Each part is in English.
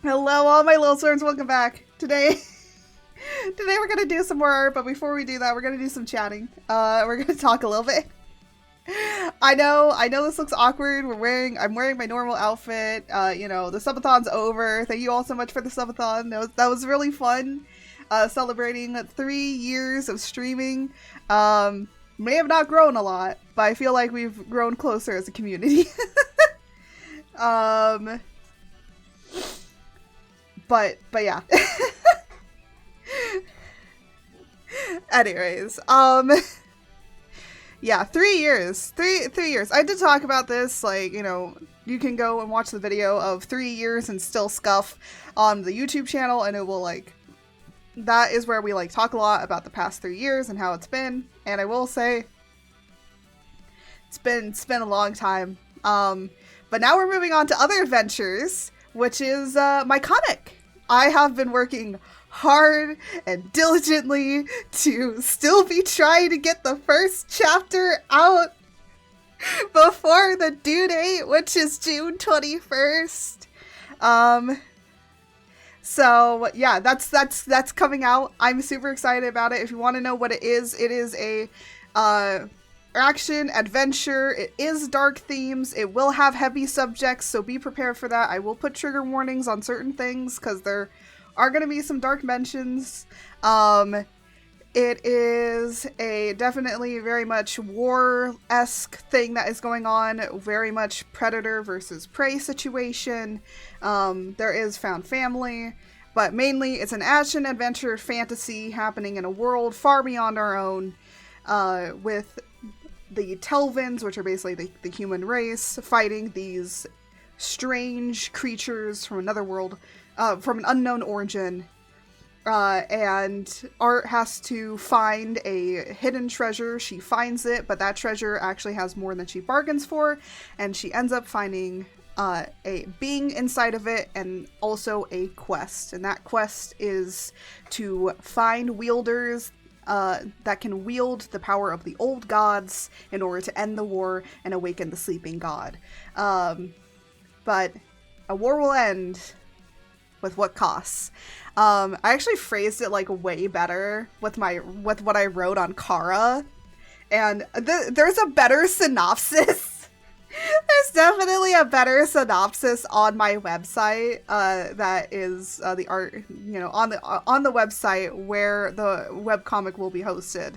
Hello, all my little swords. Welcome back. Today we're gonna do some more art, but before we do that, we're gonna do some chatting. We're gonna talk a little bit. I know this looks awkward. I'm wearing my normal outfit. The subathon's over. Thank you all so much for the subathon. That was really fun. Celebrating 3 years of streaming. May have not grown a lot, but I feel like we've grown closer as a community. But yeah. Anyways, yeah, 3 years. 3 years. I did talk about this, you can go and watch the video of 3 years and still scuff on the YouTube channel, and it will, that is where we, talk a lot about the past 3 years and how it's been, and I will say, it's been a long time. But now we're moving on to other adventures, which is, my comic. I have been working hard and diligently to still be trying to get the first chapter out before the due date, which is June 21st. So yeah, that's coming out. I'm super excited about it. If you want to know what it is a action adventure. It is dark themes. It will have heavy subjects, so be prepared for that. I will put trigger warnings on certain things because there are going to be some dark mentions. It is a definitely very much war-esque thing that is going on. Very much predator versus prey situation. There is found family, but mainly it's an action adventure fantasy happening in a world far beyond our own, with the Telvins, which are basically the human race, fighting these strange creatures from another world, from an unknown origin. And Art has to find a hidden treasure. She finds it, but that treasure actually has more than she bargains for, and she ends up finding a being inside of it, and also a quest. And that quest is to find wielders that can wield the power of the old gods in order to end the war and awaken the sleeping god. But a war will end with what costs. I actually phrased it way better with what I wrote on Kara, and there's a better synopsis. There's definitely a better synopsis on my website, that is the art, on the website where the webcomic will be hosted.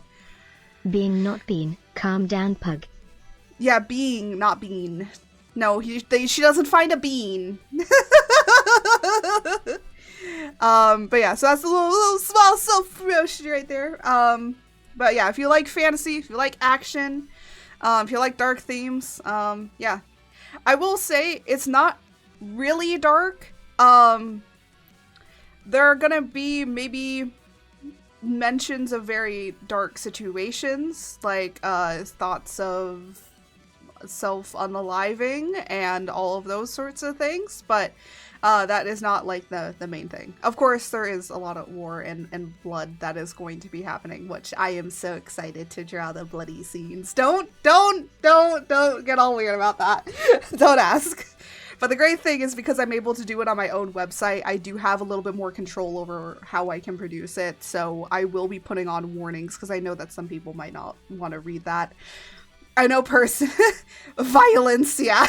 Being not bean. Calm down, pug. Yeah, being, not bean. No, she doesn't find a bean. But yeah, so that's a little small self-promotion right there. But yeah, if you like fantasy, if you like action, if you like dark themes, yeah. I will say, it's not really dark. There are gonna be maybe mentions of very dark situations, thoughts of self-unaliving and all of those sorts of things, but that is not the main thing. Of course, there is a lot of war and blood that is going to be happening, which I am so excited to draw the bloody scenes. Don't get all weird about that. Don't ask. But the great thing is, because I'm able to do it on my own website, I do have a little bit more control over how I can produce it, so I will be putting on warnings, because I know that some people might not want to read that. I know violence, yeah.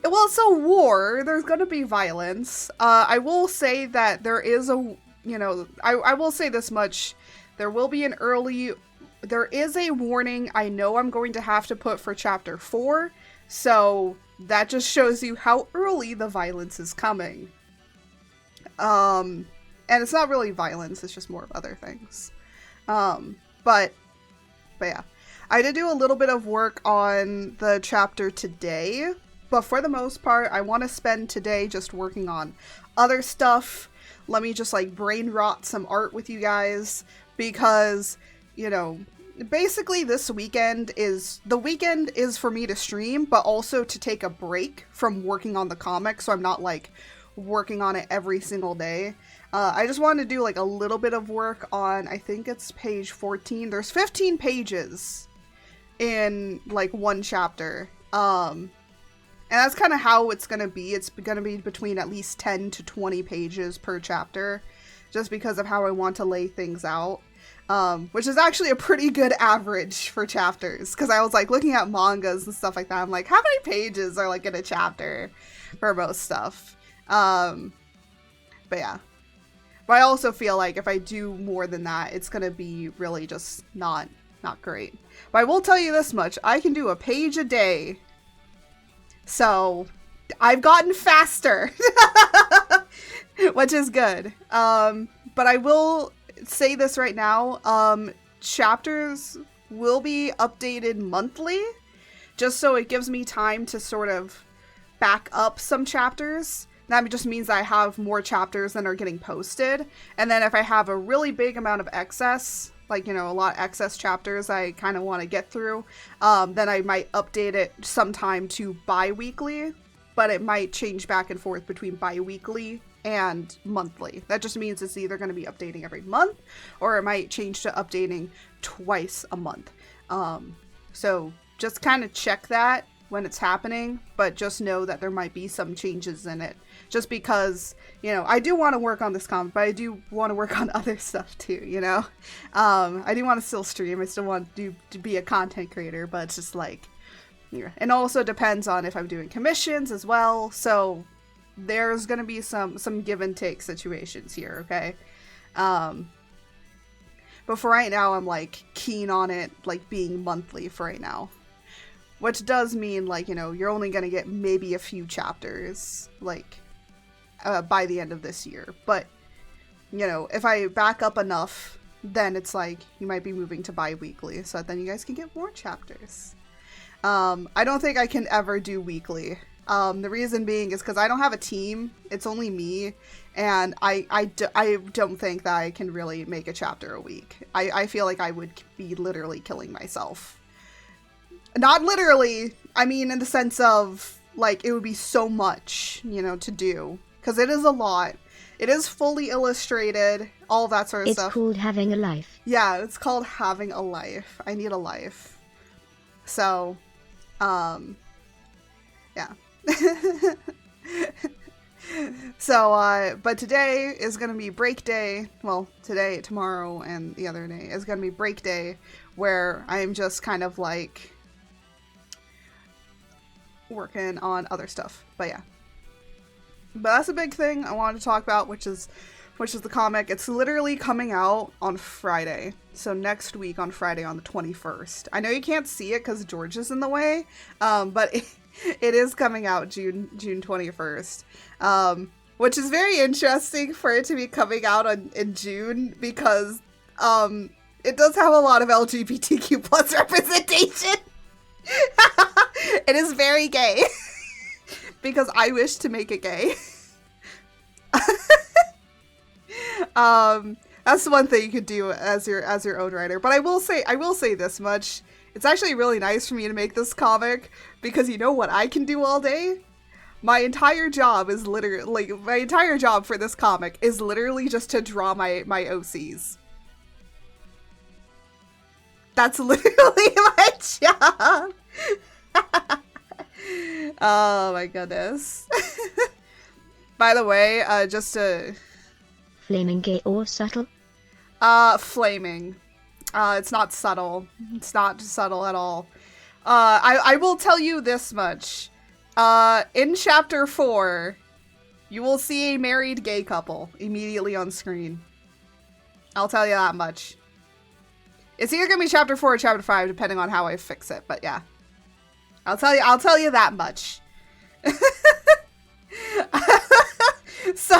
Well, it's a war. There's gonna be violence. I will say that there is I will say this much. There is a warning I know I'm going to have to put for chapter 4, so that just shows you how early the violence is coming. And it's not really violence, it's just more of other things. But yeah. I did do a little bit of work on the chapter today, but for the most part, I want to spend today just working on other stuff. Let me just brain rot some art with you guys, because, basically this weekend is for me to stream, but also to take a break from working on the comic, so I'm not working on it every single day. I just wanted to do a little bit of work on, I think it's page 14. There's 15 pages in one chapter. And that's kind of how it's going to be. It's going to be between at least 10 to 20 pages per chapter, just because of how I want to lay things out. Which is actually a pretty good average for chapters. Because I was like looking at mangas and stuff like that. I'm like, how many pages are like in a chapter for most stuff? But yeah. But I also feel like if I do more than that, it's going to be really just not great. But I will tell you this much. I can do a page a day. So, I've gotten faster, which is good. But I will say this right now, chapters will be updated monthly, just so it gives me time to sort of back up some chapters. That just means I have more chapters than are getting posted. And then if I have a really big amount of excess, like, you know, a lot of excess chapters I kind of want to get through, then I might update it sometime to bi-weekly, but it might change back and forth between bi-weekly and monthly. That just means it's either going to be updating every month, or it might change to updating twice a month. So just kind of check that when it's happening, but just know that there might be some changes in it. Just because, you know, I do want to work on this comic, but I do want to work on other stuff too, you know? I do want to still stream. I still want to be a content creator, but it's just like, yeah. And also depends on if I'm doing commissions as well. So there's going to be some give and take situations here, okay? But for right now, I'm like keen on it, like being monthly for right now. Which does mean, like, you know, you're only going to get maybe a few chapters, like, by the end of this year. But, you know, if I back up enough, then it's like, you might be moving to bi-weekly, so that then you guys can get more chapters. I don't think I can ever do weekly. The reason being is because I don't have a team. It's only me, and I don't think that I can really make a chapter a week. I feel like I would be literally killing myself. Not literally, I mean in the sense of, like, it would be so much, you know, to do. Because it is a lot. It is fully illustrated, all that sort of stuff. It's called having a life. Yeah, it's called having a life. I need a life. So, yeah. So, but today is going to be break day. Well, today, tomorrow, and the other day is going to be break day, where I am just kind of like working on other stuff. But yeah. But that's a big thing I wanted to talk about, which is the comic. It's literally coming out on Friday. So next week on Friday on the 21st. I know you can't see it because George is in the way, but it is coming out June 21st. Which is very interesting for it to be coming out in June, because it does have a lot of LGBTQ plus representation. It is very gay. Because I wish to make it gay. That's the one thing you could do as your own writer. But I will say this much. It's actually really nice for me to make this comic, because you know what I can do all day? My entire job is literally, like, my entire job for this comic is literally just to draw my OCs. That's literally my job. Oh my goodness. By the way, just to... Flaming gay or subtle? Flaming. It's not subtle. It's not subtle at all. I will tell you this much. In chapter 4, you will see a married gay couple immediately on screen. I'll tell you that much. It's either gonna be chapter 4 or chapter 5, depending on how I fix it, but yeah. I'll tell you that much. So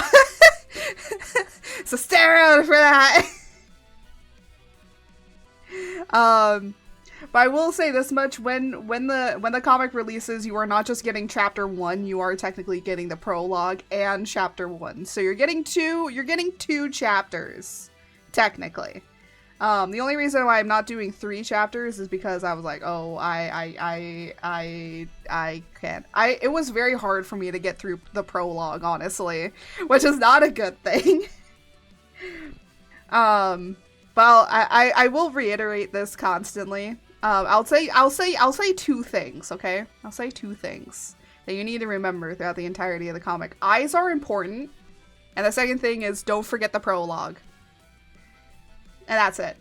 stay around for that. But I will say this much: when the comic releases, you are not just getting chapter 1, you are technically getting the prologue and chapter 1. So you're getting two chapters, technically. The only reason why I'm not doing 3 chapters is because I was like, oh, I can't. It was very hard for me to get through the prologue, honestly, which is not a good thing. But I will reiterate this constantly. I'll say 2 things, okay? I'll say 2 things that you need to remember throughout the entirety of the comic. Eyes are important. And the second thing is don't forget the prologue. And that's it.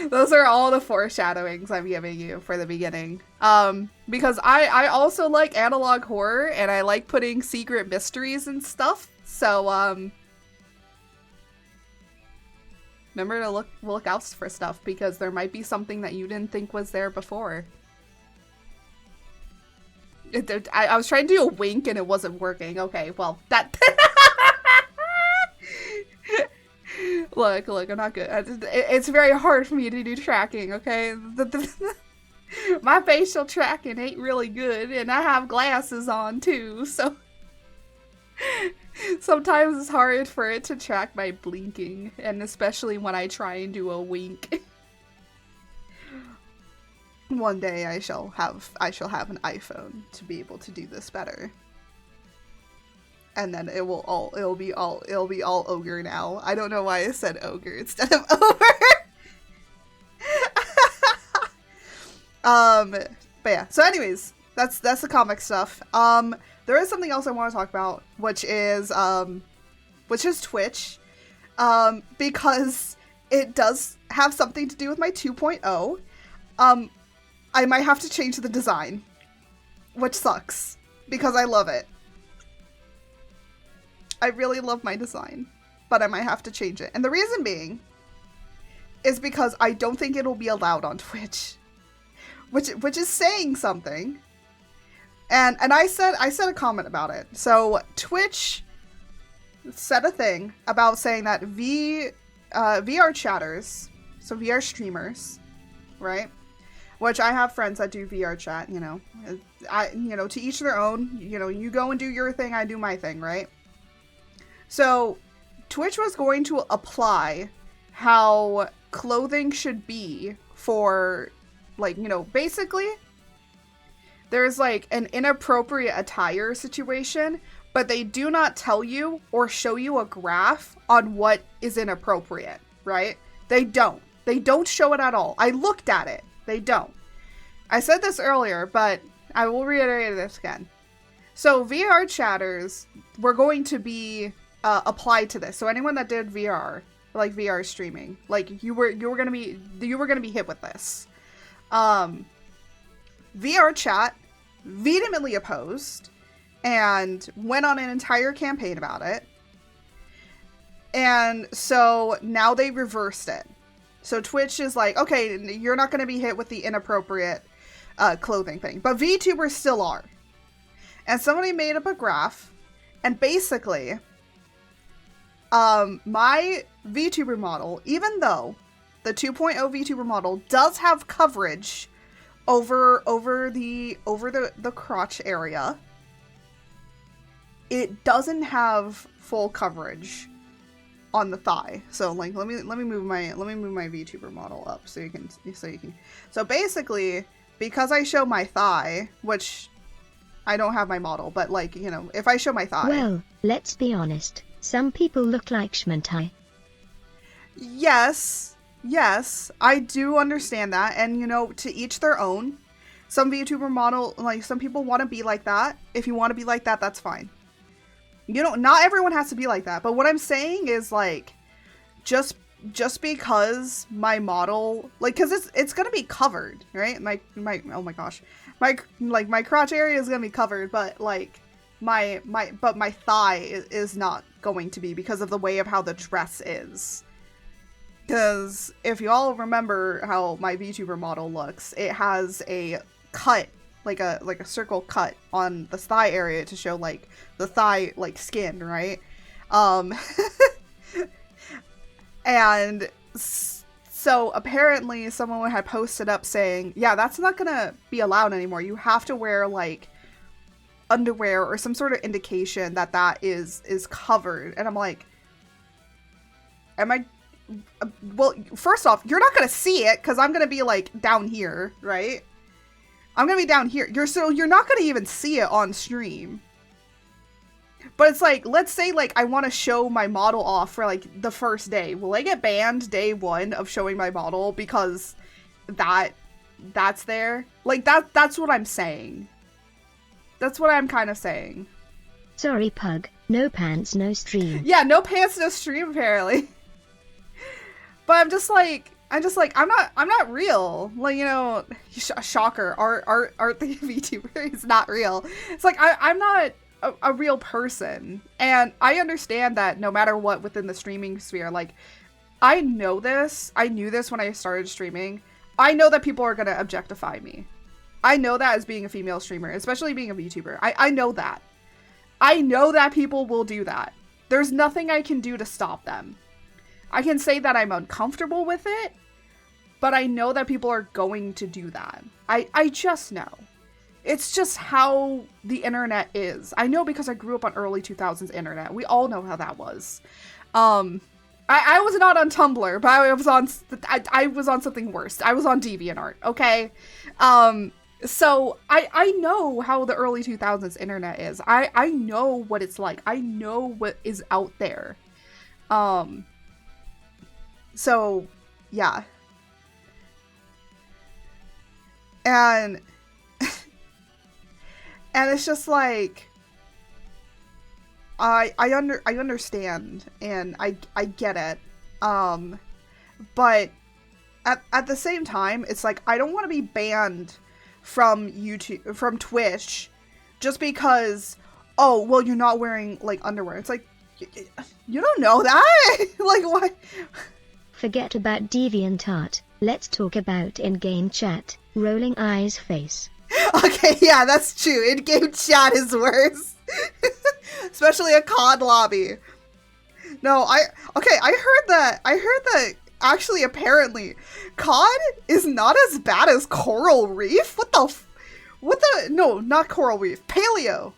Those are all the foreshadowings I'm giving you for the beginning. Because I also like analog horror, and I like putting secret mysteries and stuff. So, remember to look out for stuff, because there might be something that you didn't think was there before. I was trying to do a wink and it wasn't working. Okay, well, that... Look, I'm not good. It's very hard for me to do tracking, okay? My facial tracking ain't really good, and I have glasses on too, so... Sometimes it's hard for it to track my blinking, and especially when I try and do a wink. One day I shall have an iPhone to be able to do this better. And then it'll be all ogre now. I don't know why I said ogre instead of ogre. But yeah. So anyways, that's the comic stuff. There is something else I want to talk about, which is Twitch. Because it does have something to do with my 2.0. I might have to change the design, which sucks because I love it. I really love my design, but I might have to change it. And the reason being is because I don't think it'll be allowed on Twitch, which is saying something. And I said a comment about it. So Twitch said a thing about saying that VR chatters, so VR streamers, right? Which I have friends that do VR chat, you know. To each their own. You know, you go and do your thing, I do my thing, right? So, Twitch was going to apply how clothing should be for, like, you know, basically, there's, like, an inappropriate attire situation, but they do not tell you or show you a graph on what is inappropriate, right? They don't. They don't show it at all. I looked at it. They don't. I said this earlier, but I will reiterate this again. So VR chatters were going to be applied to this. So anyone that did VR, like VR streaming, like you were gonna be hit with this. VR chat vehemently opposed and went on an entire campaign about it. And so now they reversed it. So Twitch is like, okay, you're not going to be hit with the inappropriate clothing thing. But VTubers still are. And somebody made up a graph. And basically, my VTuber model, even though the 2.0 VTuber model does have coverage over the crotch area, it doesn't have full coverage on the thigh. So like let me move my VTuber model up so you can. So basically, because I show my thigh, which I don't have my model, but like, you know, if I show my thigh. Well, let's be honest. Some people look like schmentai. Yes, I do understand that, and you know, to each their own. Some VTuber model, like some people want to be like that. If you want to be like that, that's fine. You know, not everyone has to be like that, but what I'm saying is like, just because my model, like, cause it's gonna be covered, right? My oh my gosh, my crotch area is gonna be covered, but like my thigh is not going to be because of the way of how the dress is. Because if you all remember how my VTuber model looks, it has a cut. Like a circle cut on the thigh area to show like the thigh like skin, right? And so apparently someone had posted up saying, yeah, that's not gonna be allowed anymore. You have to wear like underwear or some sort of indication that is covered. And I'm like, well, first off, you're not gonna see it because I'm gonna be like down here, right? I'm gonna be down here. You're not gonna even see it on stream. But it's like, let's say like I want to show my model off for like the first day. Will I get banned day one of showing my model because that that's there. Like, that's what I'm saying. That's what I'm kind of saying. Sorry, Pug. No pants, no stream. Yeah, no pants, no stream, apparently. But I'm just like, I'm not real. Like, you know, shocker. Art the VTuber is not real. It's like, I'm not a real person. And I understand that no matter what within the streaming sphere, like, I know this. I knew this when I started streaming. I know that people are going to objectify me. I know that as being a female streamer, especially being a VTuber. I know that. I know that people will do that. There's nothing I can do to stop them. I can say that I'm uncomfortable with it, but I know that people are going to do that. I just know. It's just how the internet is. I know because I grew up on early 2000s internet. We all know how that was. I was not on Tumblr, but I was on something worse. I was on DeviantArt, okay? So I know how the early 2000s internet is. I know what it's like. I know what is out there. So yeah. And and it's just like I understand and I get it. But at the same time, it's like I don't want to be banned from YouTube, from Twitch, just because, oh, well, you're not wearing like underwear. It's like, you don't know that. Like, what? Forget about DeviantArt. Let's talk about in-game chat. Rolling eyes face. Okay, yeah, that's true. In-game chat is worse. Especially a COD lobby. No, I heard that actually apparently COD is not as bad as Coral Reef. No, not Coral Reef. Paleo.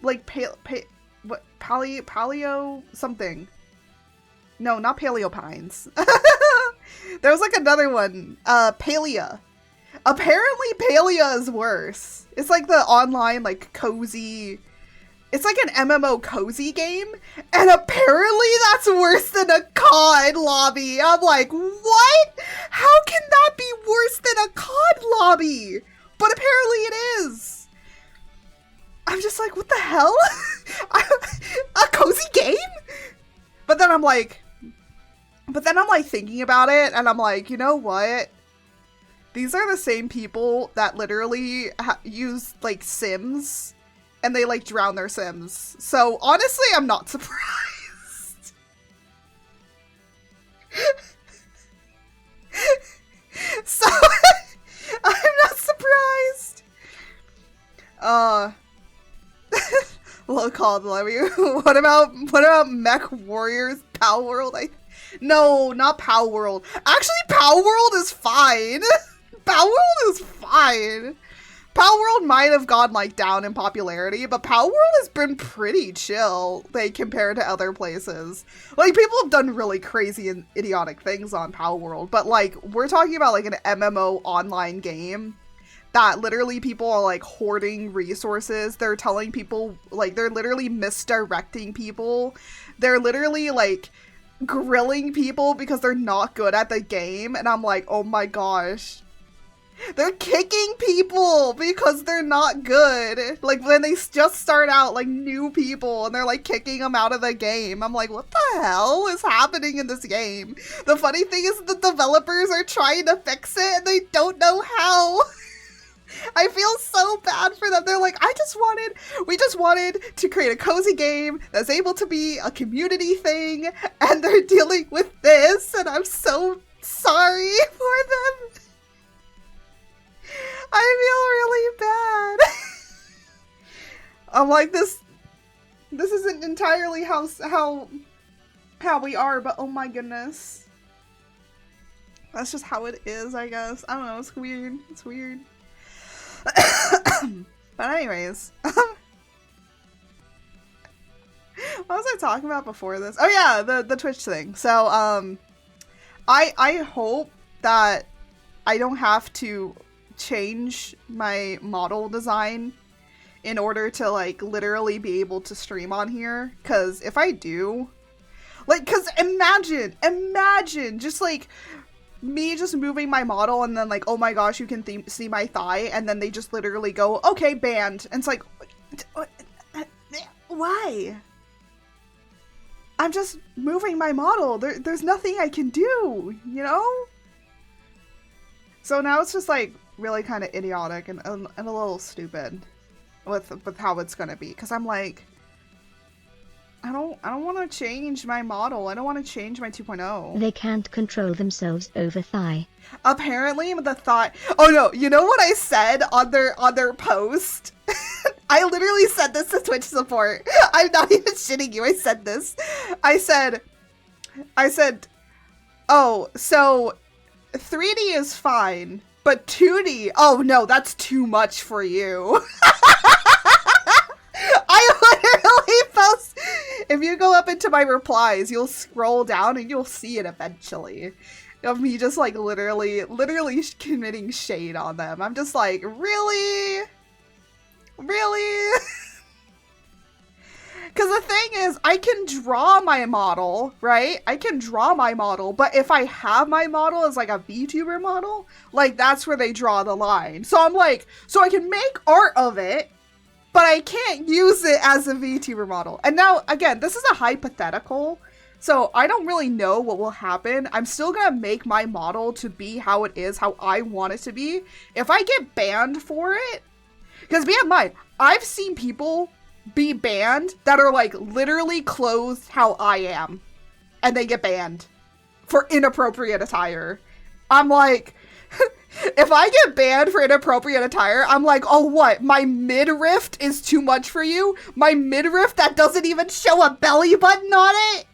Like paleo something. No, not Paleo Pines. There was like another one. Palea. Apparently Palea is worse. It's like the online like cozy. It's like an MMO cozy game, and apparently that's worse than a COD lobby. I'm like, what? How can that be worse than a COD lobby? But apparently it is. I'm just like, what the hell? A cozy game? But then I'm like thinking about it, and I'm like, you know what? These are the same people that literally use like Sims. And they, like, drown their Sims. So, honestly, I'm not surprised. So, I'm not surprised. Low call, love you. What about Mech Warriors Pow World? No, not Pow World. Actually, Pow World is fine. Pow World is fine. Pow World might have gone, like, down in popularity, but Pow World has been pretty chill, like, compared to other places. Like, people have done really crazy and idiotic things on Pow World, but, like, we're talking about, like, an MMO online game that literally people are, like, hoarding resources. They're telling people, like, they're literally misdirecting people. They're literally, like, grilling people because they're not good at the game, and I'm like, oh my gosh. They're kicking people because they're not good. Like, when they just start out, like, new people, and they're, like, kicking them out of the game. I'm like, what the hell is happening in this game? The funny thing is the developers are trying to fix it, and they don't know how. I feel so bad for them. They're like, we just wanted to create a cozy game that's able to be a community thing, and they're dealing with this, and I'm so sorry for them. I feel really bad. I'm like, this isn't entirely how we are, but oh my goodness. That's just how it is, I guess. I don't know, it's weird. It's weird. But anyways. What was I talking about before this? Oh yeah, the Twitch thing. So, I hope that I don't have to change my model design in order to, like, literally be able to stream on here, because if I do, like, because imagine just, like, me just moving my model and then like, oh my gosh, you can see my thigh, and then they just literally go, okay, banned. And it's like, why? I'm just moving my model. There's nothing I can do, you know? So now it's just like really kind of idiotic and a little stupid with how it's gonna be. Cause I'm like, I don't want to change my model. I don't want to change my 2.0. They can't control themselves over thigh. Apparently the thigh. Oh no, you know what I said on their post? I literally said this to Twitch support. I'm not even shitting you. I said this. I said, oh, so 3D is fine, but 2D, oh no, that's too much for you. I literally post, if you go up into my replies, you'll scroll down and you'll see it eventually. Of me just like literally committing shade on them. I'm just like, really? Really? Because the thing is, I can draw my model, right? I can draw my model, but if I have my model as like a VTuber model, like that's where they draw the line. So I'm like, so I can make art of it, but I can't use it as a VTuber model. And now, again, this is a hypothetical, so I don't really know what will happen. I'm still gonna make my model to be how it is, how I want it to be. If I get banned for it, because bear in mind, I've seen people be banned that are like literally clothed how I am, and they get banned for inappropriate attire. I'm like, if I get banned for inappropriate attire, I'm like, oh what? My midriff is too much for you? My midriff that doesn't even show a belly button on it?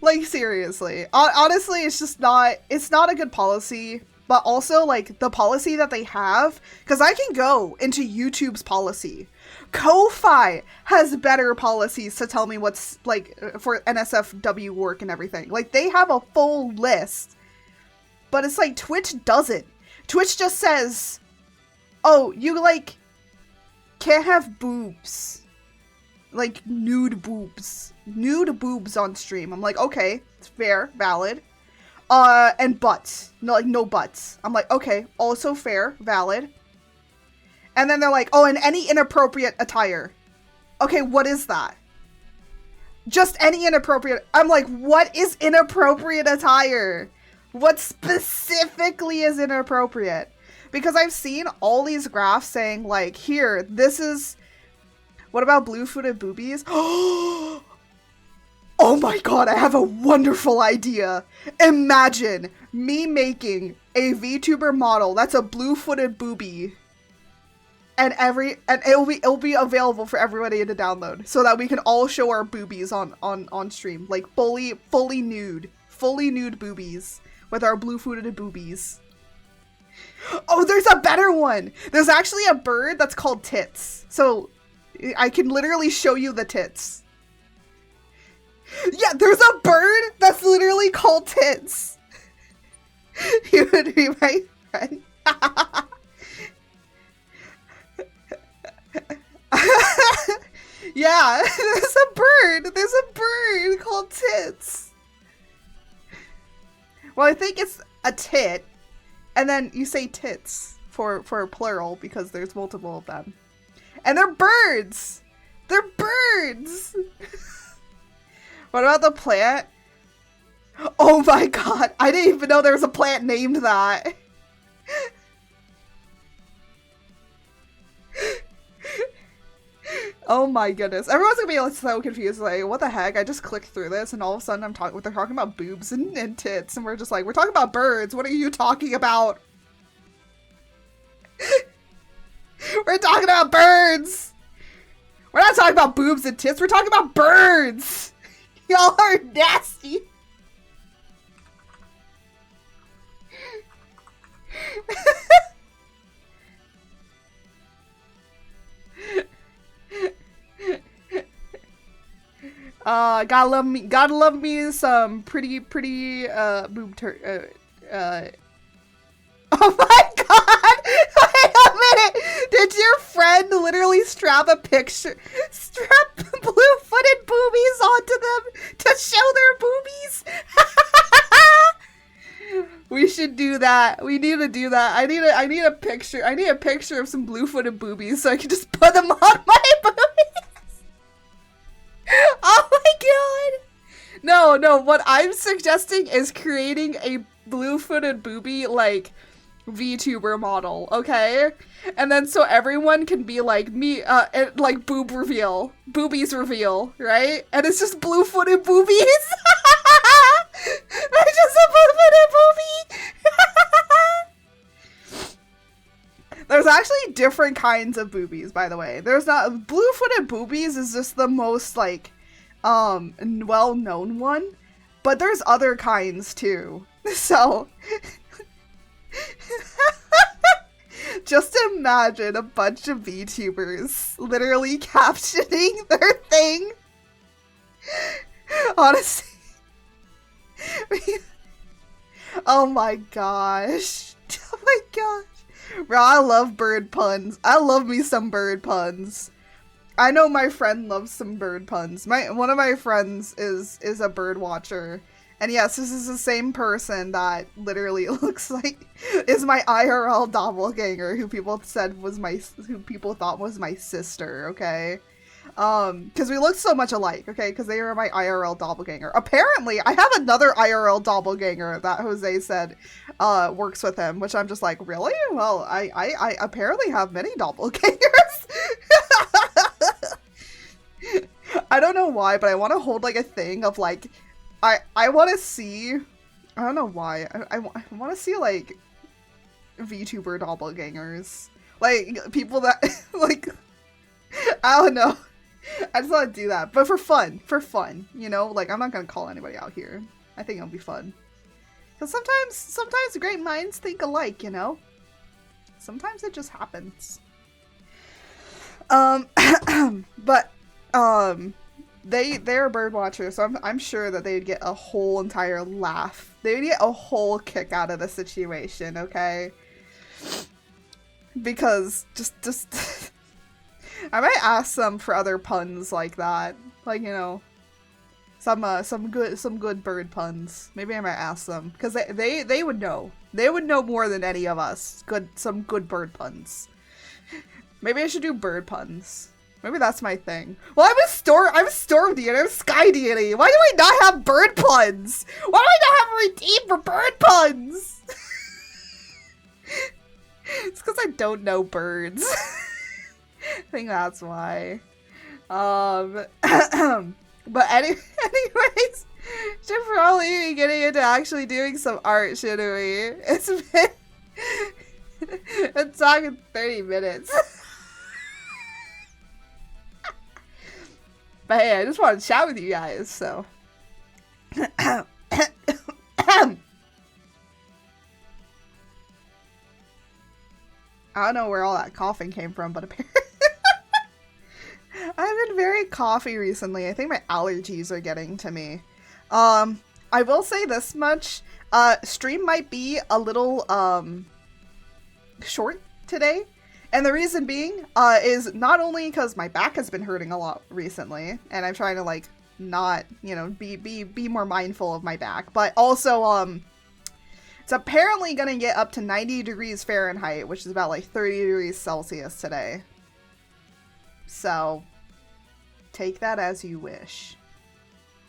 Like, seriously. Honestly, it's not a good policy. But also, like, the policy that they have, because I can go into YouTube's policy. Ko-Fi has better policies to tell me what's, like, for NSFW work and everything. Like, they have a full list. But it's like, Twitch doesn't. Twitch just says, oh, you, like, can't have boobs. Like, nude boobs. Nude boobs on stream. I'm like, okay, it's fair, valid. And butts. No, like, no butts. I'm like, okay, also fair, valid. And then they're like, oh, and any inappropriate attire. Okay, what is that? Just any inappropriate. I'm like, what is inappropriate attire? What specifically is inappropriate? Because I've seen all these graphs saying, like, here, this is... What about blue-footed boobies? Oh my god, I have a wonderful idea. Imagine me making a VTuber model that's a blue-footed boobie. And it'll be available for everybody to download so that we can all show our boobies on stream. Like fully nude boobies with our blue-footed boobies. Oh, there's a better one. There's actually a bird that's called tits. So I can literally show you the tits. Yeah, there's a bird that's literally called tits. You would be my friend. Yeah, there's a bird called tits. Well, I think it's a tit, and then you say tits for plural because there's multiple of them. And they're birds! They're birds! What about the plant? Oh my god, I didn't even know there was a plant named that. Oh my goodness. Everyone's gonna be like, so confused, like, what the heck? I just clicked through this and all of a sudden they're talking about boobs and tits, and we're just like, we're talking about birds, what are you talking about? We're talking about birds! We're not talking about boobs and tits, we're talking about birds! Y'all are nasty! Gotta love me some pretty boob oh my god! Wait a minute! Did your friend literally strap blue-footed boobies onto them to show their boobies? We should do that. We need to do that. I need a picture. I need a picture of some blue-footed boobies so I can just put them on my boobies. Oh my god. No, what I'm suggesting is creating a blue-footed booby, like, VTuber model, okay? And then so everyone can be like me, like boobies reveal, right? And it's just blue-footed boobies. They're just a blue-footed booby. There's actually different kinds of boobies, by the way. There's not, blue-footed boobies is just the most, like, well-known one, but there's other kinds too. So just imagine a bunch of VTubers literally captioning their thing. Honestly. Oh my gosh. Oh my gosh. Bro, I love bird puns. I love me some bird puns. I know my friend loves some bird puns. One of my friends is a bird watcher. And yes, this is the same person that literally looks like is my IRL doppelganger who people thought was my sister, okay? Because we look so much alike, okay? Because they were my IRL doppelganger. Apparently, I have another IRL doppelganger that Jose said works with him, which I'm just like, really? Well, I apparently have many doppelgangers. I don't know why, but I want to hold like a thing of like, I want to see, I don't know why, I want to see like VTuber doppelgangers, like people that like, I don't know, I just want to do that, but for fun, you know, like I'm not gonna call anybody out here. I think it'll be fun, because sometimes great minds think alike, you know, sometimes it just happens. But they're bird watchers, so I'm sure that they'd get a whole entire laugh. They would get a whole kick out of the situation, okay? Because just I might ask them for other puns like that, like, you know, some good bird puns. Maybe I might ask them, because they would know. They would know more than any of us. Some good bird puns. Maybe I should do bird puns. Maybe that's my thing. Well, I'm a storm deity, I'm a sky deity. Why do I not have bird puns? Why do I not have a routine for bird puns? It's because I don't know birds. I think that's why. But anyways, should probably be getting into actually doing some art, shouldn't we? It's been it's talking 30 minutes. But hey, I just want to chat with you guys, so. I don't know where all that coughing came from, but apparently I've been very coughy recently. I think my allergies are getting to me. I will say this much. Stream might be a little short today. And the reason being is not only because my back has been hurting a lot recently, and I'm trying to like not, you know, be more mindful of my back, but also it's apparently gonna get up to 90 degrees Fahrenheit, which is about like 30 degrees Celsius today. So take that as you wish.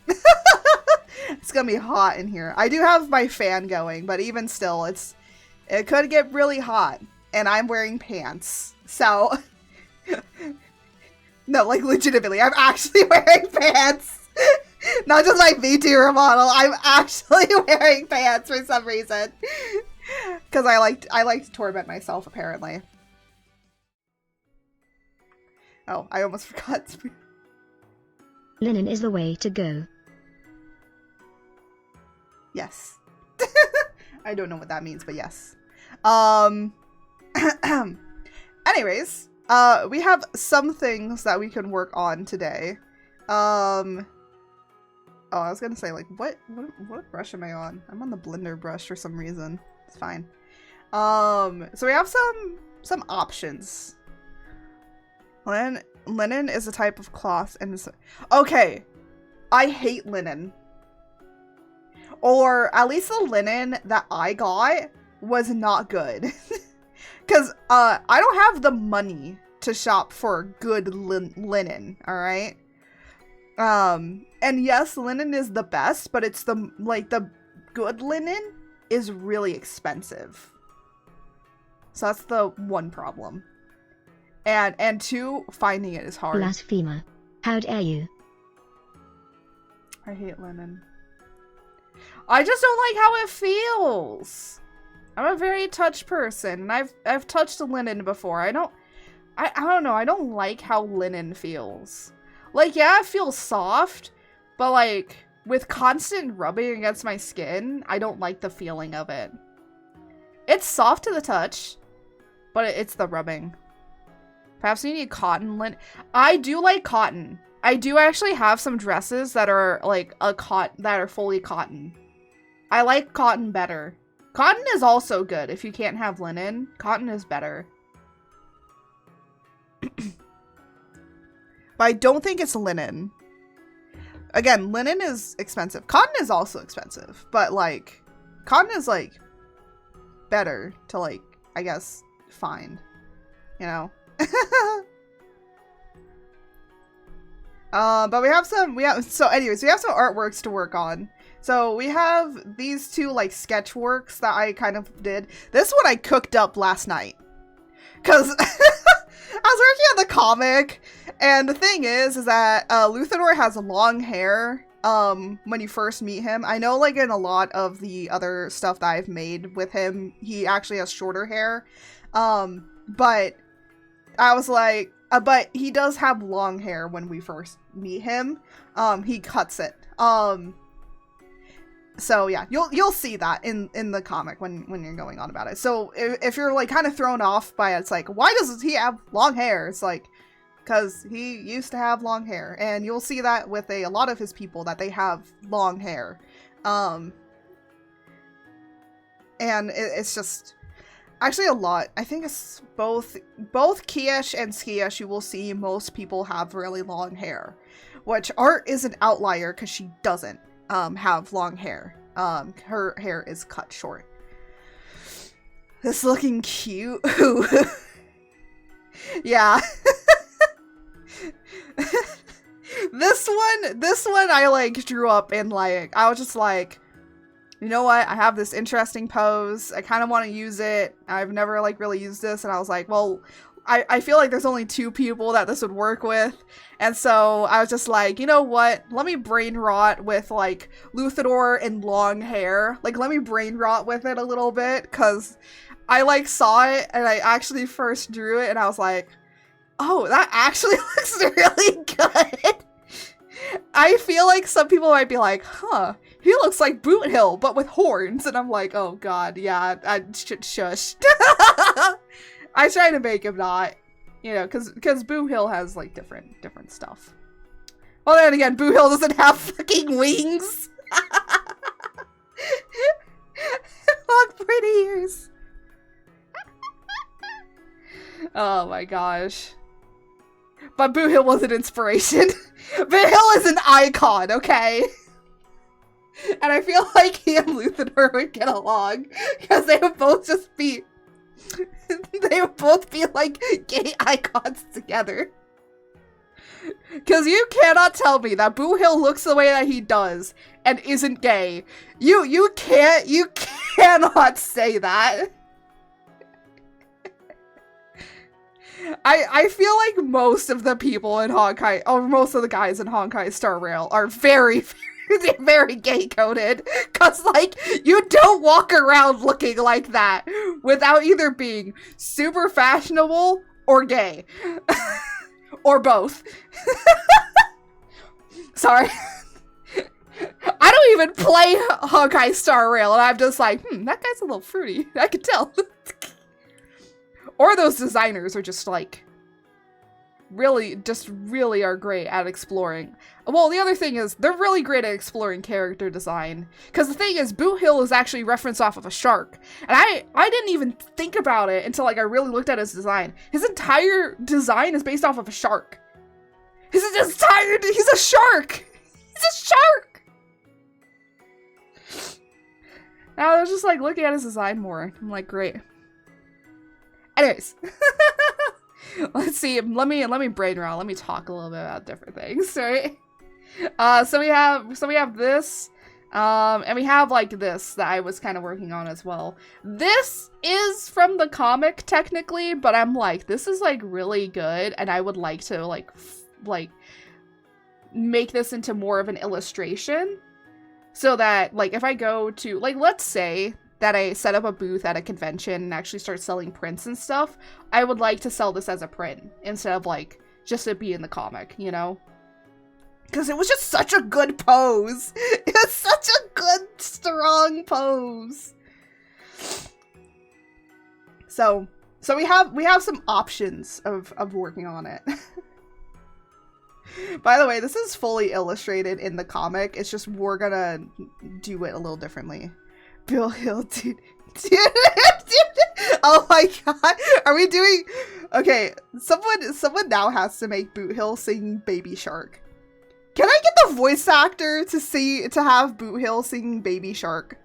It's gonna be hot in here. I do have my fan going, but even still, it could get really hot. And I'm wearing pants, so no, like legitimately, I'm actually wearing pants. Not just my VTuber model. I'm actually wearing pants for some reason, because I like to torment myself apparently. Oh, I almost forgot. Linen is the way to go. Yes. I don't know what that means, but yes. Anyways, we have some things that we can work on today. Oh, I was gonna say, like, what brush am I on? I'm on the blender brush for some reason. It's fine. So we have some options. Linen is a type of cloth and is, okay. I hate linen. Or at least the linen that I got was not good. Cause I don't have the money to shop for good linen, alright? And yes, linen is the best, but it's the good linen is really expensive. So that's the one problem. And two, finding it is hard. Blasphemer. How dare you? I hate linen. I just don't like how it feels. I'm a very touched person, and I've touched linen before. I don't know, I don't like how linen feels. Like, yeah, it feels soft, but like, with constant rubbing against my skin, I don't like the feeling of it. It's soft to the touch, but it's the rubbing. Perhaps you need cotton linen. I do like cotton. I do actually have some dresses that are like that are fully cotton. I like cotton better. Cotton is also good if you can't have linen. Cotton is better. But I don't think it's linen. Again, linen is expensive. Cotton is also expensive, but like cotton is like better to like, I guess, find, you know? But we have some artworks to work on. So we have these two like sketch works that I kind of did. This one I cooked up last night. Cause I was working on the comic, and the thing is that Luthador has long hair when you first meet him. I know like in a lot of the other stuff that I've made with him, he actually has shorter hair. But I was like, but he does have long hair when we first meet him. He cuts it. So yeah, you'll see that in the comic when you're going on about it. So if you're like kind of thrown off by it, it's like, why does he have long hair? It's like, because he used to have long hair, and you'll see that with a lot of his people that they have long hair. And it's just actually a lot. I think it's both Kiesh and Skiesh. You will see most people have really long hair, which Art is an outlier because she doesn't have long hair. Her hair is cut short. This looking cute. Yeah. This one I like drew up in like, I was just like, you know what? I have this interesting pose. I kind of want to use it. I've never like really used this. And I was like, well, I feel like there's only two people that this would work with. And so I was just like, you know what? Let me brain rot with like Luthador and long hair. Like, let me brain rot with it a little bit. Because I like saw it and I actually first drew it and I was like, oh, that actually looks really good. I feel like some people might be like, huh, he looks like Boot Hill, but with horns. And I'm like, oh god, yeah, I shush. I try to make him not, you know, because Boo Hill has like different stuff. Well, then again, Boo Hill doesn't have fucking wings. Long pretty ears. Oh my gosh. But Boo Hill was an inspiration. Boo Hill is an icon, okay? And I feel like he and Luthador would get along because they would both just be. They would both be like gay icons together. Because you cannot tell me that Boo Hill looks the way that he does and isn't gay. You cannot say that. I feel like most of the people in Honkai, or most of the guys in Honkai Star Rail are very, very gay coded. Cause like, you don't walk around looking like that without either being super fashionable or gay. Or both. Sorry. I don't even play Honkai Star Rail and I'm just like, that guy's a little fruity. I can tell. Or those designers are just like really, just really are great at exploring. Well, the other thing is, they're really great at exploring character design. Because the thing is, Boot Hill is actually referenced off of a shark. And I didn't even think about it until, like, I really looked at his design. His entire design is based off of a shark. He's a shark! He's a shark! Now I was just, like, looking at his design more. I'm like, great. Anyways. Let's see. Let me brain around. Let me talk a little bit about different things, right? So we have this, and we have like this that I was kind of working on as well. This is from the comic technically, but I'm like, this is like really good, and I would like to like make this into more of an illustration, so that like if I go to like, let's say that I set up a booth at a convention and actually start selling prints and stuff, I would like to sell this as a print instead of like just to be in the comic, you know? Because it was just such a good pose. It was such a good, strong pose. So we have some options of working on it. By the way, this is fully illustrated in the comic. It's just we're gonna do it a little differently. Bill Hill, dude. Oh my god. Are we doing... Okay, someone now has to make Boot Hill sing Baby Shark. Can I get the voice actor to have Boot Hill singing Baby Shark?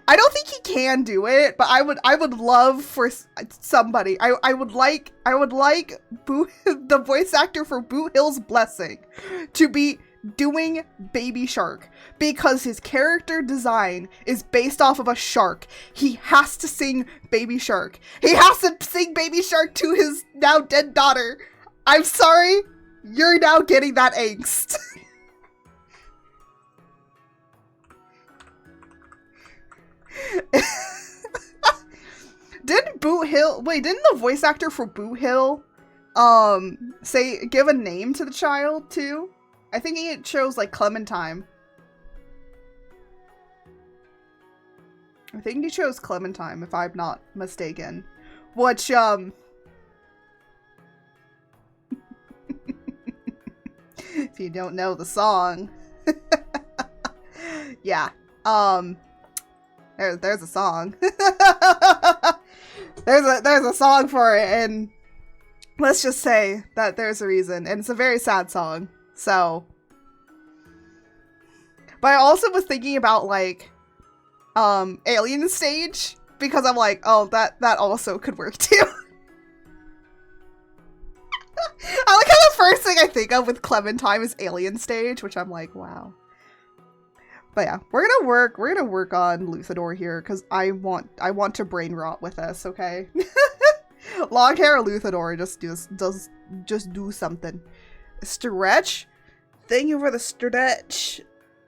I don't think he can do it, but I would love for somebody. I would like the voice actor for Boot Hill's Blessing to be doing Baby Shark, because his character design is based off of a shark. He has to sing Baby Shark. He has to sing Baby Shark to his now dead daughter. I'm sorry, you're now getting that angst. Didn't the voice actor for Boot Hill give a name to the child too? I think he chose like Clementine. I think he chose Clementine, if I'm not mistaken. Which, if you don't know the song. Yeah. There's a song. there's a song for it, and let's just say that there's a reason, and it's a very sad song. So, but I also was thinking about like Alien Stage, because I'm like, oh, that also could work too. I like how the first thing I think of with Clementine is Alien Stage, which I'm like, wow. But yeah, we're gonna work on Luthador here, because I want to brain rot with this, okay? Long hair Luthador, just do something. Stretch? Thank you for the stretch.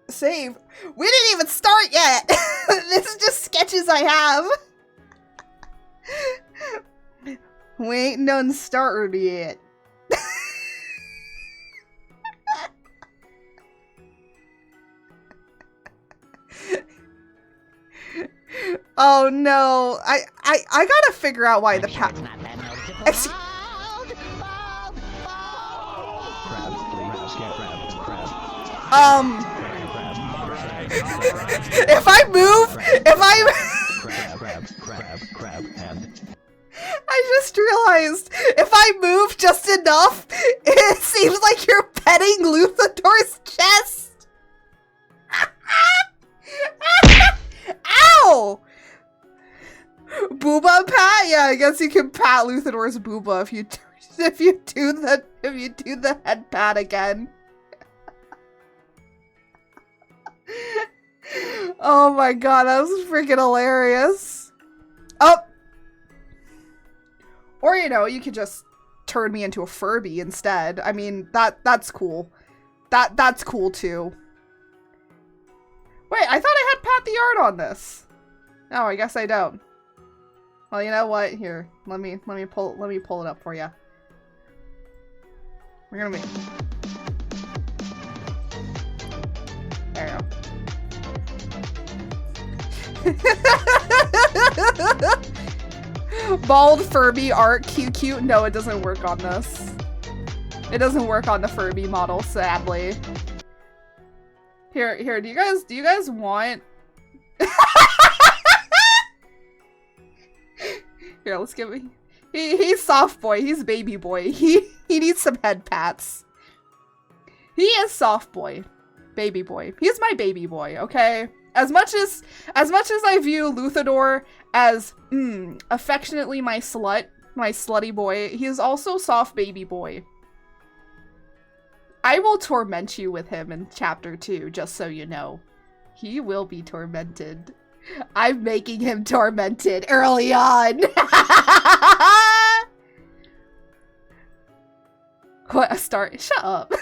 Save. We didn't even start yet! This is just sketches I have. We ain't done started yet. Oh no, I gotta figure out why the I just realized, if I move just enough, it seems like you're petting Luthador's chest. Ow! Booba pat? Yeah, I guess you can pat Luthador's booba if you do the head pat again. Oh my god, that was freaking hilarious. Oh! Or, you know, you could just turn me into a Furby instead. I mean, that's cool. That's cool too. Wait, I thought I had Pat the Art on this. No, I guess I don't. Well, you know what? Here, let me pull it up for you. We're gonna make. There you go. Bald Furby art, cute. No, it doesn't work on this. It doesn't work on the Furby model, sadly. Here, do you guys want... Here, let's give me... He's soft boy, he's baby boy. He needs some head pats. He is soft boy. Baby boy. He's my baby boy, okay? As much as I view Luthador as affectionately my slutty boy, he is also soft baby boy. I will torment you with him in chapter 2, just so you know. He will be tormented. I'm making him tormented early on. What a start. Shut up.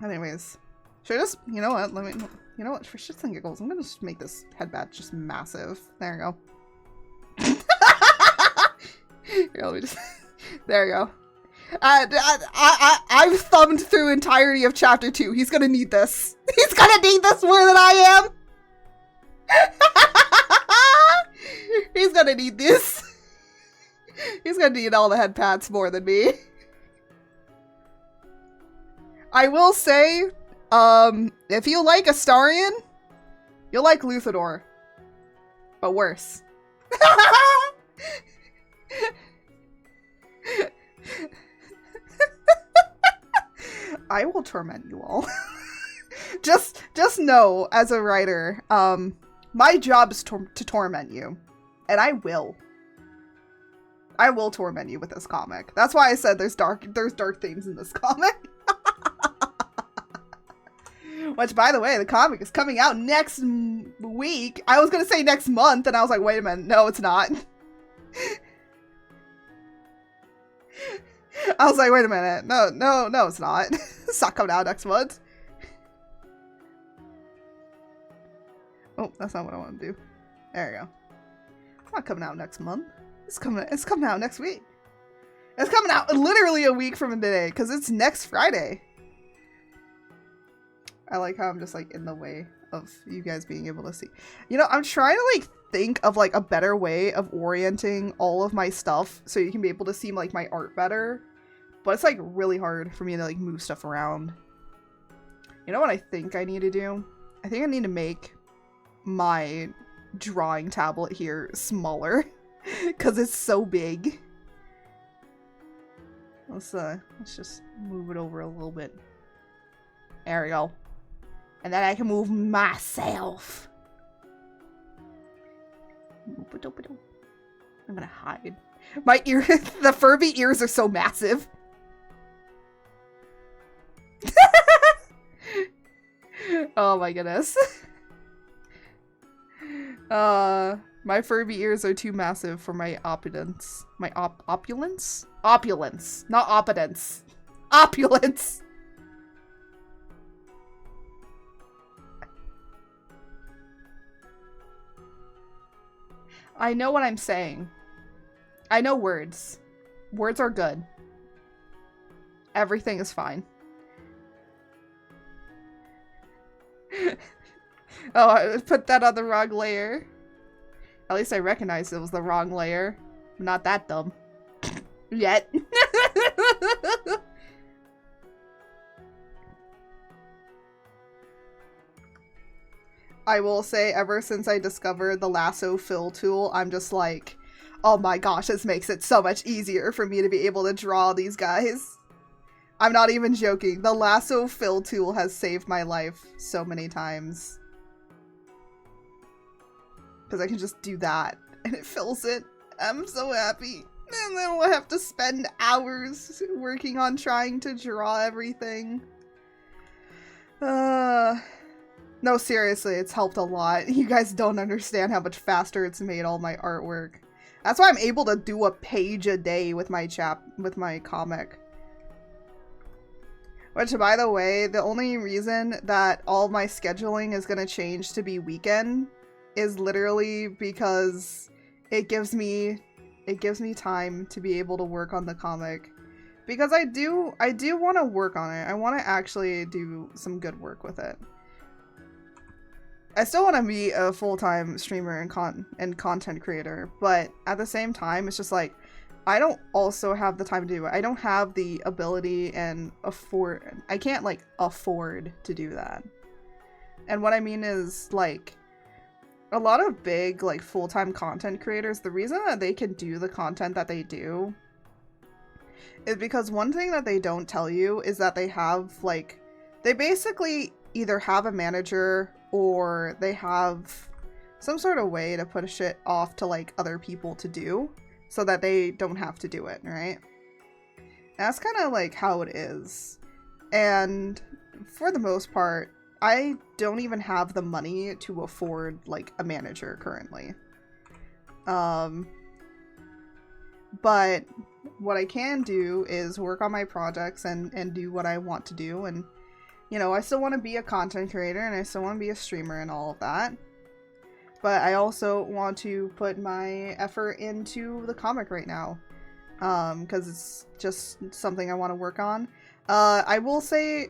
Anyways, should I just, you know what, for shits and giggles, I'm gonna just make this headband just massive. There you go. Here, let me just, there you go. I've thumbed through entirety of chapter 2. He's gonna need this. He's gonna need this more than I am. He's gonna need this. He's gonna need all the head pats more than me. I will say, if you like Astarion, you'll like Luthador. But worse. I will torment you all. just know, as a writer, my job is to torment you. And I will. I will torment you with this comic. That's why I said there's dark themes in this comic. Which, by the way, the comic is coming out next week. I was gonna say next month, and I was like, wait a minute. No, it's not. I was like, wait a minute. No, it's not. It's not coming out next month. Oh, that's not what I want to do. There you go. It's not coming out next month. It's coming out next week. It's coming out literally a week from today, because it's next Friday. I like how I'm just like in the way of you guys being able to see. You know, I'm trying to like think of like a better way of orienting all of my stuff so you can be able to see like my art better. But it's like really hard for me to like move stuff around. You know what I think I need to do? I think I need to make my drawing tablet here smaller because it's so big. Let's just move it over a little bit. There we go. And then I can move myself. I'm gonna hide. My ear, the Furby ears are so massive. Oh my goodness. My Furby ears are too massive for my opulence. My opulence? Opulence, not opulence. Opulence! I know what I'm saying. I know words. Words are good. Everything is fine. Oh, I put that on the wrong layer. At least I recognized it was the wrong layer. I'm not that dumb. Yet. I will say, ever since I discovered the lasso fill tool, I'm just like, oh my gosh, this makes it so much easier for me to be able to draw these guys. I'm not even joking. The lasso fill tool has saved my life so many times. Because I can just do that, and it fills it. I'm so happy. And then we'll have to spend hours working on trying to draw everything. No, seriously, it's helped a lot. You guys don't understand how much faster it's made all my artwork. That's why I'm able to do a page a day with my comic. Which, by the way, the only reason that all my scheduling is gonna change to be weekend is literally because it gives me it gives me time to be able to work on the comic. Because I do want to work on it. I want to actually do some good work with it. I still want to be a full-time streamer and content creator, but at the same time, it's just like, I don't also have the time to do it. I don't have the ability and I can't, like, afford to do that. And what I mean is, like, a lot of big, like, full-time content creators, the reason that they can do the content that they do is because one thing that they don't tell you is that they have, like, they basically either have a manager or they have some sort of way to push shit off to, like, other people to do so that they don't have to do it, right? That's kind of, like, how it is. And for the most part, I don't even have the money to afford, like, a manager currently. But what I can do is work on my projects and do what I want to do. And, you know, I still want to be a content creator and I still want to be a streamer and all of that. But I also want to put my effort into the comic right now. Because it's just something I want to work on. I will say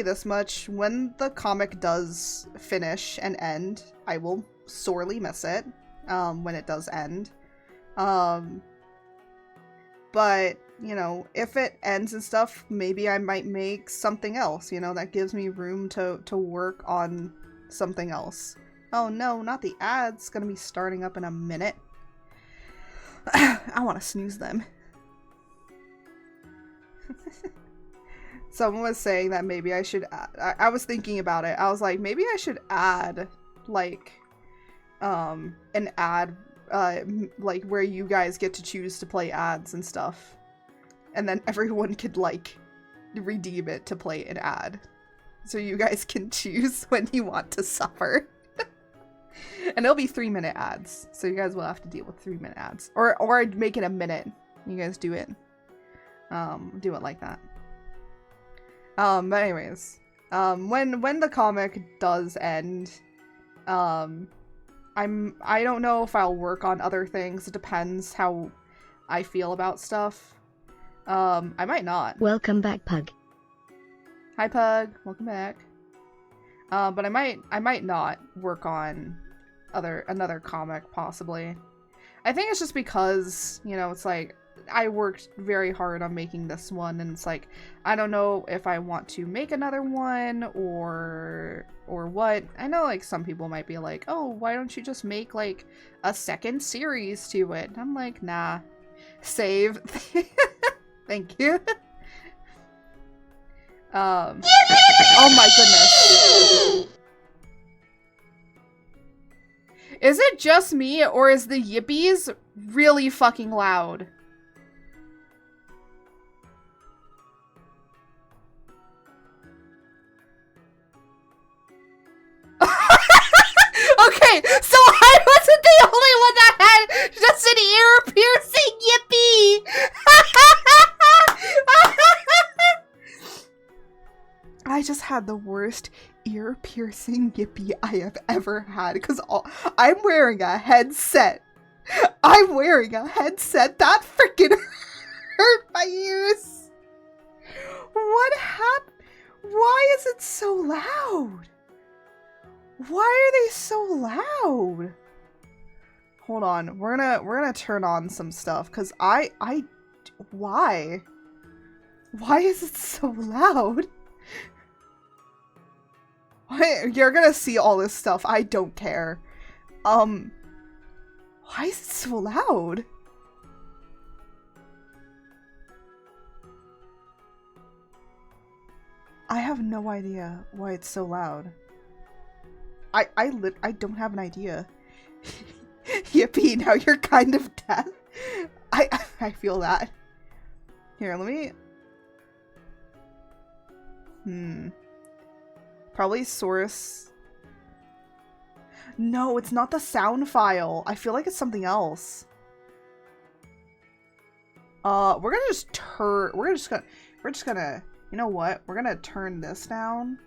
this much. When the comic does finish and end, I will sorely miss it. When it does end. But, you know, if it ends and stuff, maybe I might make something else, you know, that gives me room to work on something else. Oh no, not the ads. Gonna be starting up in a minute. I want to snooze them. Someone was saying that maybe I should add, I was thinking about it. I was like, maybe I should add, like, an ad, like, where you guys get to choose to play ads and stuff. And then everyone could, like, redeem it to play an ad. So you guys can choose when you want to suffer. And it'll be 3-minute ads. So you guys will have to deal with 3-minute ads. Or I'd make it a minute. You guys do it. Do it like that. But anyways. When the comic does end, I don't know if I'll work on other things. It depends how I feel about stuff. I might not. Welcome back, Pug. Hi, Pug. Welcome back. But I might not work on another comic, possibly. I think it's just because, you know, it's like, I worked very hard on making this one, and it's like, I don't know if I want to make another one, or what. I know, like, some people might be like, oh, why don't you just make, like, a second series to it? And I'm like, nah. Save. Thank you. Oh my goodness. Is it just me, or is the yippies really fucking loud? Okay, so I wasn't the only one that had just an ear-piercing yippee! I just had the worst ear-piercing yippee I have ever had, because I'm wearing a headset. I'm wearing a headset that freaking hurt my ears. What happened? Why is it so loud? Why are they so loud? Hold on, we're gonna turn on some stuff, cause why? Why is it so loud? You're gonna see all this stuff. I don't care. Why is it so loud? I have no idea why it's so loud. I don't have an idea. Yippee, now you're kind of deaf. I feel that. Here, let me... Probably source... No, it's not the sound file. I feel like it's something else. We're just gonna, you know what? We're gonna turn this down.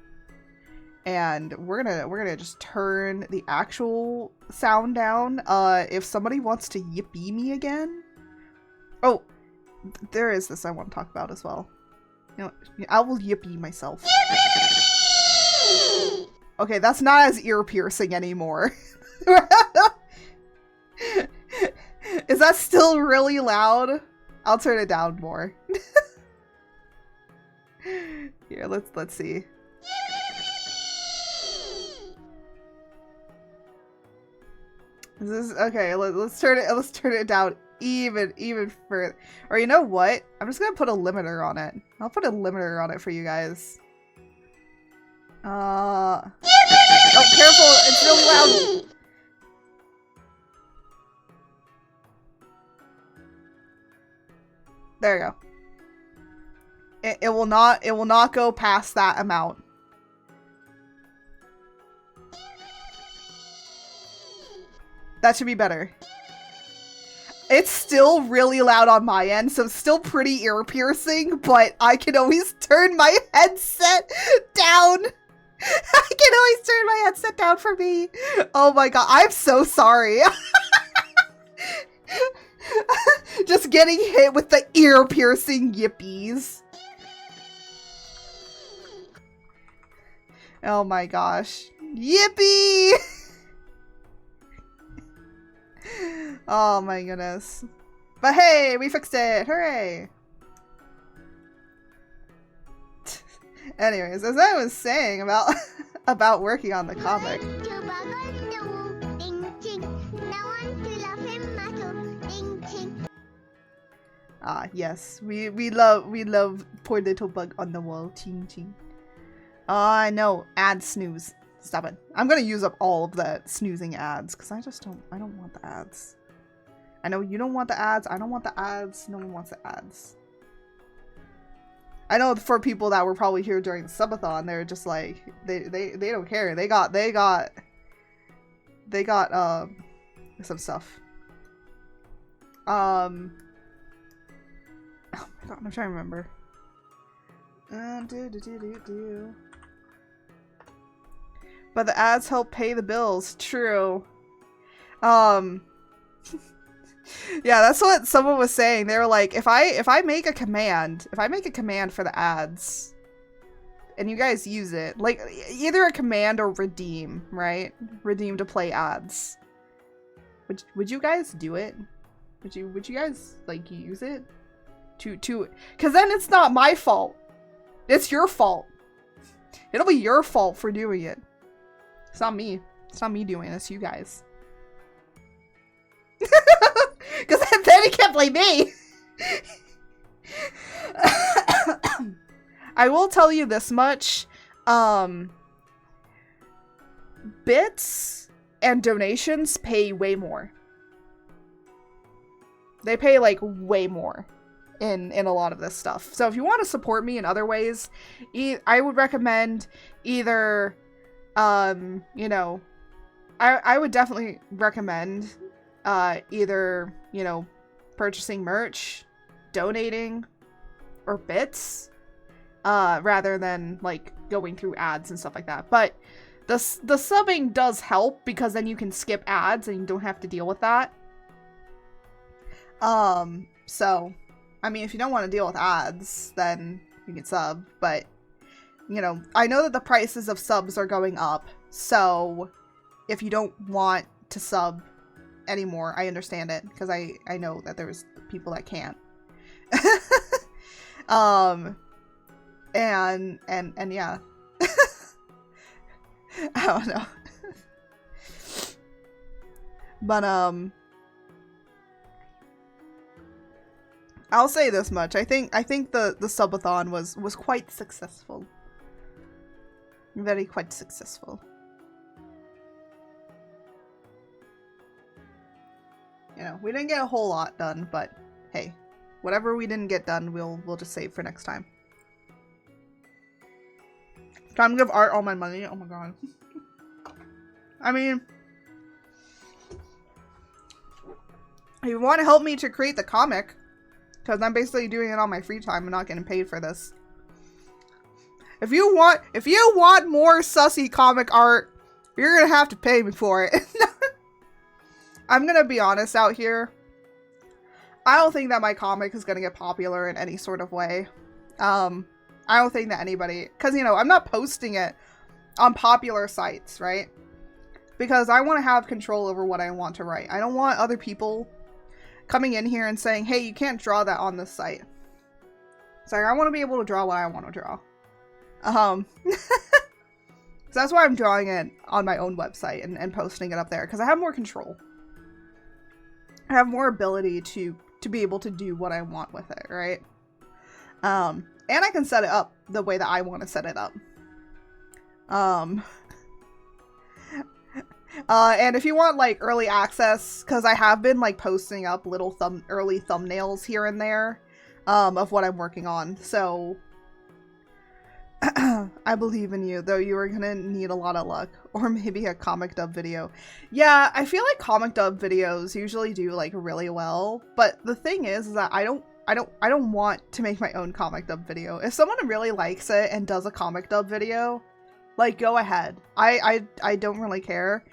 And we're gonna just turn the actual sound down. If somebody wants to yippee me again, Oh, there is this I want to talk about as well. You know, I will yippee myself. Okay, that's not as ear-piercing anymore. Is that still really loud? I'll turn it down more. Here, let's see. Is this okay? Let's turn it down even further. Or you know what? I'm just gonna put a limiter on it. I'll put a limiter on it for you guys. Oh, careful! It's so loud. There you go. It will not go past that amount. That should be better. It's still really loud on my end, so it's still pretty ear-piercing, but I can always turn my headset down. I can always turn my headset down for me. Oh my god, I'm so sorry. Just getting hit with the ear-piercing yippies. Oh my gosh. Yippee! Oh my goodness. But hey, we fixed it! Hooray! Anyways, as I was saying about about working on the comic. Ah, yes. We love poor little bug on the wall. Ching ching. I know. Ad snooze. Stop it. I'm gonna use up all of the snoozing ads because I don't want the ads. I know you don't want the ads. I don't want the ads. No one wants the ads. I know for people that were probably here during the subathon, they're just like they don't care. They got some stuff. Oh my god, I'm trying to remember. But the ads help pay the bills. True. Yeah, that's what someone was saying. They were like, if I make a command for the ads, and you guys use it, like either a command or redeem, right? Redeem to play ads. Would you guys do it? Would you guys like use it? Because then it's not my fault. It's your fault. It'll be your fault for doing it. It's not me. It's not me doing it. It's you guys. Because then he can't blame me. I will tell you this much. Bits and donations pay way more. They pay like way more in a lot of this stuff. So if you want to support me in other ways, I would recommend either you know, I would definitely recommend either, you know, purchasing merch, donating, or bits, rather than like going through ads and stuff like that. But the subbing does help because then you can skip ads and you don't have to deal with that. So I mean, if you don't want to deal with ads, then you can sub, but you know, I know that the prices of subs are going up, so if you don't want to sub anymore, I understand it, because I know that there's people that can't. And yeah. I don't know. But I'll say this much. I think the subathon was quite successful. Very quite successful. You know, we didn't get a whole lot done, but hey, whatever we didn't get done, we'll just save for next time. Time to give art all my money. Oh my god. I mean, if you want to help me to create the comic, because I'm basically doing it on my free time, I'm not getting paid for this. If you want more sussy comic art, you're gonna have to pay me for it. I'm gonna be honest out here. I don't think that my comic is going to get popular in any sort of way. I don't think that anybody, because, you know, I'm not posting it on popular sites, right? Because I want to have control over what I want to write. I don't want other people coming in here and saying, hey, you can't draw that on this site. It's like, I want to be able to draw what I want to draw. So that's why I'm drawing it on my own website and posting it up there, because I have more control. I have more ability to be able to do what I want with it, right? And I can set it up the way that I want to set it up. And if you want, like, early access, because I have been, like, posting up little early thumbnails here and there, of what I'm working on, so I believe in you, though you are gonna need a lot of luck, or maybe a comic dub video. Yeah, I feel like comic dub videos usually do, like, really well, but the thing is that I don't want to make my own comic dub video. If someone really likes it and does a comic dub video, like, go ahead. I don't really care.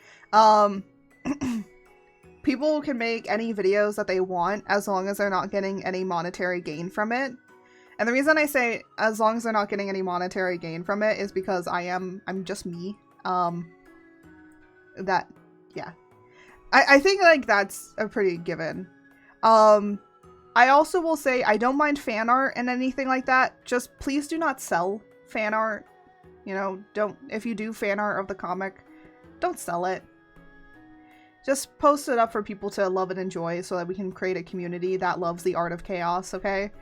People can make any videos that they want as long as they're not getting any monetary gain from it. And the reason I say as long as they're not getting any monetary gain from it is because I'm just me. Yeah. I think, like, that's a pretty given. I also will say I don't mind fan art and anything like that. Just please do not sell fan art. You know, if you do fan art of the comic, don't sell it. Just post it up for people to love and enjoy so that we can create a community that loves the art of chaos, okay?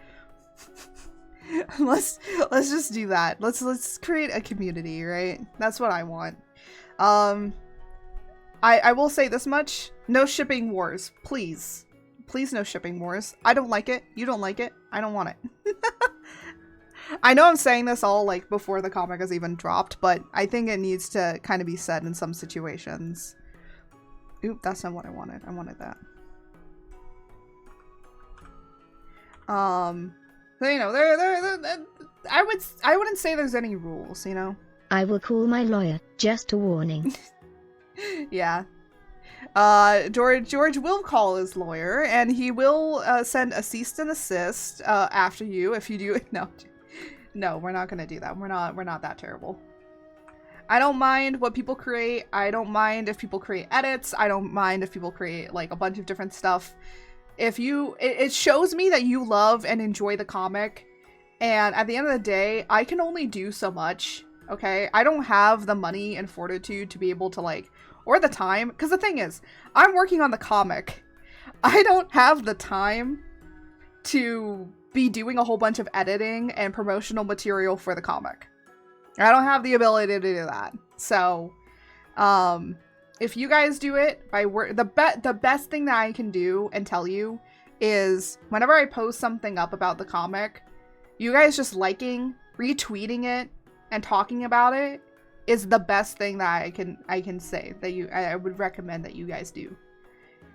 let's just do that. Let's create a community, right? That's what I want. I will say this much. No shipping wars, please. Please, no shipping wars. I don't like it. You don't like it. I don't want it. I know I'm saying this all, like, before the comic has even dropped, but I think it needs to kind of be said in some situations. Oop, that's not what I wanted. I wanted that. So, you know, I wouldn't say there's any rules, you know? I will call my lawyer, just a warning. Yeah. George will call his lawyer, and he will send a cease and desist after you if you do it. No, we're not gonna do that. We're not that terrible. I don't mind what people create. I don't mind if people create edits. I don't mind if people create, like, a bunch of different stuff. If it shows me that you love and enjoy the comic, and at the end of the day, I can only do so much, okay? I don't have the money and fortitude to be able to, like, or the time, because the thing is, I'm working on the comic. I don't have the time to be doing a whole bunch of editing and promotional material for the comic. I don't have the ability to do that. So, if you guys do it, the best thing that I can do and tell you is whenever I post something up about the comic, you guys just liking, retweeting it, and talking about it is the best thing that I can say that I would recommend that you guys do.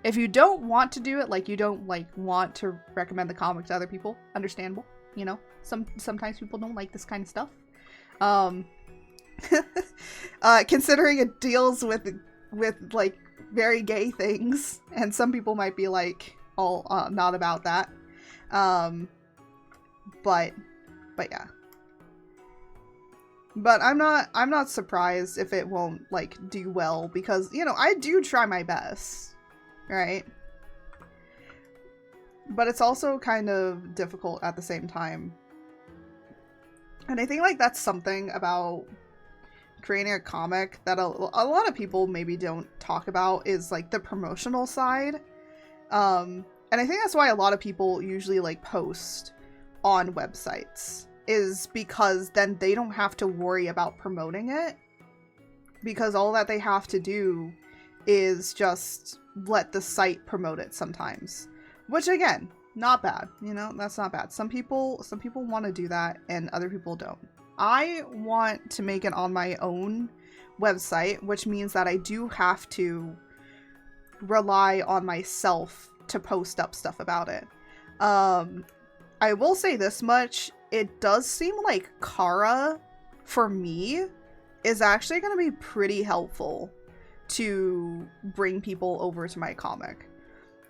If you don't want to do it, like, you don't, like, want to recommend the comic to other people, understandable, you know? Sometimes people don't like this kind of stuff. Considering it deals with like, very gay things, and some people might be, like, all not about that. But yeah. But I'm not surprised if it won't, like, do well, because, you know, I do try my best, right? But it's also kind of difficult at the same time. And I think, like, that's something about creating a comic that a lot of people maybe don't talk about, is, like, the promotional side. And I think that's why a lot of people usually, like, post on websites, is because then they don't have to worry about promoting it, because all that they have to do is just let the site promote it sometimes, which, again, not bad, you know? That's not bad. Some people want to do that, and other people don't. I want to make it on my own website, which means that I do have to rely on myself to post up stuff about it. I will say this much. It does seem like Kara, for me, is actually going to be pretty helpful to bring people over to my comic.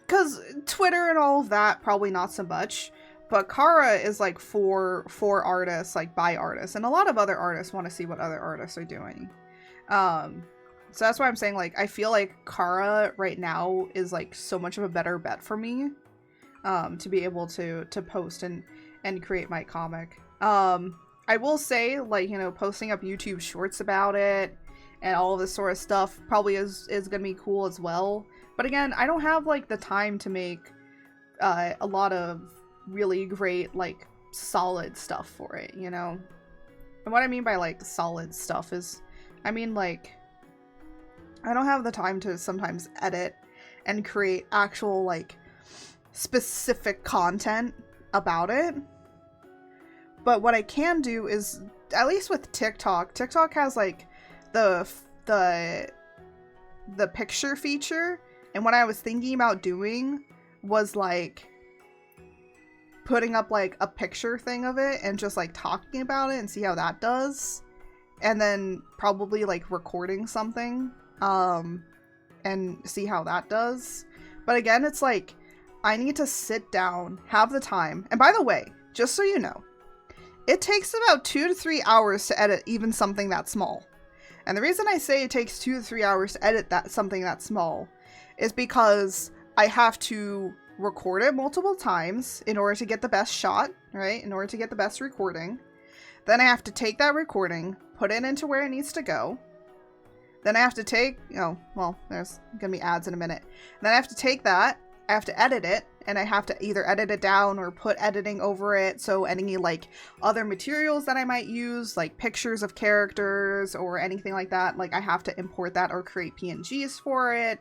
because Twitter and all of that, probably not so much. But Kara is like for artists, like by artists, and a lot of other artists want to see what other artists are doing. So that's why I'm saying, like, I feel like Kara right now is like so much of a better bet for me, to be able to post and create my comic. I will say, like, you know, posting up YouTube shorts about it and all of this sort of stuff probably is gonna be cool as well. But again, I don't have like the time to make a lot of really great, like, solid stuff for it, you know? And what I mean by like solid stuff is, I mean, like, I don't have the time to sometimes edit and create actual, like, specific content about it. But what I can do is, at least with TikTok has like the picture feature, and what I was thinking about doing was like putting up like a picture thing of it and just like talking about it and see how that does, and then probably like recording something and see how that does. But again, it's like I need to sit down, have the time. And by the way, just so you know, it takes about 2 to 3 hours to edit even something that small. And the reason I say it takes 2 to 3 hours to edit something that small is because I have to record it multiple times in order to get the best shot, right? In order to get the best recording. Then I have to take that recording, put it into where it needs to go. Then I have to take, oh, well, there's gonna be ads in a minute. Then I have to take that, I have to edit it, and I have to either edit it down or put editing over it. So any like other materials that I might use, like pictures of characters or anything like that, like I have to import that or create PNGs for it.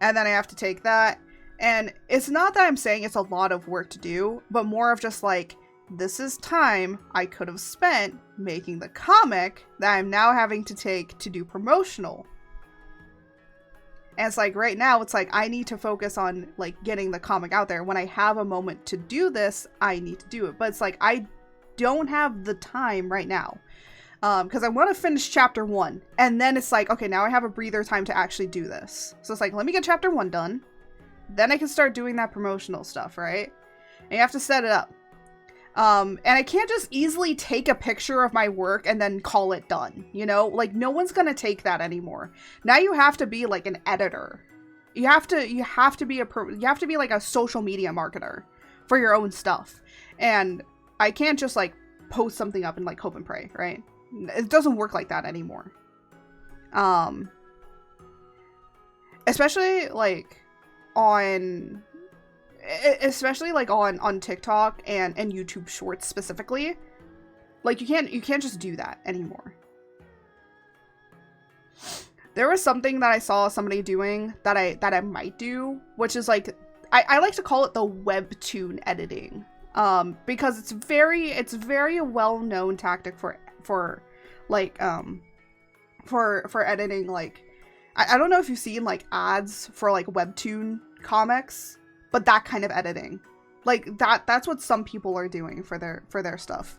And then I have to take that. And it's not that I'm saying it's a lot of work to do, but more of just like, this is time I could have spent making the comic that I'm now having to take to do promotional. And it's like, right now, it's like, I need to focus on like getting the comic out there. When I have a moment to do this, I need to do it. But it's like, I don't have the time right now. Because I want to finish chapter 1. And then it's like, okay, now I have a breather time to actually do this. So it's like, let me get chapter 1 done. Then I can start doing that promotional stuff, right? And you have to set it up. And I can't just easily take a picture of my work and then call it done, you know? Like, no one's gonna take that anymore. Now you have to be like an editor. You have to be like a social media marketer for your own stuff. And I can't just like post something up and like hope and pray, right? It doesn't work like that anymore. Especially like on TikTok and YouTube Shorts specifically. Like, you can't just do that anymore. There was something that I saw somebody doing that I might do, which is like, I like to call it the webtoon editing. Because it's very well-known tactic for editing. Like, I don't know if you've seen like ads for like webtoon comics, but that kind of editing, like that's what some people are doing for their stuff.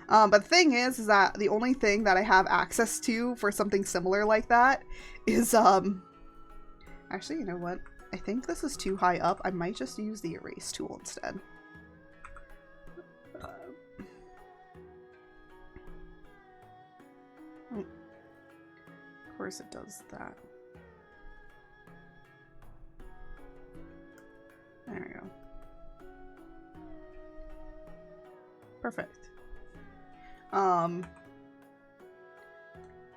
But the thing is that the only thing that I have access to for something similar like that is actually, you know what? I think this is too high up. I might just use the erase tool instead. Of course it does that. There we go. Perfect.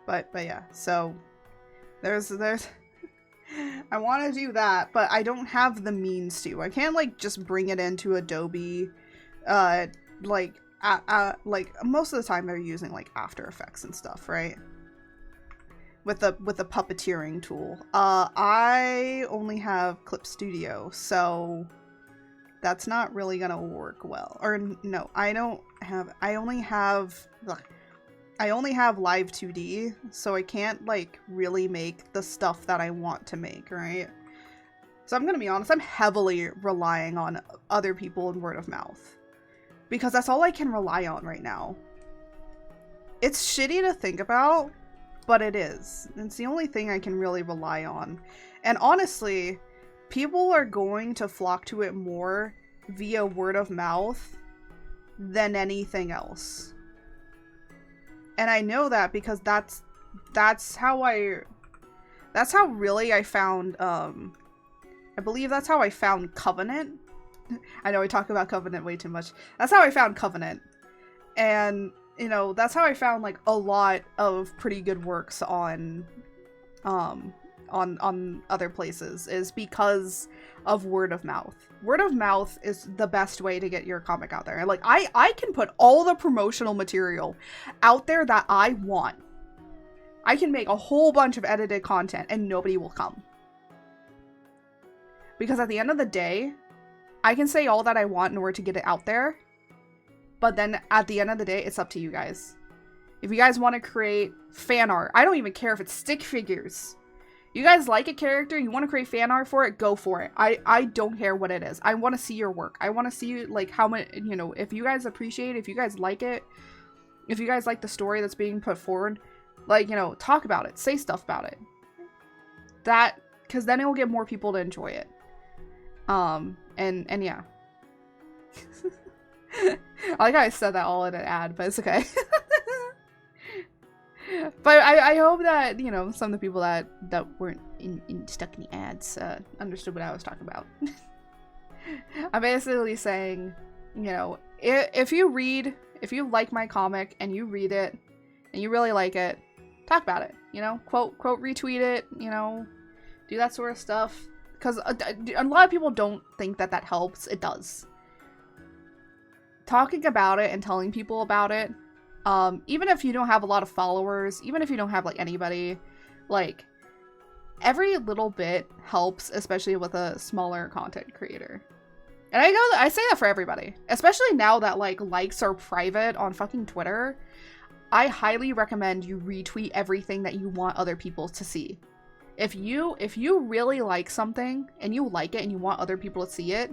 But yeah, so there's I want to do that, but I don't have the means to. I can't like just bring it into Adobe. Like most of the time they're using like After Effects and stuff, right? With the puppeteering tool. I only have Clip Studio, so that's not really gonna work well. Or no, I only have Live 2D, so I can't like really make the stuff that I want to make, right? So I'm gonna be honest, I'm heavily relying on other people and word of mouth, because that's all I can rely on right now. It's shitty to think about, but it is. It's the only thing I can really rely on. And honestly, people are going to flock to it more via word of mouth than anything else. And I know that because that's how really I found, I believe that's how I found Covenant. I know I talk about Covenant way too much. That's how I found Covenant. And, you know, that's how I found, like, a lot of pretty good works on other places, is because of word of mouth. Word of mouth is the best way to get your comic out there. And, like, I can put all the promotional material out there that I want. I can make a whole bunch of edited content and nobody will come. Because at the end of the day, I can say all that I want in order to get it out there. But then at the end of the day, it's up to you guys. If you guys want to create fan art, I don't even care if it's stick figures. You guys like a character, you want to create fan art for it, go for it. I don't care what it is. I want to see your work. I want to see, like, how much, you know, if you guys appreciate it, if you guys like it, if you guys like the story that's being put forward, like, you know, talk about it, say stuff about it. That, because then it will get more people to enjoy it. And yeah. I like how I said that all in an ad, but it's okay. But I hope that, you know, some of the people that weren't stuck in the ads understood what I was talking about. I'm basically saying, you know, if you like my comic and you read it and you really like it, talk about it, you know, quote retweet it, you know, do that sort of stuff. Because a lot of people don't think that helps. It does. Talking about it and telling people about it, even if you don't have a lot of followers, even if you don't have, like, anybody, like, every little bit helps, especially with a smaller content creator. And I say that for everybody, especially now that, like, likes are private on fucking Twitter. I highly recommend you retweet everything that you want other people to see. If you really like something and you like it and you want other people to see it,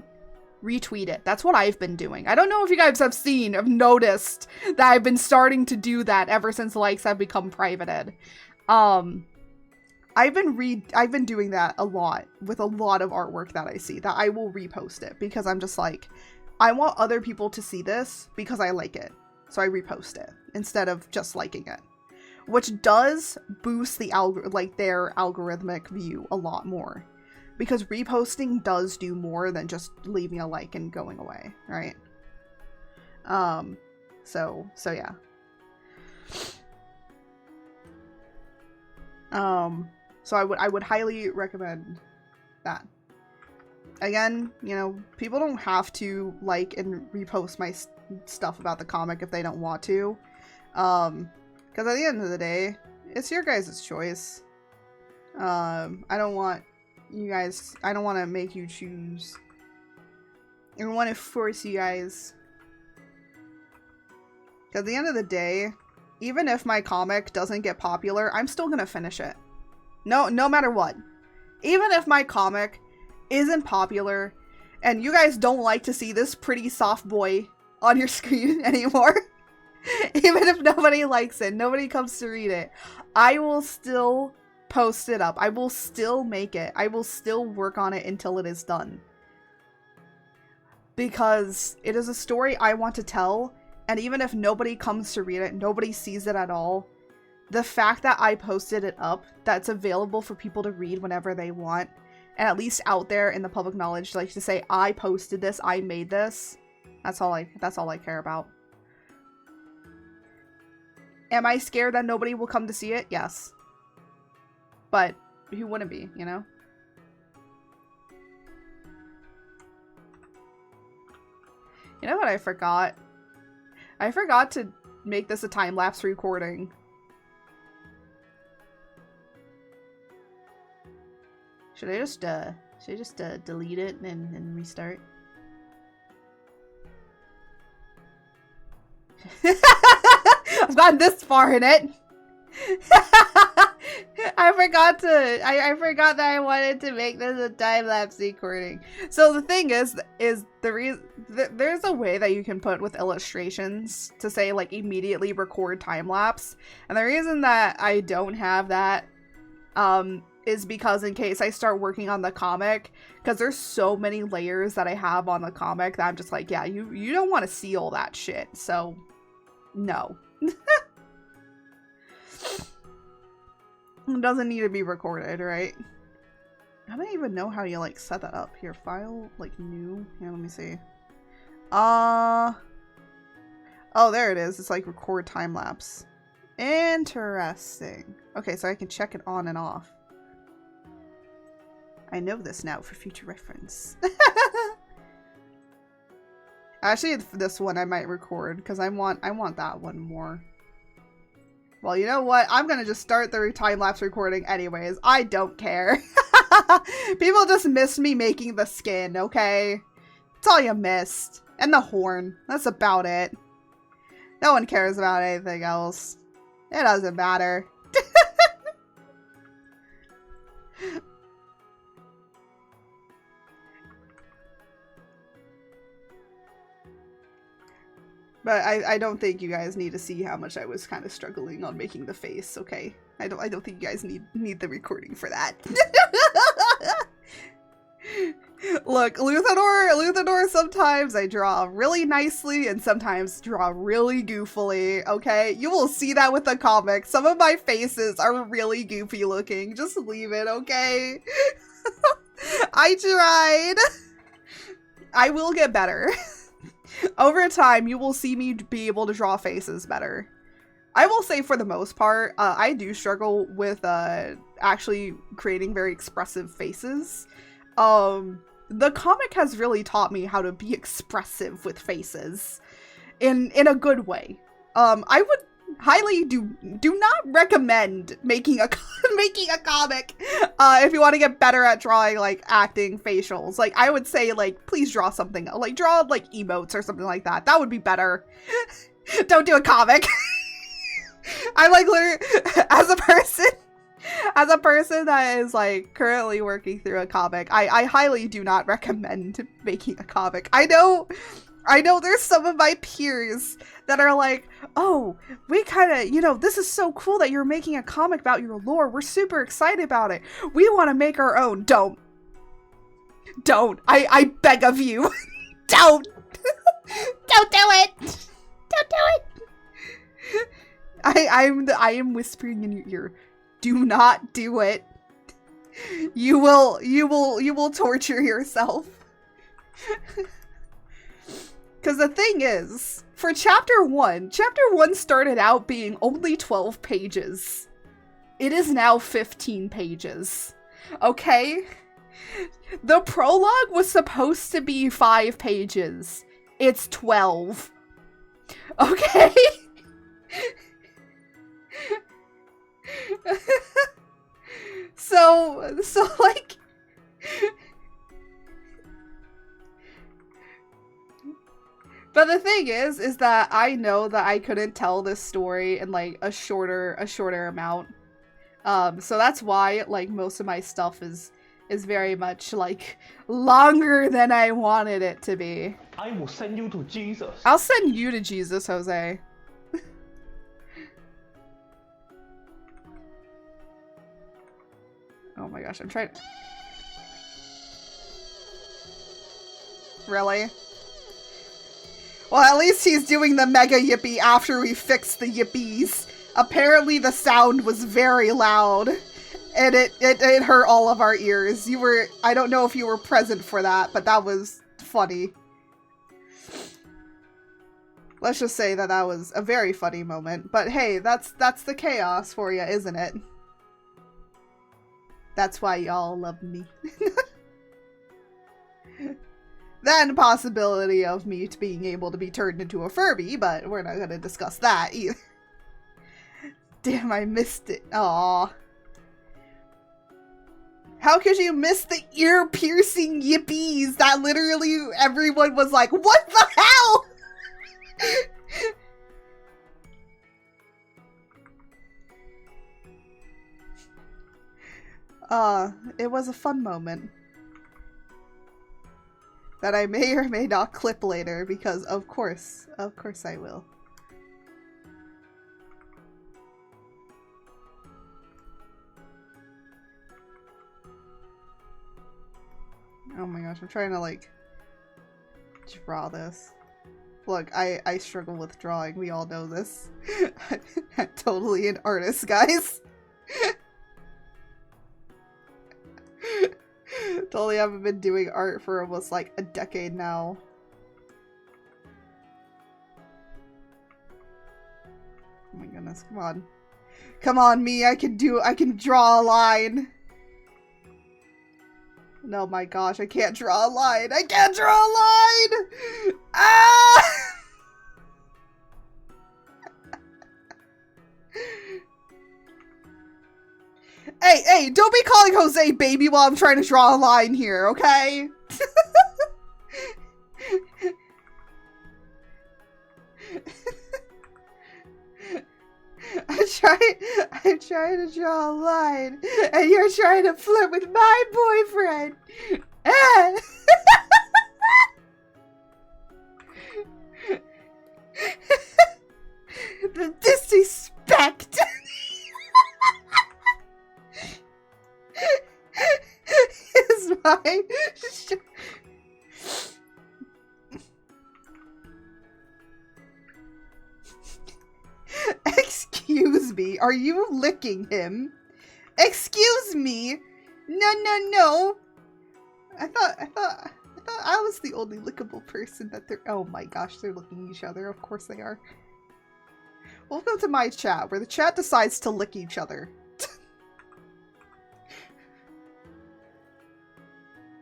retweet it. That's what I've been doing. I don't know if you guys have noticed that I've been starting to do that ever since likes have become privated. I've been doing that a lot with a lot of artwork that I see, that I will repost it because I'm just like, I want other people to see this because I like it. So I repost it instead of just liking it. Which does boost the their algorithmic view a lot more. Because reposting does do more than just leaving a like and going away, right? So yeah. So I would highly recommend that. Again, you know, people don't have to like and repost my stuff about the comic if they don't want to. Because at the end of the day, it's your guys' choice. I don't want to make you choose. I don't want to force you guys. Because at the end of the day, even if my comic doesn't get popular, I'm still gonna finish it. No matter what. Even if my comic isn't popular, and you guys don't like to see this pretty soft boy on your screen anymore, even if nobody likes it, nobody comes to read it, I will still post it up. I will still make it. I will still work on it until it is done. Because it is a story I want to tell, and even if nobody comes to read it, nobody sees it at all, the fact that I posted it up, that's available for people to read whenever they want, and at least out there in the public knowledge, like to say, I posted this, I made this, that's all I care about. Am I scared that nobody will come to see it? Yes. But who wouldn't be, you know? You know what I forgot? I forgot to make this a time-lapse recording. Should I just delete it and restart? I've gotten this far in it. I forgot that I wanted to make this a time-lapse recording. So the thing is there's a way that you can put with illustrations to say, like, immediately record time-lapse. And the reason that I don't have that, is because in case I start working on the comic, because there's so many layers that I have on the comic that I'm just like, yeah, you don't want to see all that shit, so no. It doesn't need to be recorded, right? I don't even know how you like set that up. Here, file, like new. Here, let me see. Oh, there it is. It's like record time lapse. Interesting. Okay, so I can check it on and off. I know this now for future reference. Actually, this one I might record because I want that one more. Well, you know what? I'm gonna just start the time-lapse recording anyways. I don't care. People just missed me making the skin, okay? That's all you missed. And the horn. That's about it. No one cares about anything else. It doesn't matter. But I don't think you guys need to see how much I was kind of struggling on making the face, okay? I don't think you guys need the recording for that. Look, Luthador, sometimes I draw really nicely and sometimes draw really goofily, okay? You will see that with the comic. Some of my faces are really goofy looking. Just leave it, okay? I tried. I will get better. Over time, you will see me be able to draw faces better. I will say for the most part, I do struggle with actually creating very expressive faces. The comic has really taught me how to be expressive with faces in a good way. I would highly do not recommend making a comic if you want to get better at drawing like acting facials. Like I would say like please draw something like draw like emotes or something like that. That would be better. Don't do a comic. I'm like literally as a person that is like currently working through a comic, I highly do not recommend making a comic. I know there's some of my peers that are like, oh, we kind of, you know, this is so cool that you're making a comic about your lore. We're super excited about it. We want to make our own. Don't. I beg of you. Don't. Don't do it. Don't do it. I am whispering in your ear. Do not do it. You will torture yourself. Because the thing is, for chapter 1 started out being only 12 pages. It is now 15 pages. Okay? The prologue was supposed to be 5 pages. It's 12. Okay? So like... But the thing is that I know that I couldn't tell this story in like a shorter amount. So that's why like most of my stuff is very much like longer than I wanted it to be. I will send you to Jesus. I'll send you to Jesus, Jose. Oh my gosh, I'm trying. Really? Well, at least he's doing the mega yippee after we fixed the yippies. Apparently the sound was very loud. And it hurt all of our ears. I don't know if you were present for that, but that was funny. Let's just say that was a very funny moment. But hey, that's the chaos for you, isn't it? That's why y'all love me. Then possibility of me being able to be turned into a Furby, but we're not gonna discuss that either. Damn, I missed it. Aww. How could you miss the ear-piercing yippies that literally everyone was like, what the hell? It was a fun moment. That I may or may not clip later, because of course I will. Oh my gosh, I'm trying to like draw this. Look, I struggle with drawing. We all know this. I'm totally an artist, guys. Totally haven't been doing art for almost like a decade now. Oh my goodness, come on. Come on, me, I can draw a line. No, my gosh, I can't draw a line. I can't draw a line! Ah! Hey, don't be calling Jose baby while I'm trying to draw a line here, okay? I'm trying to draw a line, and you're trying to flirt with my boyfriend. Ah! The disrespect is mine. Excuse me, are you licking him? Excuse me? No. I thought I was the only lickable person that they're— oh my gosh, they're licking each other. Of course they are. Welcome to my chat, where the chat decides to lick each other.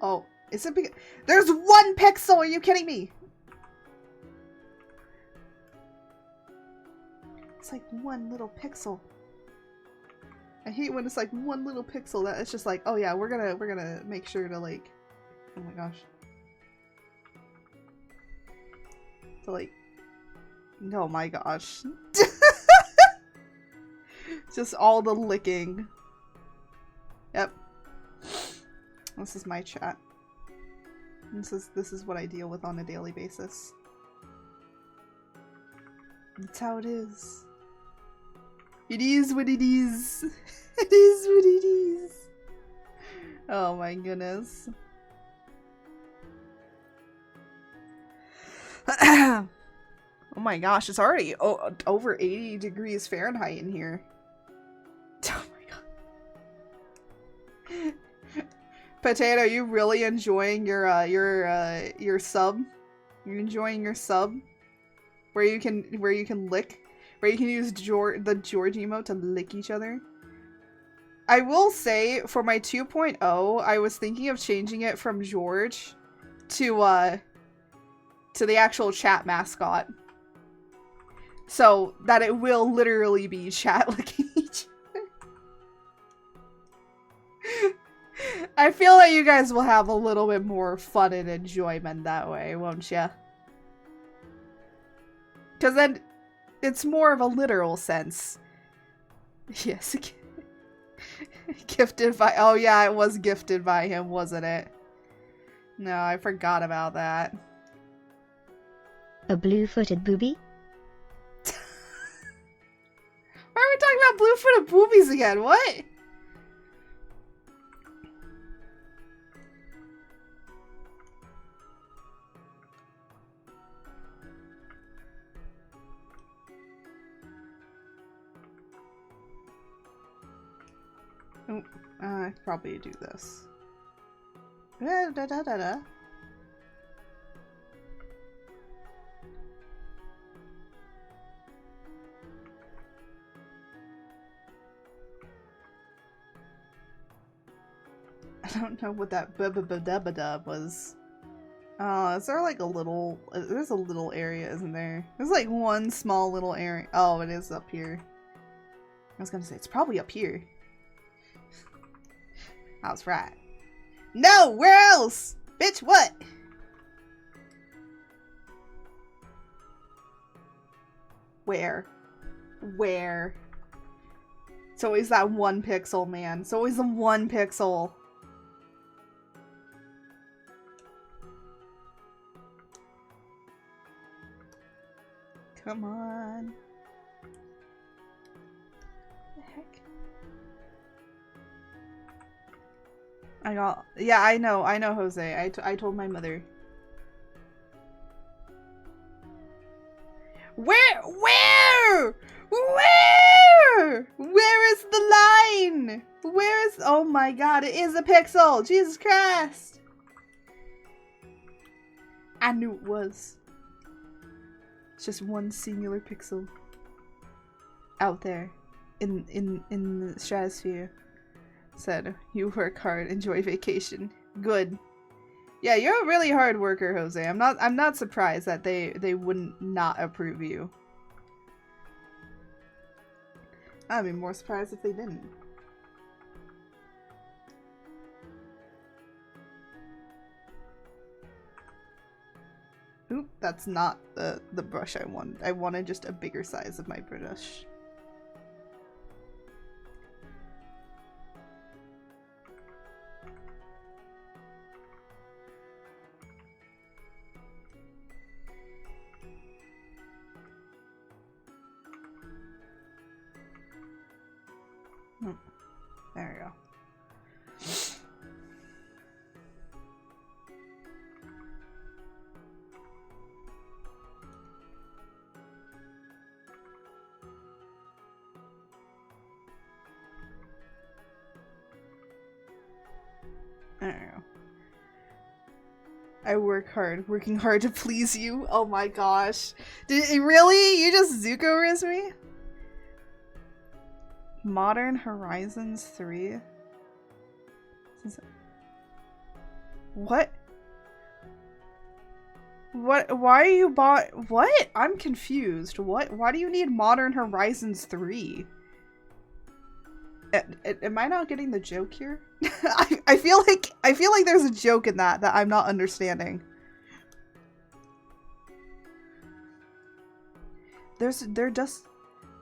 Oh, is it because— there's 1 pixel! Are you kidding me? It's like 1 little pixel. I hate when it's like 1 little pixel that it's just like, oh yeah, we're gonna make sure to like— oh my gosh. To like— oh my gosh. Just all the licking. Yep. This is my chat. This is what I deal with on a daily basis. That's how it is. It is what it is. It is what it is. Oh my goodness. Oh my gosh, it's already over 80 degrees Fahrenheit in here. Oh my god. Potato, are you really enjoying your sub? You're enjoying your sub? Where you can lick? Where you can use the George emote to lick each other? I will say, for my 2.0, I was thinking of changing it from George to the actual chat mascot. So that it will literally be chat licking each other. I feel that you guys will have a little bit more fun and enjoyment that way, won't ya? Because then it's more of a literal sense. Yes. Gifted by— oh yeah, it was gifted by him, wasn't it? No, I forgot about that. A blue-footed booby? Why are we talking about blue-footed boobies again? What? Oh, I could probably do this. Da, da, da, da, da. I don't know what that b-b-b-dub-a-dub was. Oh, is there like a little— there's a little area, isn't there? There's like 1 small little area. Oh, it is up here. I was gonna say, it's probably up here. I was right. No! Where else? Bitch, what? Where? Where? It's always that 1 pixel, man. It's always the 1 pixel. Come on. What the heck? Yeah, I know, Jose. I told my mother. Where is the line? Oh my god, it is a pixel! Jesus Christ! I knew it was. It's just one singular pixel. Out there. In the stratosphere. Said, you work hard, enjoy vacation. Good. Yeah, you're a really hard worker, Jose. I'm not surprised that they wouldn't not approve you. I'd be more surprised if they didn't. Oop, that's not the brush I wanted. I wanted just a bigger size of my brush. There we go. There we go. I work hard, working hard to please you. Oh my gosh. Really? You just Zuko-riz me? Modern Horizons 3? What? What? Why are you what? I'm confused. What? Why do you need Modern Horizons 3? Am I not getting the joke here? I feel like there's a joke in that I'm not understanding.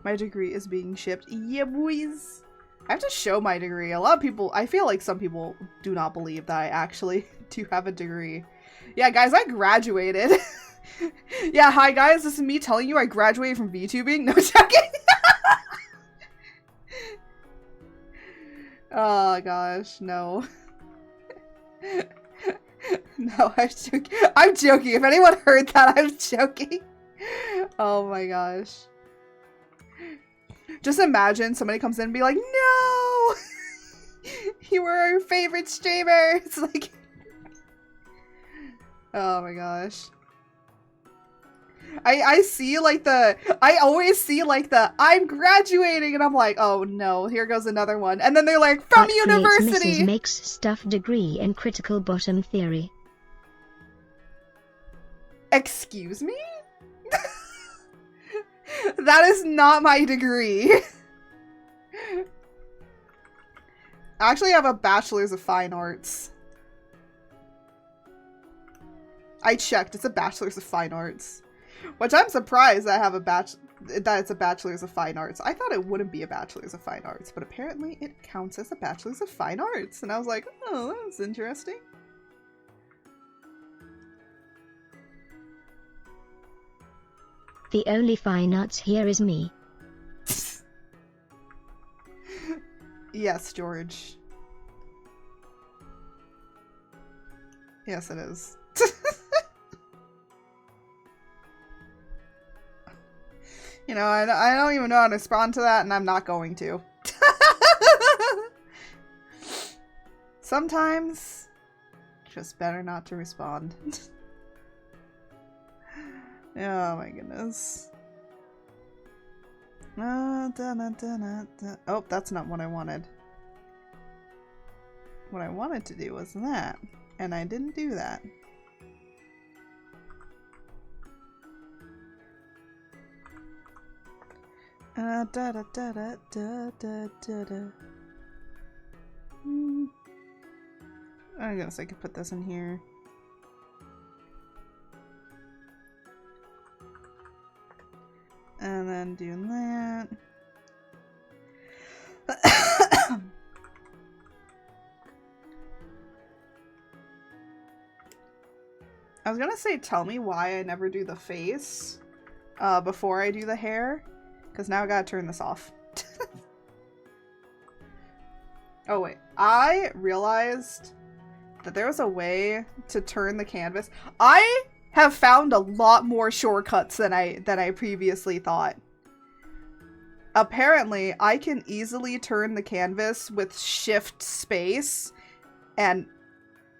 My degree is being shipped. Yeah, boys. I have to show my degree. A lot of people, I feel like some people do not believe that I actually do have a degree. Yeah, guys, I graduated. Yeah, hi guys, this is me telling you I graduated from VTubing. No joking. Oh gosh, no. No, I'm joking. If anyone heard that, I'm joking. Oh my gosh. Just imagine somebody comes in and be like, no! You were our favorite streamer! It's like... Oh my gosh. I see like I always see like I'm graduating and I'm like, oh no, here goes another one. And then they're like, from What university! Mrs. makes stuff degree in critical bottom theory. Excuse me? That is not my degree. I actually have a bachelor's of fine arts. I checked, it's a bachelor's of fine arts. Which I'm surprised I have that it's a bachelor's of fine arts. I thought it wouldn't be a bachelor's of fine arts, but apparently it counts as a bachelor's of fine arts. And I was like, oh, that's interesting. The only fine arts here is me. Yes, George. Yes, it is. You know, I don't even know how to respond to that, and I'm not going to. Sometimes, just better not to respond. Oh my goodness. Oh, that's not what I wanted. What I wanted to do was that, and I didn't do that. I guess I could put this in here. And then doing that. I was gonna say tell me why I never do the face before I do the hair, because now I gotta turn this off. Oh wait, I realized that there was a way to turn the canvas. I have found a lot more shortcuts than I previously thought. Apparently, I can easily turn the canvas with shift space, and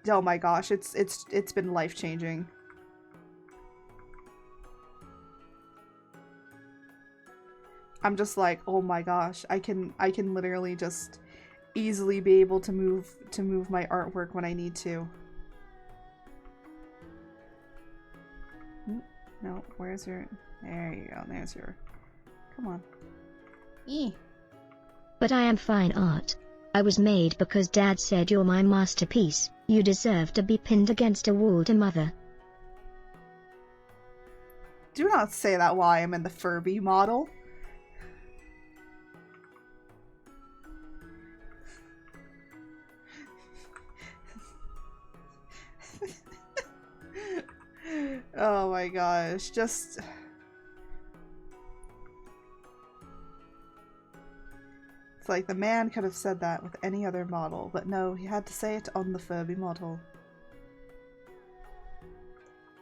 oh my gosh, it's been life-changing. I'm just like, oh my gosh, I can literally just easily be able to move my artwork when I need to. No, where's your... There you go, there's your... Come on. But I am fine art. I was made because Dad said you're my masterpiece. You deserve to be pinned against a wall to mother. Do not say that while I am in the Furby model. Oh my gosh, just... It's like the man could have said that with any other model, but no, he had to say it on the Furby model.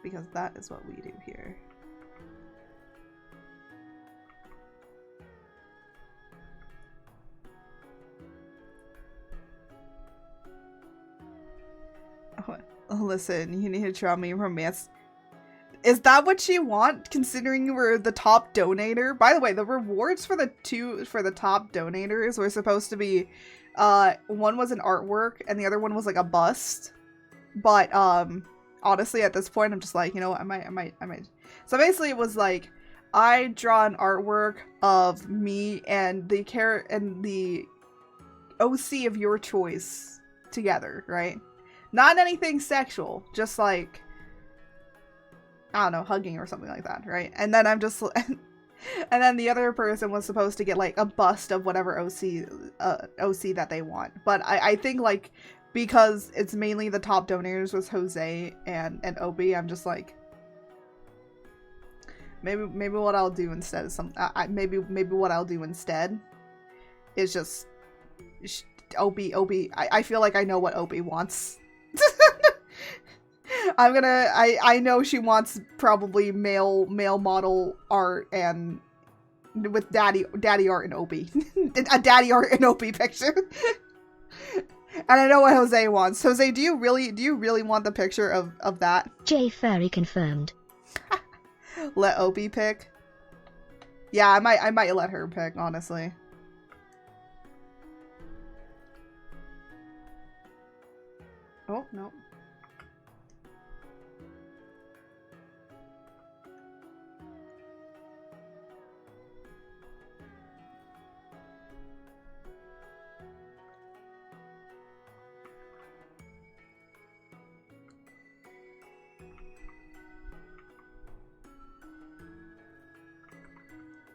Because that is what we do here. Oh, listen, you need to draw me romance. Is that what you want, considering you were the top donator? By the way, the rewards for the top donators were supposed to be, one was an artwork and the other one was like a bust. But, honestly, at this point, I'm just like, you know what, I might. So basically it was like, I draw an artwork of me and the OC of your choice together, right? Not anything sexual, just like, I don't know, hugging or something like that, right? And then I'm just, and then the other person was supposed to get like a bust of whatever OC that they want. But I think like, because it's mainly the top donors was Jose and Obi, I'm just like, maybe what I'll do instead is maybe what I'll do instead is just Obi. I feel like I know what Obi wants. I know she wants probably male model art and with daddy art and Obi. A daddy art and Obi picture. And I know what Jose wants. Jose, do you really want the picture of that? J Fairy confirmed. Let Obi pick? Yeah, I might let her pick, honestly. Oh, no.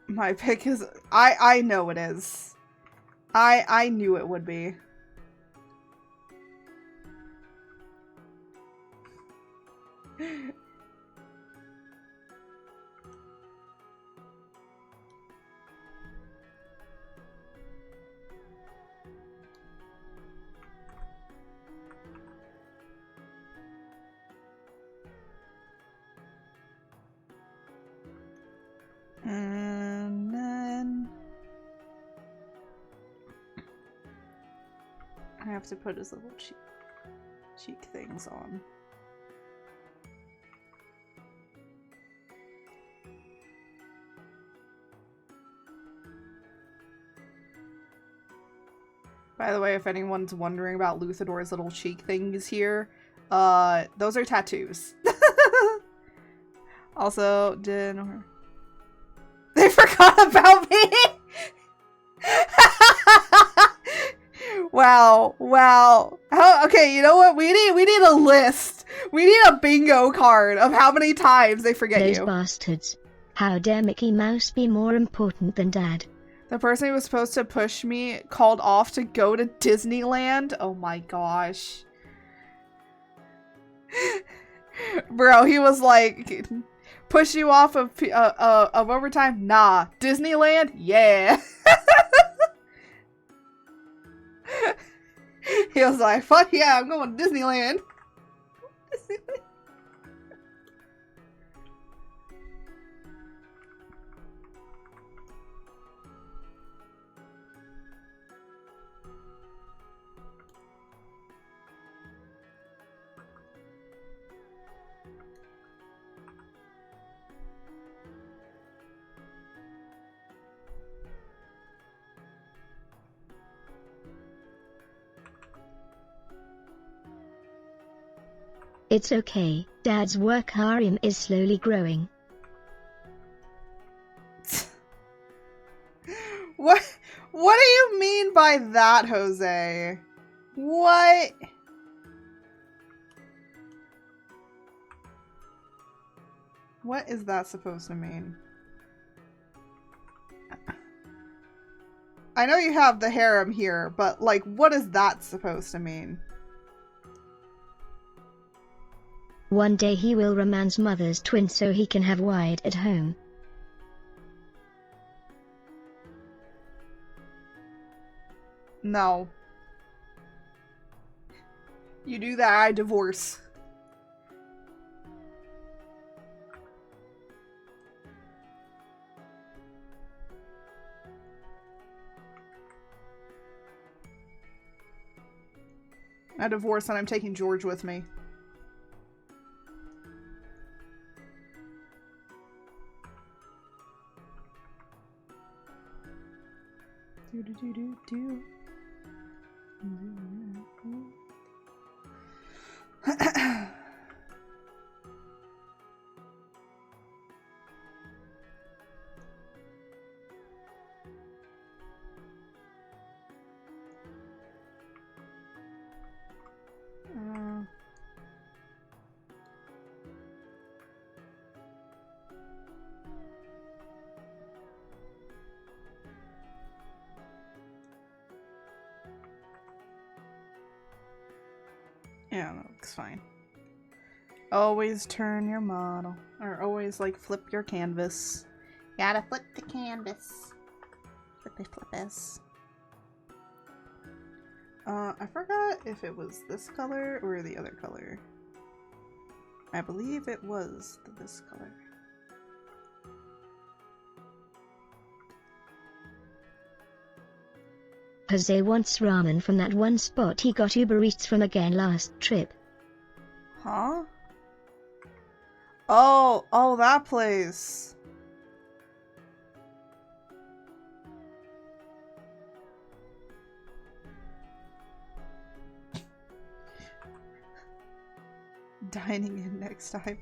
My pick is... I know it is. I knew it would be. And then I have to put his little cheek things on. By the way, if anyone's wondering about Luthador's little cheek things here, those are tattoos. Also, they forgot about me! Wow. Okay, you know what? We need a list. We need a bingo card of how many times they forget you. Those bastards. How dare Mickey Mouse be more important than Dad? The person who was supposed to push me called off to go to Disneyland? Oh my gosh. Bro, he was like, push you off of overtime? Nah. Disneyland? Yeah. He was like, fuck yeah, I'm going to Disneyland. Disneyland. It's okay, Dad's work harem is slowly growing. What do you mean by that, Jose? What? What is that supposed to mean? I know you have the harem here, but like, what is that supposed to mean? One day he will romance mother's twin so he can have Wyatt at home. No. You do that, I divorce. I divorce and I'm taking George with me. Yeah, that looks fine. Always turn your model. Or always, like, flip your canvas. Gotta flip the canvas. Flip this. I forgot if it was this color or the other color. I believe it was this color. Jose wants ramen from that one spot he got Uber Eats from again last trip. Huh? Oh, that place. Dining in next time.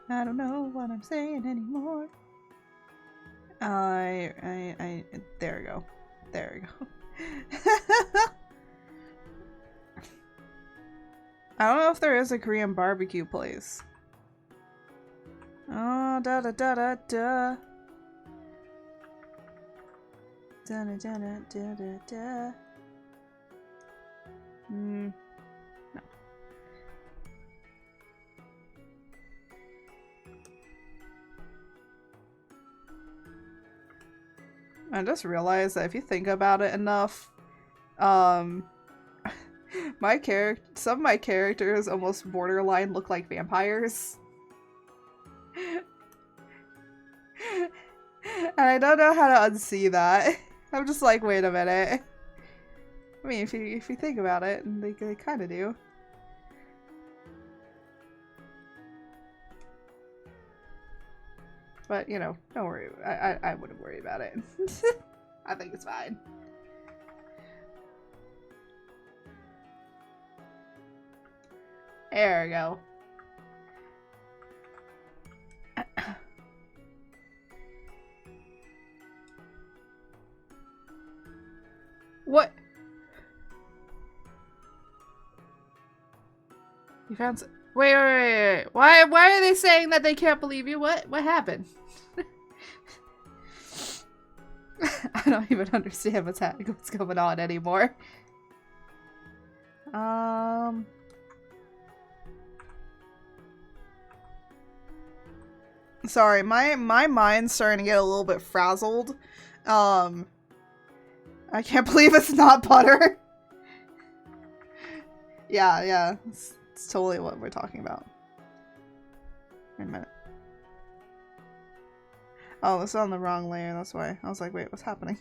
I don't know what I'm saying anymore. There we go. There we go. I don't know if there is a Korean barbecue place. Oh, da da da da da. Da da da da da da da. No. I just realized that if you think about it enough, some of my characters almost borderline look like vampires. And I don't know how to unsee that. I'm just like, wait a minute. I mean, if you think about it, and they kind of do. But, you know, don't worry. I wouldn't worry about it. I think it's fine. There we go. What? You found some— Wait. Why are they saying that they can't believe you? What happened? I don't even understand what's going on anymore. Sorry, my mind's starting to get a little bit frazzled. I can't believe it's not butter. Yeah, it's totally what we're talking about. Wait a minute. Oh, it's on the wrong layer, that's why. I was like, wait, what's happening?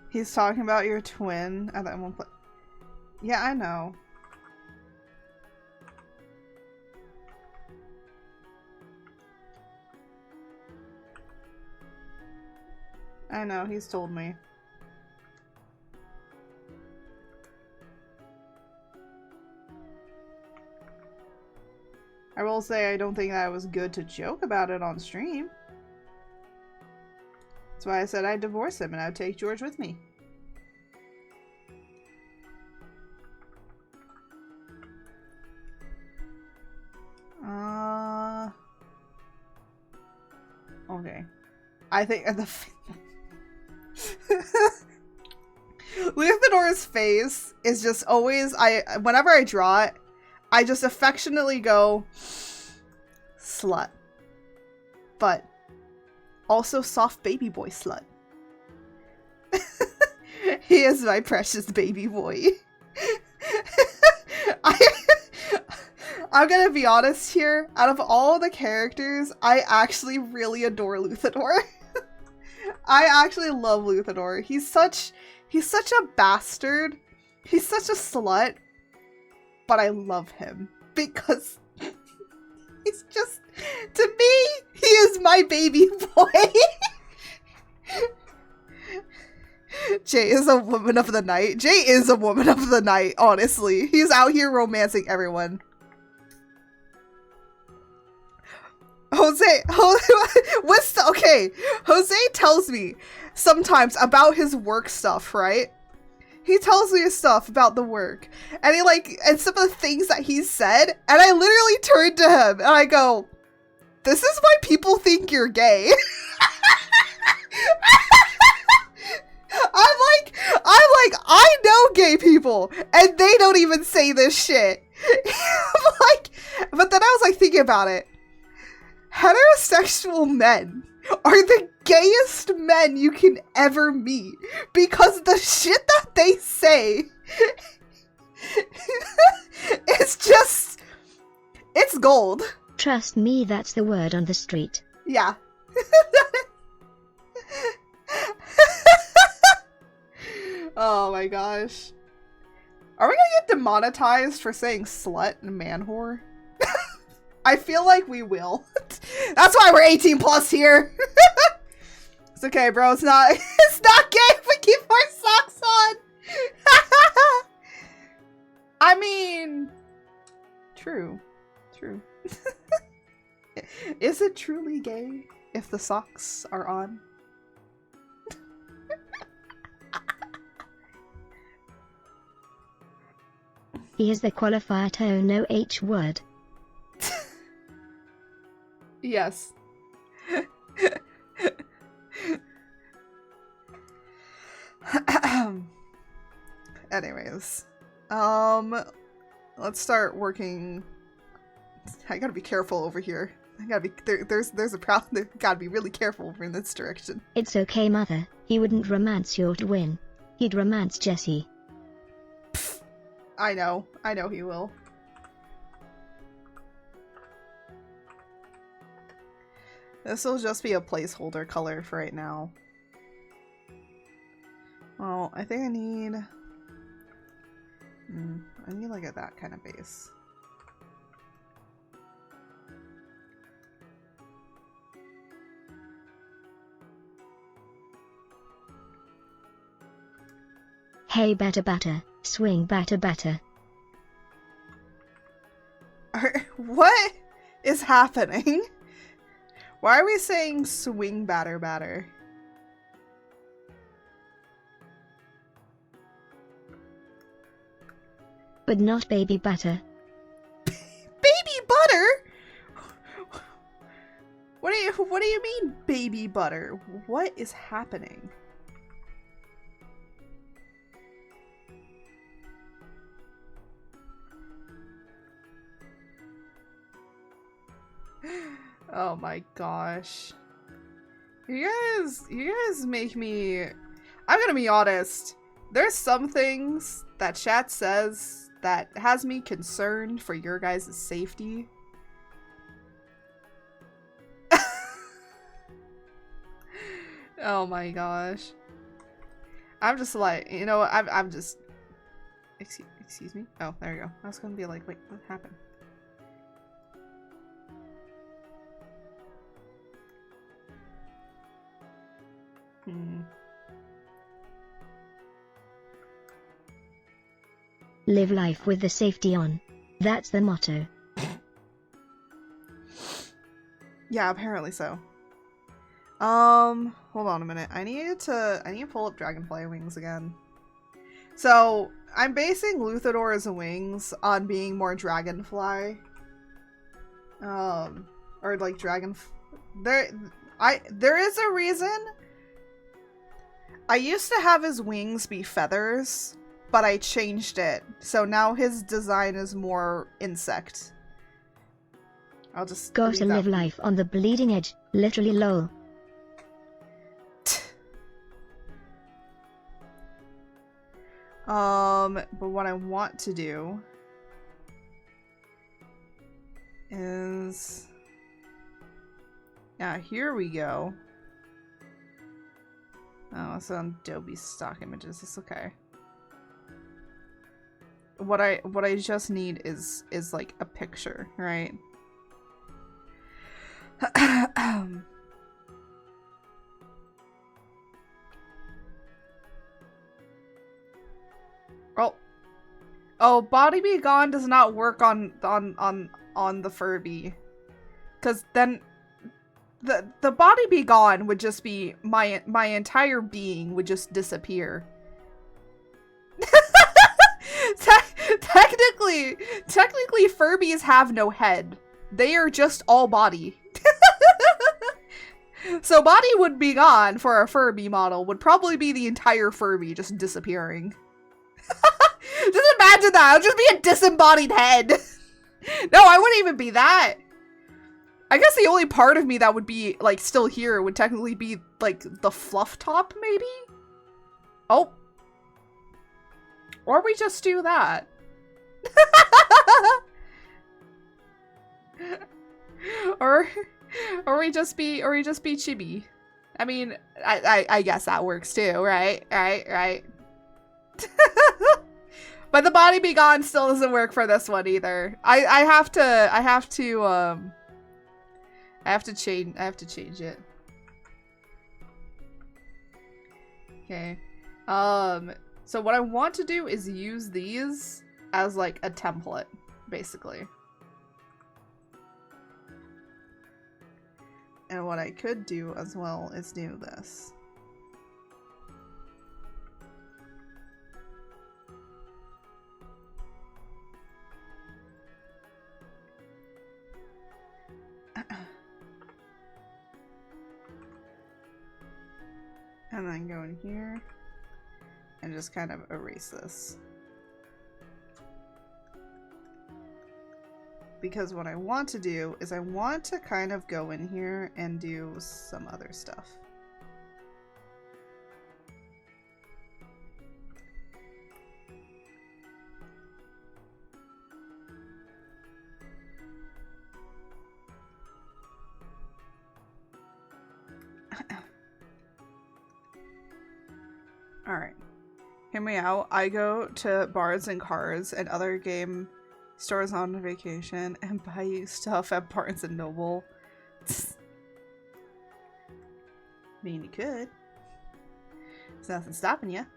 He's talking about your twin at that one place. Yeah, I know. I know, he's told me. I will say I don't think that was good to joke about it on stream. That's why I said I'd divorce him and I'd take George with me. Okay. I think the Luthador's face is just always, whenever I draw it, I just affectionately go, slut. But also soft baby boy slut. He is my precious baby boy. I'm gonna be honest here, out of all the characters, I actually really adore Luthador. I actually love Luthador. He's such a bastard. He's such a slut. But I love him because he's just, to me, he is my baby boy. Jay is a woman of the night. Jay is a woman of the night, honestly. He's out here romancing everyone. Jose tells me sometimes about his work stuff, right? He tells me stuff about the work, and and some of the things that he said, and I literally turned to him and I go, "This is why people think you're gay." I know gay people, and they don't even say this shit. But then I was thinking about it. Heterosexual men are the gayest men you can ever meet because the shit that they say it's gold. Trust me, that's the word on the street. Yeah. Oh my gosh. Are we gonna get demonetized for saying slut and man whore? I feel like we will. That's why we're 18 plus here. It's okay, bro. It's not gay if we keep our socks on. I mean, true. Is it truly gay if the socks are on? He is the qualifier to no H word. Yes. Anyways, let's start working. I gotta be careful over here. I gotta be there's a problem. Gotta be really careful over in this direction. It's okay, mother. He wouldn't romance your twin. He'd romance Jessie. Pfft. I know he will. This will just be a placeholder color for right now. Well, I think I need like that kind of base. Hey, batter, swing batter. What is happening? Why are we saying swing batter? but not baby butter. Baby butter? What do you mean baby butter? What is happening? Oh my gosh. You guys make me... I'm gonna be honest. There's some things that chat says that has me concerned for your guys' safety. Oh my gosh. I'm just like, you know, I'm just... Excuse me? Oh, there you go. I was gonna be like, wait, what happened? Live life with the safety on. That's the motto. Yeah, apparently so. Hold on a minute. I need to pull up Dragonfly wings again. So, I'm basing Luthador's wings on being more Dragonfly. Or like there is a reason. I used to have his wings be feathers, but I changed it. So now his design is more insect. I'll just Gotta live life on the bleeding edge, literally lol. But what I want to do is... Yeah, here we go. Oh, it's on Adobe stock images. It's okay. What I just need is like a picture, right? Oh, Body Be Gone does not work on the Furby. 'Cause then the Body Be Gone would just be my entire being would just disappear. Technically Furbies have no head. They are just all body. So Body would be gone for a Furby model would probably be the entire Furby just disappearing. Just imagine that. It would just be a disembodied head. No, I wouldn't even be that. I guess the only part of me that would be, like, still here would technically be, like, the fluff top, maybe? Oh. Or we just do that. or we just be chibi. I mean, I guess that works too, right? Right. But the Body Be Gone still doesn't work for this one either. I have to change it. Okay. So what I want to do is use these as like a template, basically. And what I could do as well is do this. And then go in here and just kind of erase this. Because what I want to do is I want to kind of go in here and do some other stuff. Alright. Hear me out. I go to bars and cars and other game stores on vacation and buy you stuff at Barnes and Noble. I mean, you could. There's nothing stopping you.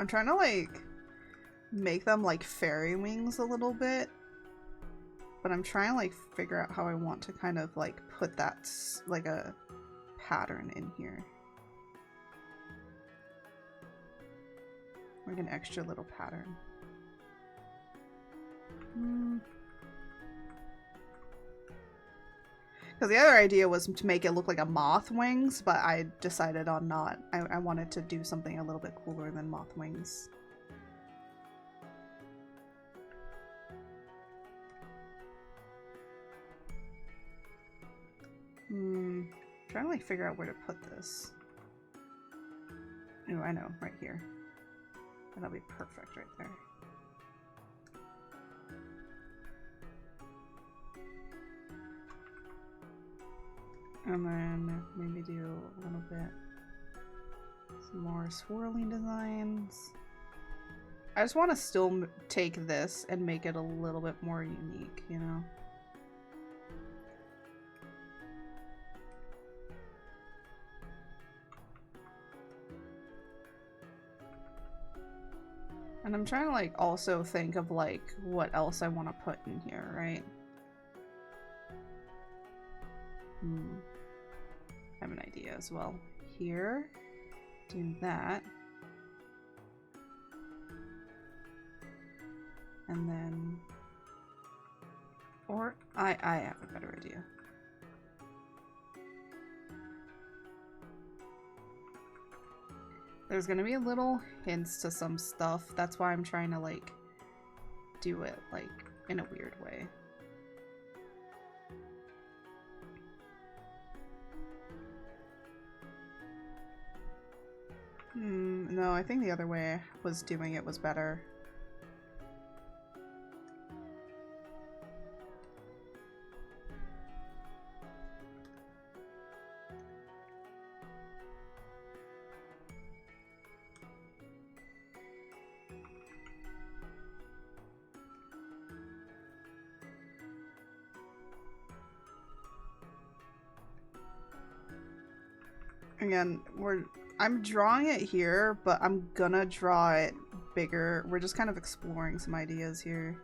I'm trying to like make them like fairy wings a little bit, but I'm trying to like figure out how I want to kind of like put that like a pattern in here. Like an extra little pattern. Because the other idea was to make it look like a moth wings, but I decided on not. I wanted to do something a little bit cooler than moth wings. Trying to like figure out where to put this. Oh, I know, right here. That'll be perfect right there. And then maybe do a little bit, some more swirling designs. I just want to still take this and make it a little bit more unique, you know? And I'm trying to like also think of like what else I want to put in here, right? I have an idea as well. Here, do that. And then, or I have a better idea. There's gonna be little hints to some stuff. That's why I'm trying to like do it like in a weird way. No, I think the other way I was doing it was better. Again, I'm drawing it here, but I'm gonna draw it bigger. We're just kind of exploring some ideas here.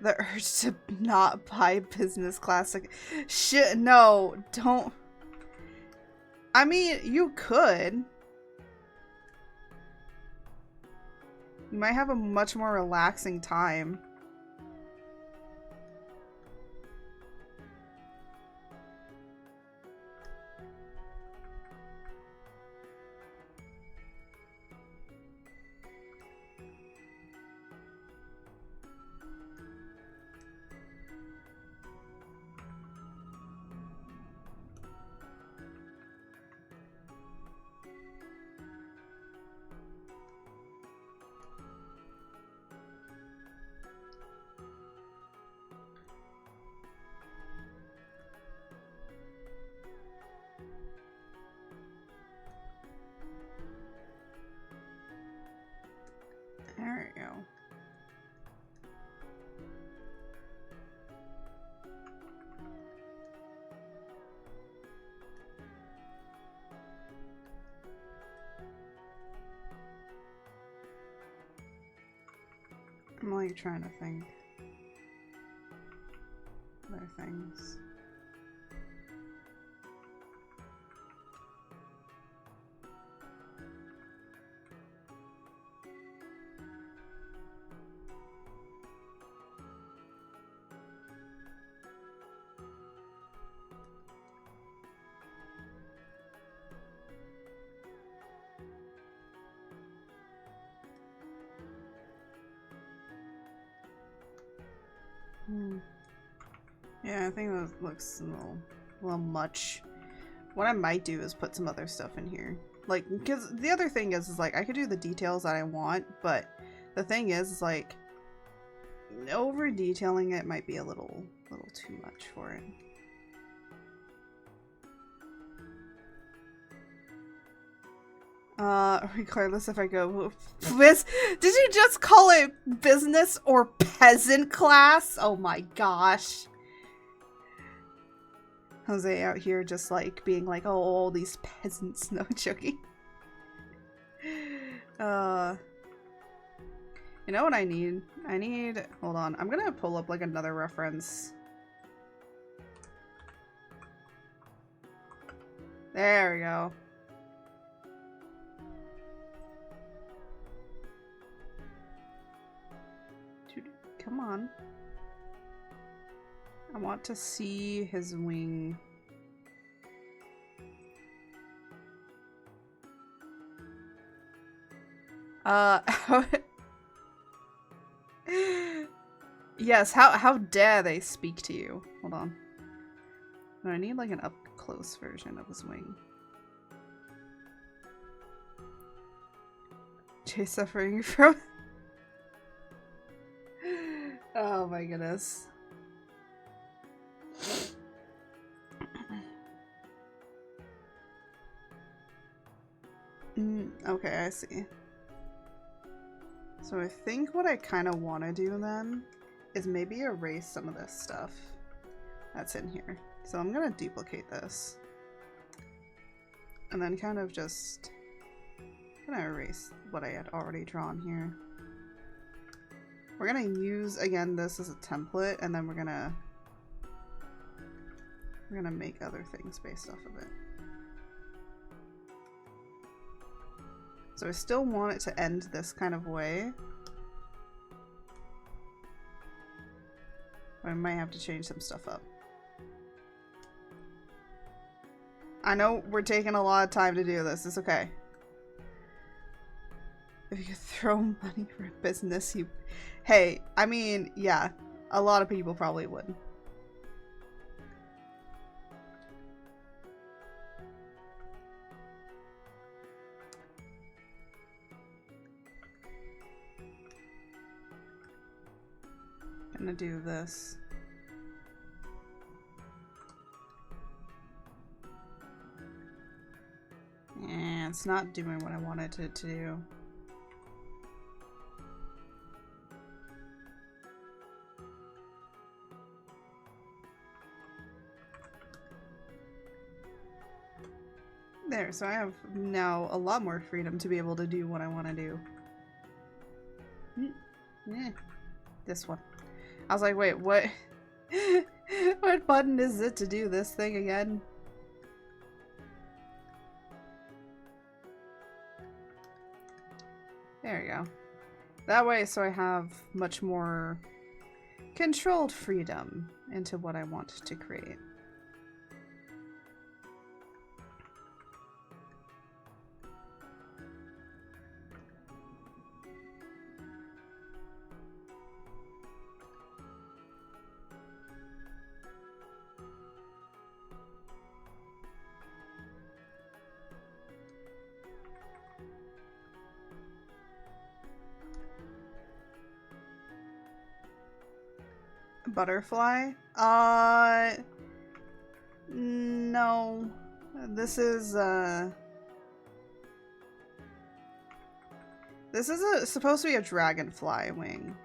The urge to not buy business class. Shit, no, don't. I mean, you could. You might have a much more relaxing time. There we go. I'm like trying to think. Other things. Yeah, I think that looks a little much. What I might do is put some other stuff in here. Like, because the other thing is like, I could do the details that I want, but the thing is like, over detailing it might be a little too much for it. Regardless if I go did you just call it business or peasant class? Oh my gosh. Jose out here just like being like, oh, all these peasants. No, joking. You know what I need? Hold on. I'm gonna pull up like another reference. There we go. Dude, come on. I want to see his wing. Yes, how dare they speak to you? Hold on. No, I need like an up-close version of his wing. Jay suffering from... Oh my goodness. Okay, I see. So I think what I kind of want to do then is maybe erase some of this stuff that's in here. So I'm going to duplicate this. And then kind of just gonna erase what I had already drawn here. We're gonna use, again, this as a template, and then we're gonna make other things based off of it. So I still want it to end this kind of way. I might have to change some stuff up. I know we're taking a lot of time to do this. It's okay. If you could throw money for a business, you... Hey, I mean, yeah. A lot of people probably would. Gonna do this. And it's not doing what I wanted it to do. There, so I have now a lot more freedom to be able to do what I want to do. This one. I was like, wait, what? What button is it to do this thing again? There we go. That way, so I have much more controlled freedom into what I want to create. Butterfly? No. This is supposed to be a dragonfly wing.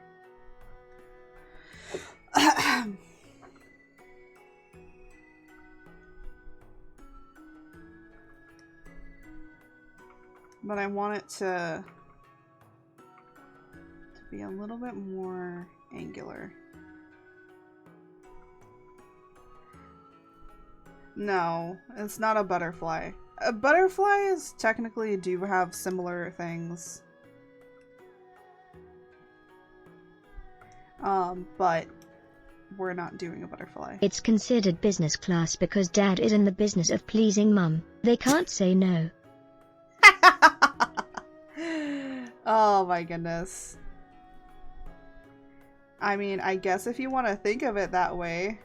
But I want it to be a little bit more angular. No, it's not a butterfly. Butterflies technically do have similar things. But we're not doing a butterfly. It's considered business class because Dad is in the business of pleasing Mum. They can't say no. Oh my goodness. I mean, I guess if you want to think of it that way.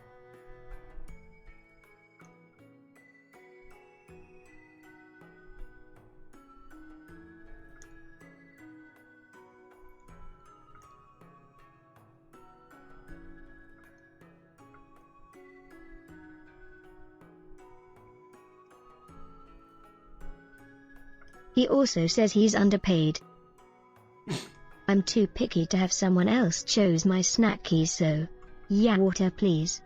He also says he's underpaid. I'm too picky to have someone else choose my snackies, so yeah, water please.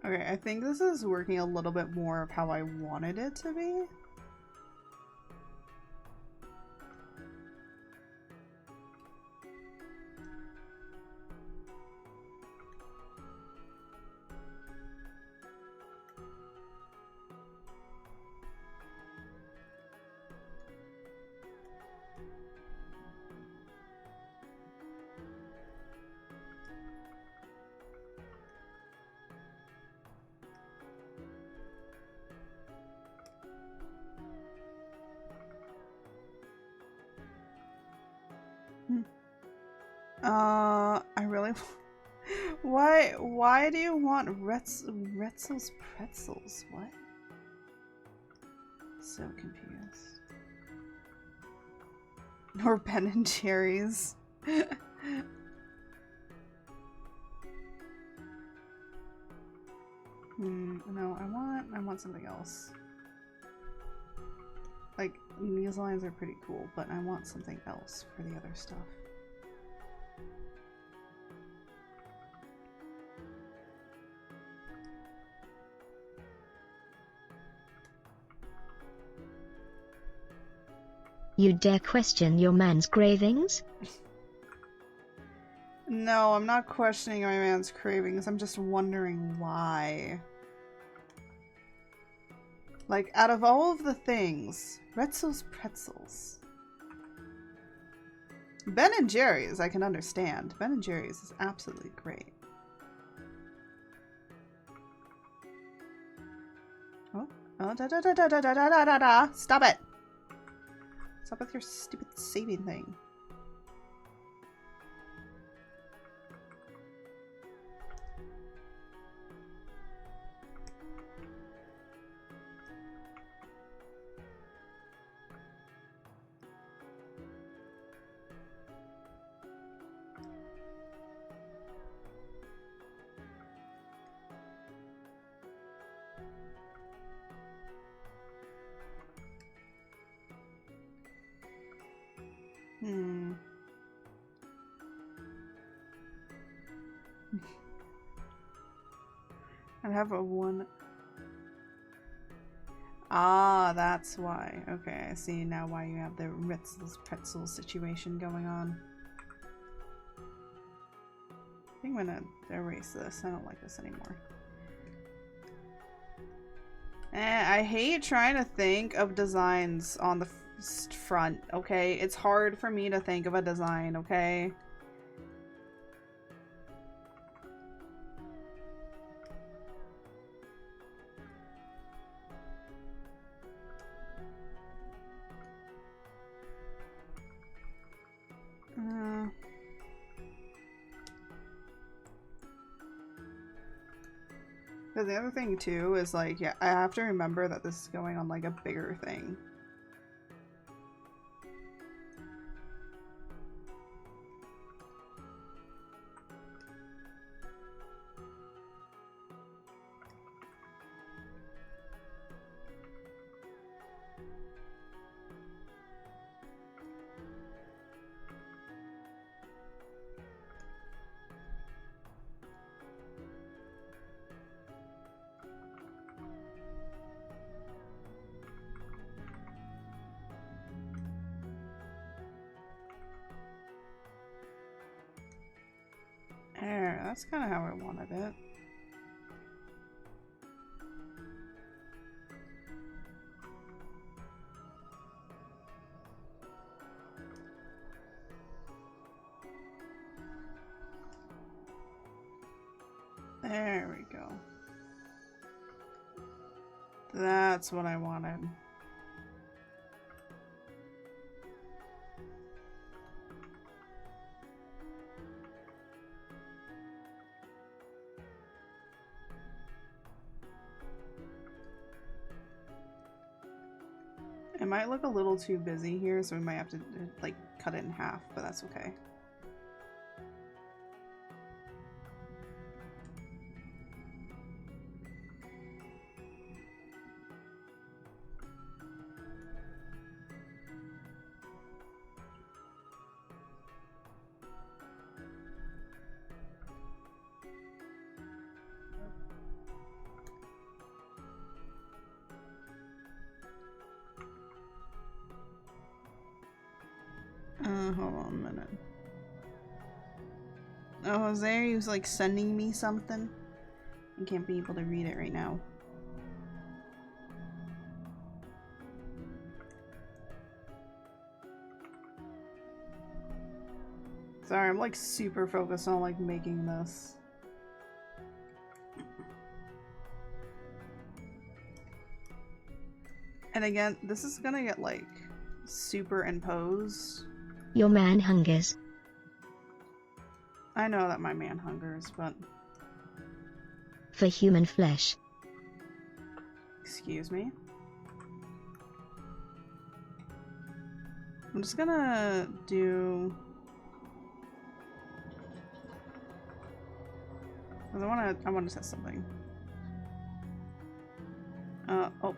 Okay, I think this is working a little bit more of how I wanted it to be. I really. Why do you want Retzel's pretzels? What? So confused. Or Ben and Jerry's. No, I want something else. Like, these lines are pretty cool, but I want something else for the other stuff. You dare question your man's cravings? No, I'm not questioning my man's cravings. I'm just wondering why. Like, out of all of the things, Retzel's pretzels. Ben and Jerry's, I can understand. Ben and Jerry's is absolutely great. Oh, da-da-da-da-da-da-da-da-da! Stop it! Stop with your stupid saving thing. I have a one. Ah, that's why. Okay, I see now why you have the Ritzel's pretzel situation going on. I think I'm gonna erase this. I don't like this anymore. I hate trying to think of designs on the front, okay? It's hard for me to think of a design, okay? Because the other thing too is like, yeah, I have to remember that this is going on like a bigger thing. There, that's kind of how I wanted it. There we go. That's what I wanted. It might look a little too busy here, so we might have to like cut it in half, but that's okay. Hold on a minute. Oh, Jose, he was like sending me something. I can't be able to read it right now. Sorry, I'm like super focused on like making this. And again, this is gonna get like superimposed. Your man hungers. I know that my man hungers, but... For human flesh. Excuse me? I'm just gonna do... I wanna test something. Oh.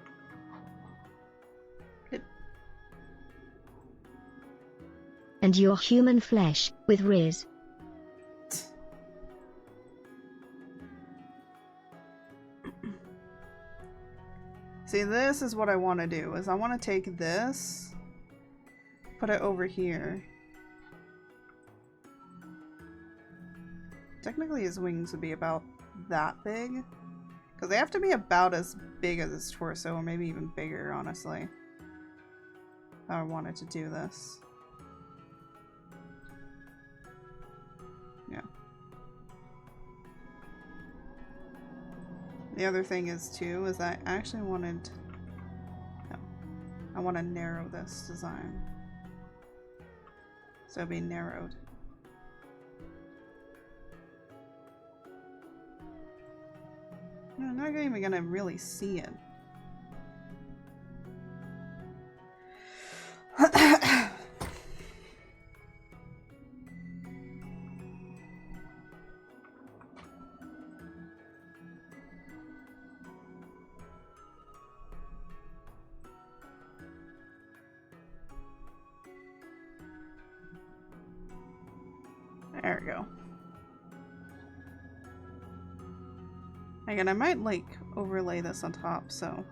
And your human flesh, with Riz. See, this is what I want to do, is I want to take this, put it over here. Technically his wings would be about that big, because they have to be about as big as his torso, or maybe even bigger, honestly. If I wanted to do this. Yeah. The other thing is too, is I actually wanted, no, I want to narrow this design. So it'll be narrowed. I'm not even gonna really see it. There we go. Again, I might like overlay this on top, so.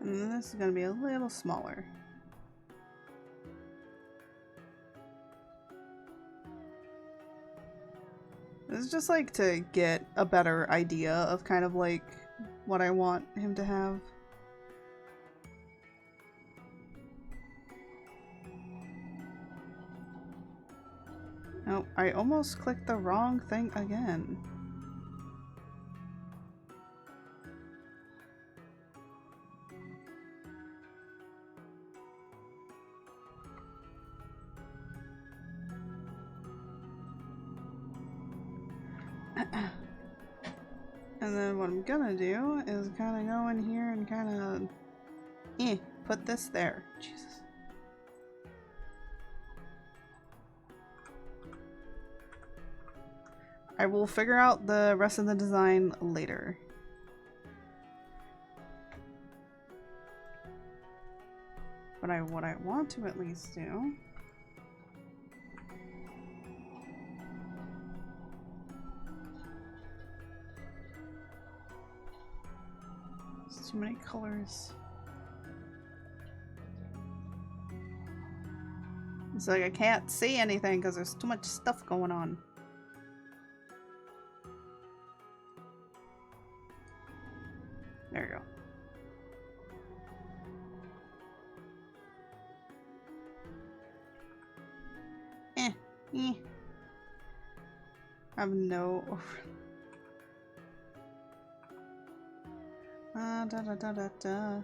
And this is gonna be a little smaller. This is just like to get a better idea of kind of like what I want him to have. Oh, I almost clicked the wrong thing again. And then what I'm gonna do is kind of go in here and kind of put this there. Jesus. I will figure out the rest of the design later. But what I want to at least do is too many colors. It's like I can't see anything because there's too much stuff going on. There you go. I have no da.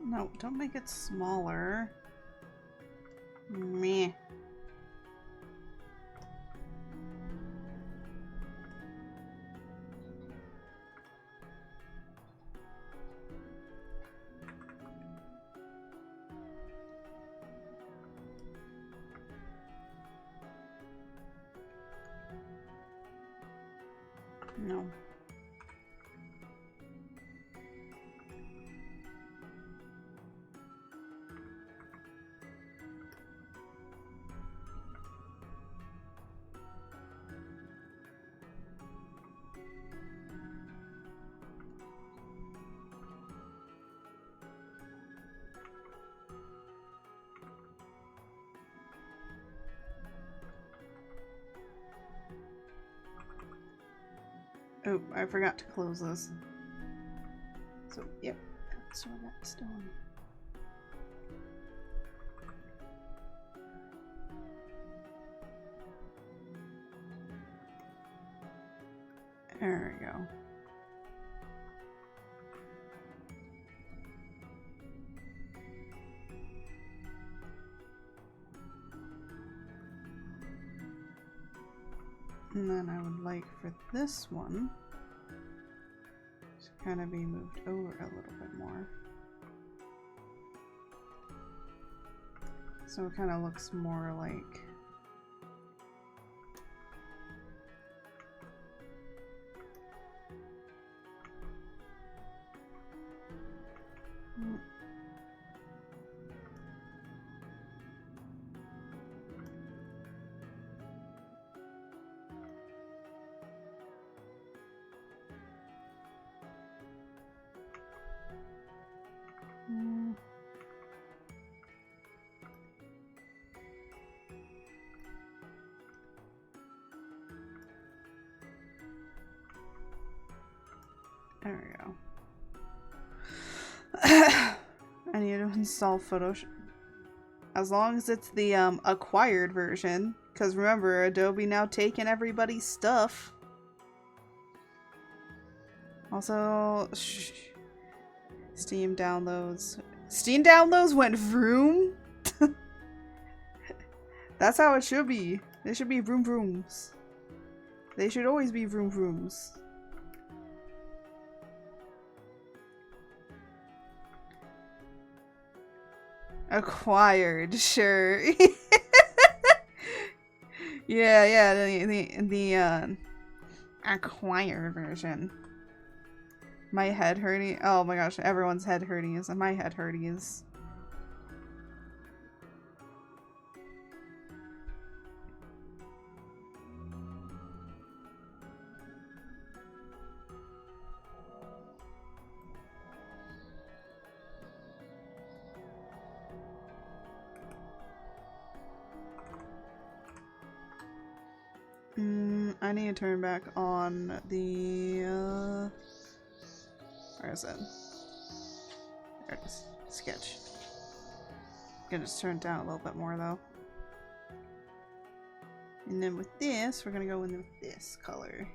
No, don't make it smaller. Meh. No. Oh, I forgot to close this. So, yep, that's all that's done. There we go. And then I would like for this one to kind of be moved over a little bit more. So it kind of looks more like there we go. I need to install Photoshop. As long as it's the acquired version. Because remember, Adobe now taking everybody's stuff. Also, Steam downloads. Steam downloads went vroom. That's how it should be. They should be vroom vrooms. They should always be vroom vrooms. Acquired, sure. yeah, the acquired version. My head hurting. Oh my gosh, everyone's head hurting is my head hurting is. I need to turn back on the, where is it? There it is. Sketch. I'm gonna just turn it down a little bit more though. And then with this, we're gonna go in with this color.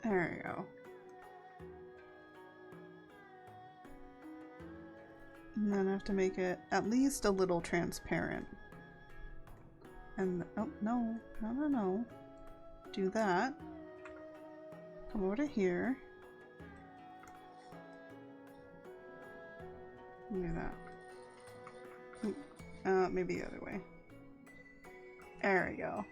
There we go. And then I have to make it at least a little transparent. And, oh, no. Do that. Come over to here. Do that. Maybe the other way. There we go.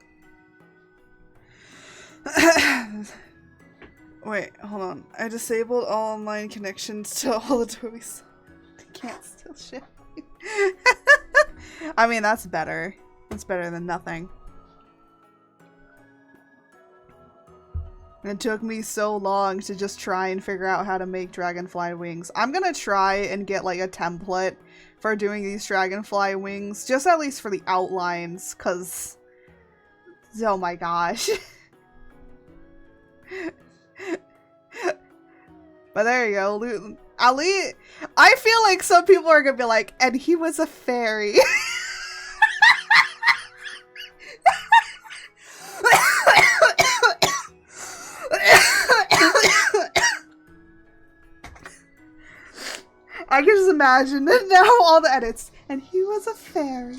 Wait, hold on. I disabled all online connections to all Adobe's. I can't still share. I mean, that's better. It's better than nothing. It took me so long to just try and figure out how to make dragonfly wings. I'm gonna try and get like a template for doing these dragonfly wings, just at least for the outlines, cause oh my gosh. But there you go. Ali, I feel like some people are gonna be like, and he was a fairy. I can just imagine now all the edits. And he was a fairy.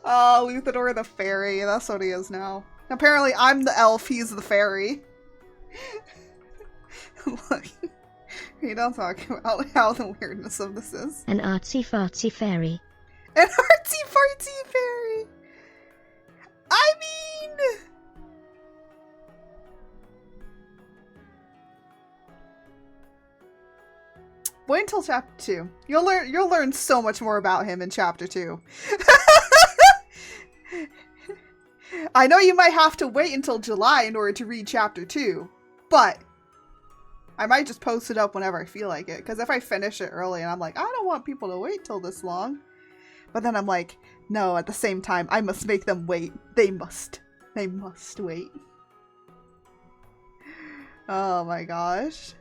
Oh, Luthador the fairy. That's what he is now. Apparently, I'm the elf. He's the fairy. Look, we don't talk about how the weirdness of this is. An artsy-fartsy fairy. An artsy-fartsy fairy. I mean... Wait until chapter 2. You'll learn so much more about him in chapter 2. I know you might have to wait until July in order to read chapter 2, but I might just post it up whenever I feel like it, because if I finish it early and I'm like, I don't want people to wait till this long, but then I'm like, no, at the same time, I must make them wait. They must wait. Oh my gosh.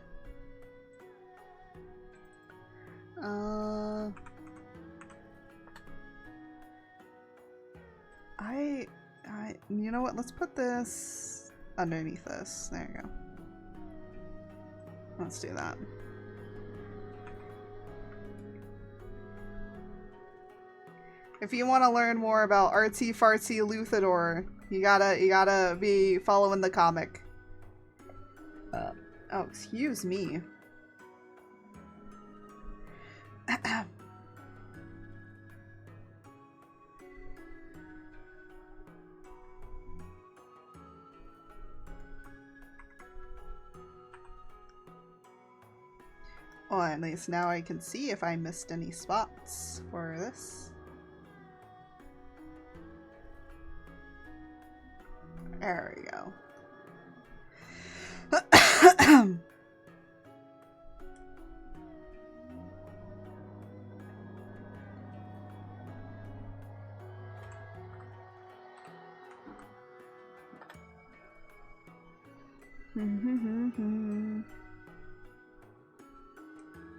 You know what? Let's put this underneath this. There you go. Let's do that. If you want to learn more about artsy-fartsy Luthador, you gotta be following the comic. Oh, excuse me. Well, at least now I can see if I missed any spots for this. There we go.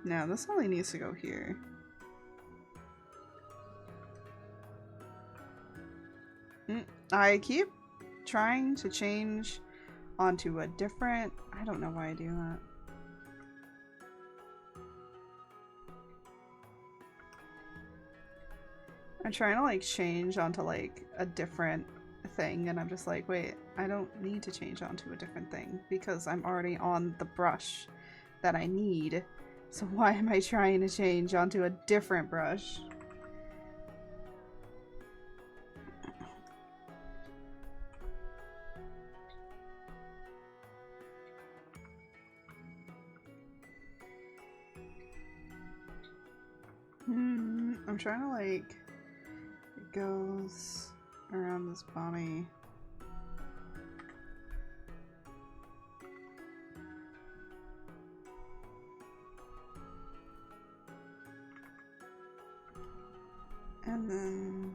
Now this only needs to go here. I keep trying to change onto a different... I don't know why I do that. I'm trying to like change onto like a different thing and I'm just like, wait, I don't need to change onto a different thing because I'm already on the brush that I need. So why am I trying to change onto a different brush? I'm trying to like, it goes around this body. And then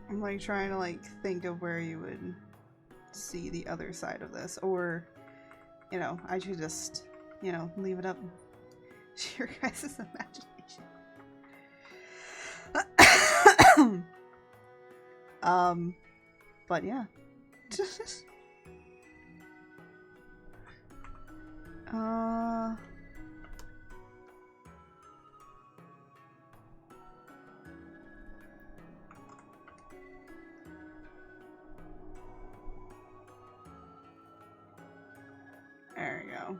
I'm like trying to like think of where you would see the other side of this, or you know, I should just, you know, leave it up to your guys' imagination. But yeah. There we go.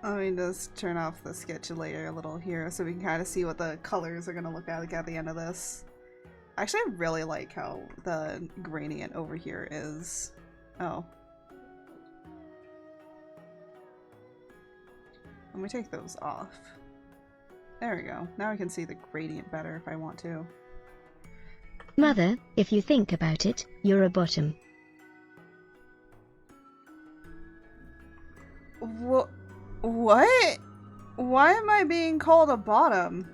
Let me just turn off the sketch layer a little here so we can kind of see what the colors are going to look like at the end of this. Actually, I really like how the gradient over here is. Oh. Let me take those off. There we go. Now I can see the gradient better if I want to. Mother, if you think about it, you're a bottom. What? What? Why am I being called a bottom?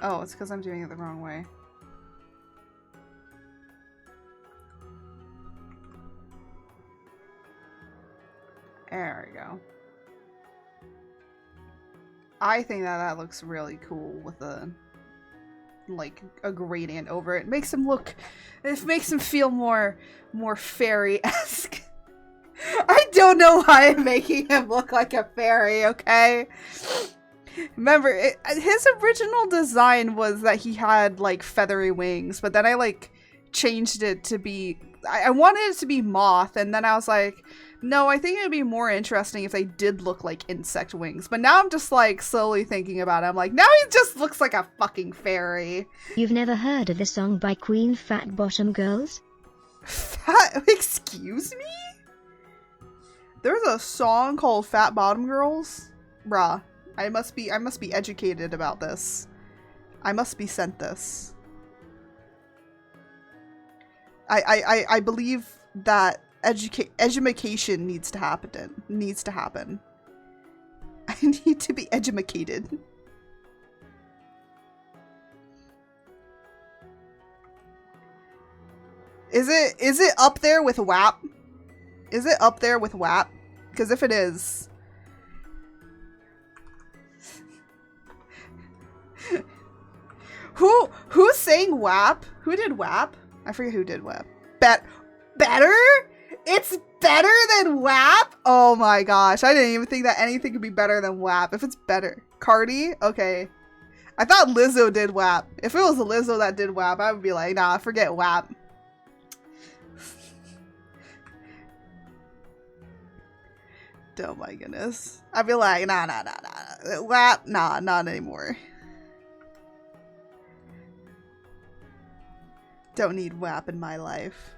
Oh, it's because I'm doing it the wrong way. There we go. I think that looks really cool with a gradient over it. It makes him look, it makes him feel more fairy-esque. I don't know why I'm making him look like a fairy, okay? Remember, his original design was that he had like feathery wings, but then I like changed it to be, I wanted it to be moth, and then I was like, no, I think it would be more interesting if they did look like insect wings. But now I'm just like slowly thinking about it. I'm like, now he just looks like a fucking fairy. You've never heard of the song by Queen Fat Bottom Girls? Excuse me? There's a song called Fat Bottom Girls? Bruh, I must be educated about this. I must be sent this. I believe that education needs to happen. I need to be edumacated. Is it up there with WAP? Is it up there with WAP? Because if it is... Who's saying WAP? Who did WAP? I forget who did WAP. Better? It's better than WAP? Oh my gosh. I didn't even think that anything could be better than WAP. If it's better. Cardi? Okay. I thought Lizzo did WAP. If it was Lizzo that did WAP, I would be like, nah, forget WAP. Oh my goodness. I'd be like, nah. WAP? Nah, not anymore. Don't need WAP in my life.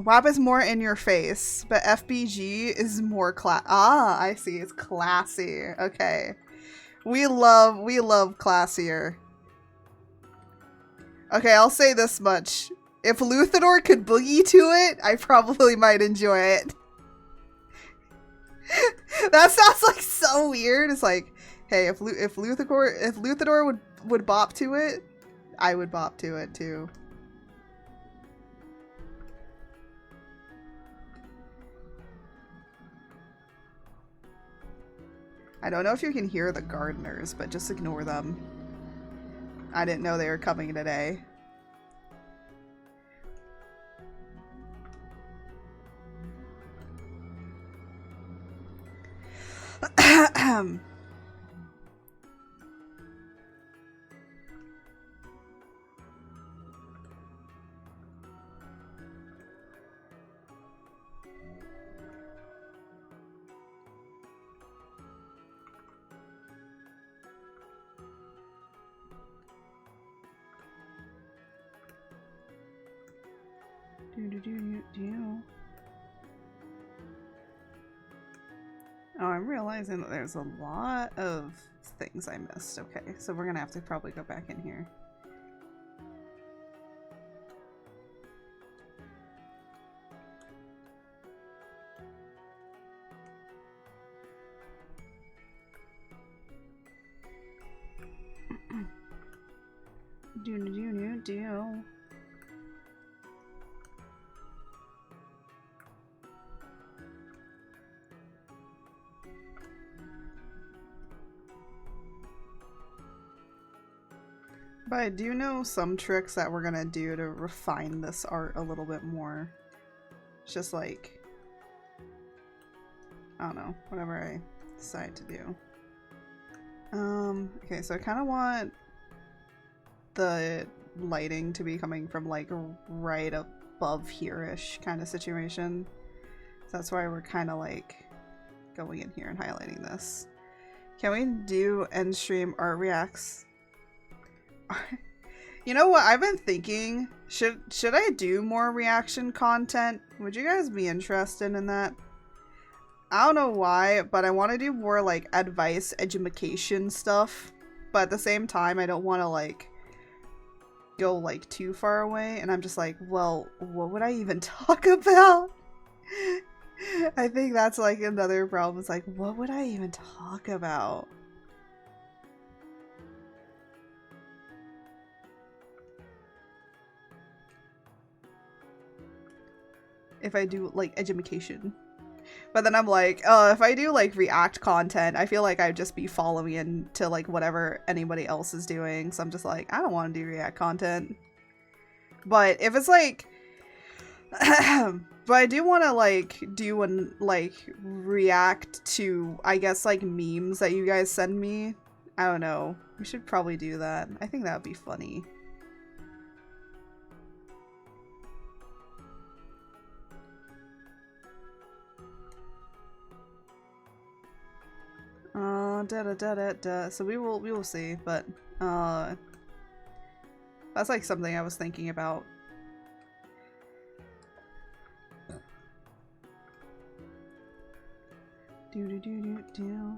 WAP is more in your face, but FBG is more I see. It's classy. Okay. We love classier. Okay, I'll say this much. If Luthador could boogie to it, I probably might enjoy it. That sounds like so weird. It's like, hey, if Luthador would bop to it, I would bop to it too. I don't know if you can hear the gardeners, but just ignore them. I didn't know they were coming today. Oh, I'm realizing that there's a lot of things I missed. Okay, so we're gonna have to probably go back in here. Do. But I do know some tricks that we're gonna do to refine this art a little bit more. It's just like, I don't know, whatever I decide to do. Okay, so I kind of want the lighting to be coming from like right above here-ish kind of situation. So that's why we're kind of like going in here and highlighting this. Can we do end stream art reacts? You know what I've been thinking? Should I do more reaction content? Would you guys be interested in that? I don't know why, but I want to do more like advice, education stuff. But at the same time, I don't want to like go like too far away. And I'm just like, well, what would I even talk about? I think that's like another problem. It's like, what would I even talk about? if I do like education. But then I'm like, oh, if I do like React content, I feel like I'd just be following into like whatever anybody else is doing. So I'm just like, I don't want to do React content. But if it's like, but I do want to like do and like react to, I guess, like memes that you guys send me. I don't know. We should probably do that. I think that would be funny. So we will see, but that's like something I was thinking about. Do.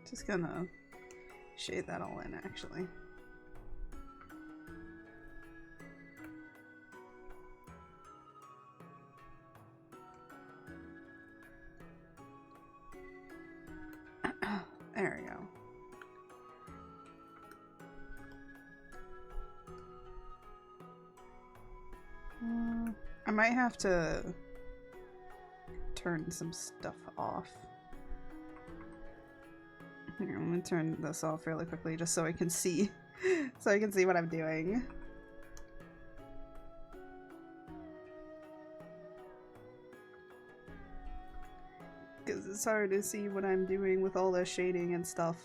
Just gonna shade that all in, actually. There we go. I might have to turn some stuff off. Here, I'm gonna turn this off really quickly just so I can see what I'm doing. Because it's hard to see what I'm doing with all the shading and stuff.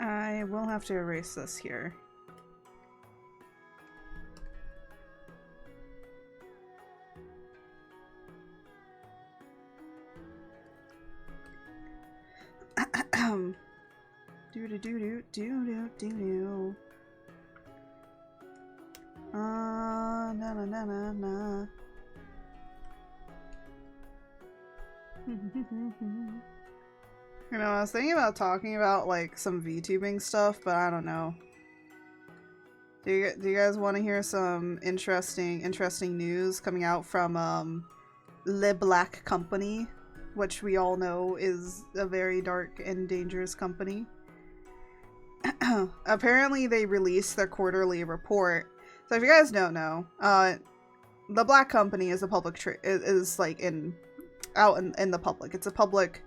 I will have to erase this here. Na. You know, I was thinking about talking about like some VTubing stuff, but I don't know. Do you guys want to hear some interesting news coming out from Le Black Company, which we all know is a very dark and dangerous company? Apparently, they released their quarterly report. So if you guys don't know, The Black Company is a public is like out in the public. It's a public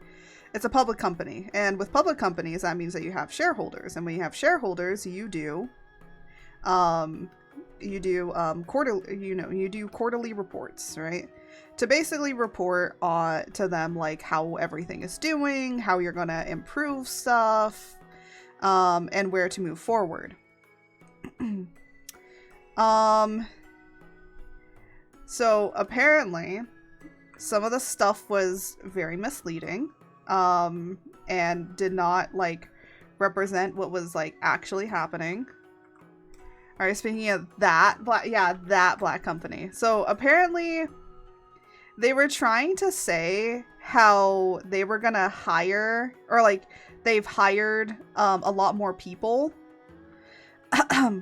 company, and with public companies, that means that you have shareholders, and when you have shareholders, you do quarterly reports, right? To basically report to them like how everything is doing, how you're gonna improve stuff, and where to move forward. So apparently some of the stuff was very misleading, and did not like represent what was like actually happening. Alright, speaking of that Black Company. So apparently they were trying to say how they were gonna hire, or like they've hired a lot more people.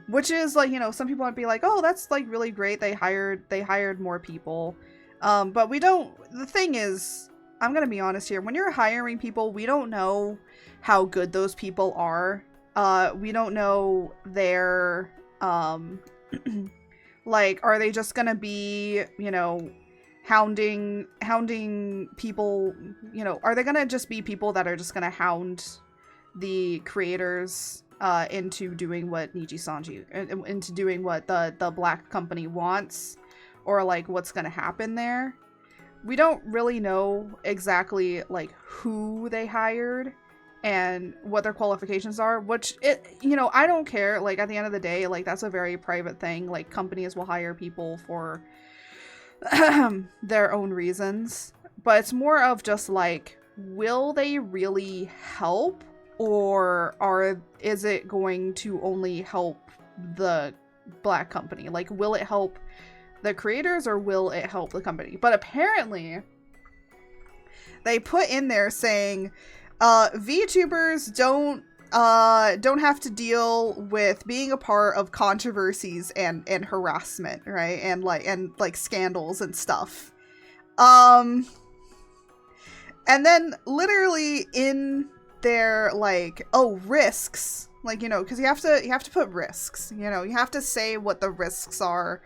Which is like, you know, some people might be like, oh, that's like really great, they hired more people. But the thing is, I'm gonna be honest here, when you're hiring people, we don't know how good those people are. We don't know their, like, are they just gonna be, you know, hounding people, you know, are they gonna just be people that are just gonna hound the creators into doing what Niji-sanji, into doing what the Black Company wants, or like what's gonna happen there? We don't really know exactly like who they hired and what their qualifications are, which you know, I don't care. Like at the end of the day, like that's a very private thing. Like companies will hire people for their own reasons, but it's more of just like, will they really help, or is it going to only help the Black Company? Like, will it help the creators, or will it help the company? But apparently they put in there saying VTubers don't have to deal with being a part of controversies and harassment, right? And like scandals and stuff. And then literally in their like, oh, risks, like, you know, because you have to put risks, you know, you have to say what the risks are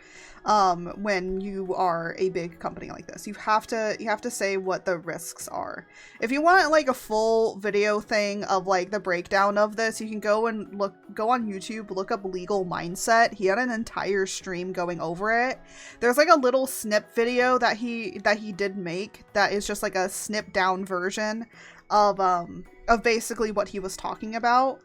when you are a big company like this. You have to say what the risks are. If you want like a full video thing of like the breakdown of this, you can go on YouTube, look up Legal Mindset. He had an entire stream going over it. There's like a little snip video that he did make that is just like a snip down version of basically what he was talking about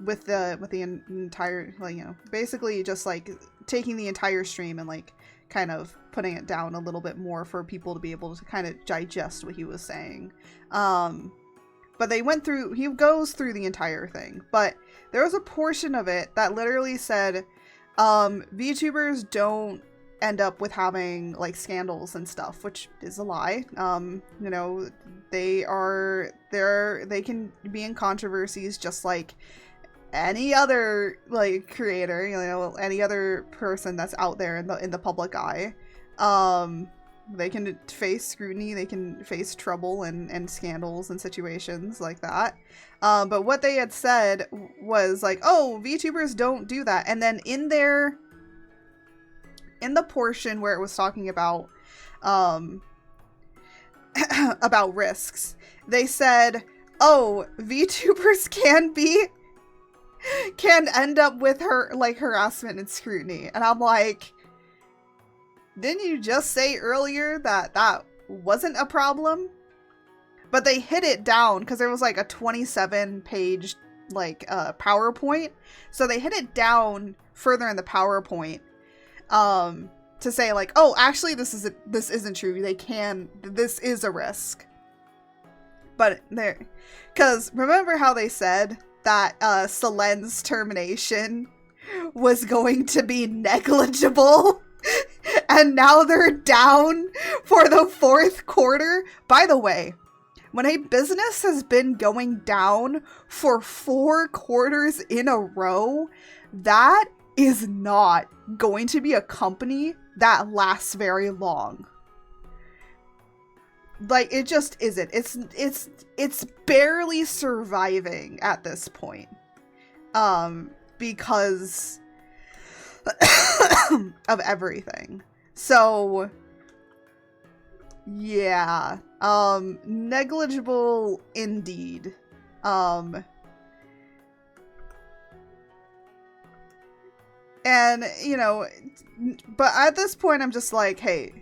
with the entire, like, you know, basically just like taking the entire stream and like kind of putting it down a little bit more for people to be able to kind of digest what he was saying. But he goes through the entire thing, but there was a portion of it that literally said VTubers don't end up with having like scandals and stuff, which is a lie. You know, they can be in controversies just like any other like creator, you know, any other person that's out there in the public eye. They can face scrutiny, they can face trouble and scandals and situations like that. But what they had said was like, oh, VTubers don't do that. And then in the portion where it was talking about about risks, they said, oh, VTubers can end up with harassment and scrutiny. And I'm like, didn't you just say earlier that wasn't a problem? But they hid it down because there was like a 27-page like PowerPoint. So they hid it down further in the PowerPoint to say like, oh, actually this isn't true. This is a risk. But because remember how they said that Selen's termination was going to be negligible? And now they're down for the 4th quarter. By the way, when a business has been going down for 4 quarters in a row, that is not going to be a company that lasts very long. Like, it just isn't. It's barely surviving at this point. Because of everything. So yeah. Negligible indeed. And, you know, but at this point I'm just like, hey,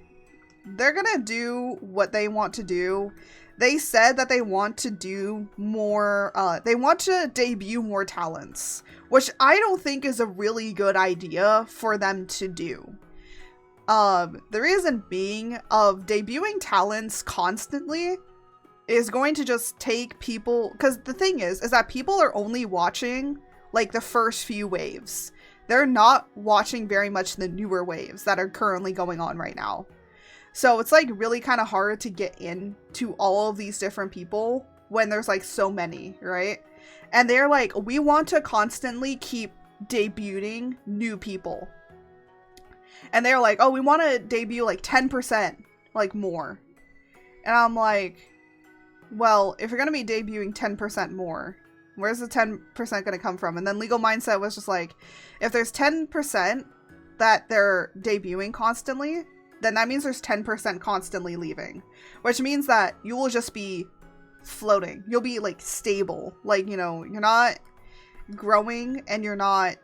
they're gonna do what they want to do. They said that they want to do more, they want to debut more talents, which I don't think is a really good idea for them to do. The reason being of debuting talents constantly is going to just take people, because the thing is that people are only watching like the first few waves. They're not watching very much the newer waves that are currently going on right now. So it's like really kind of hard to get into all of these different people when there's like so many, right? And they're like, we want to constantly keep debuting new people. And they're like, oh, we want to debut like 10% like more. And I'm like, well, if you're going to be debuting 10% more, where's the 10% going to come from? And then Legal Mindset was just like, if there's 10% that they're debuting constantly, then that means there's 10% constantly leaving, which means that you will just be floating. You'll be like stable. Like, you know, you're not growing and you're not,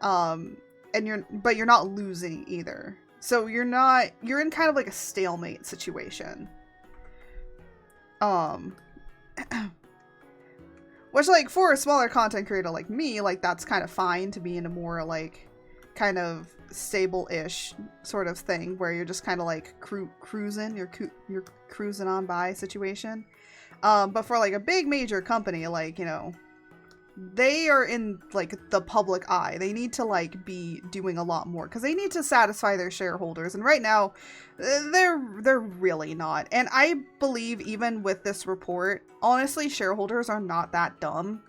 but you're not losing either. So you're in kind of like a stalemate situation. Which, like, for a smaller content creator like me, like, that's kind of fine to be in a more, like, kind of stable-ish sort of thing where you're just kind of, like, cruising, you're cruising on by situation. But for, like, a big major company, like, you know, they are in like the public eye. They need to like be doing a lot more because they need to satisfy their shareholders, and right now they're really not. And I believe even with this report, honestly, shareholders are not that dumb.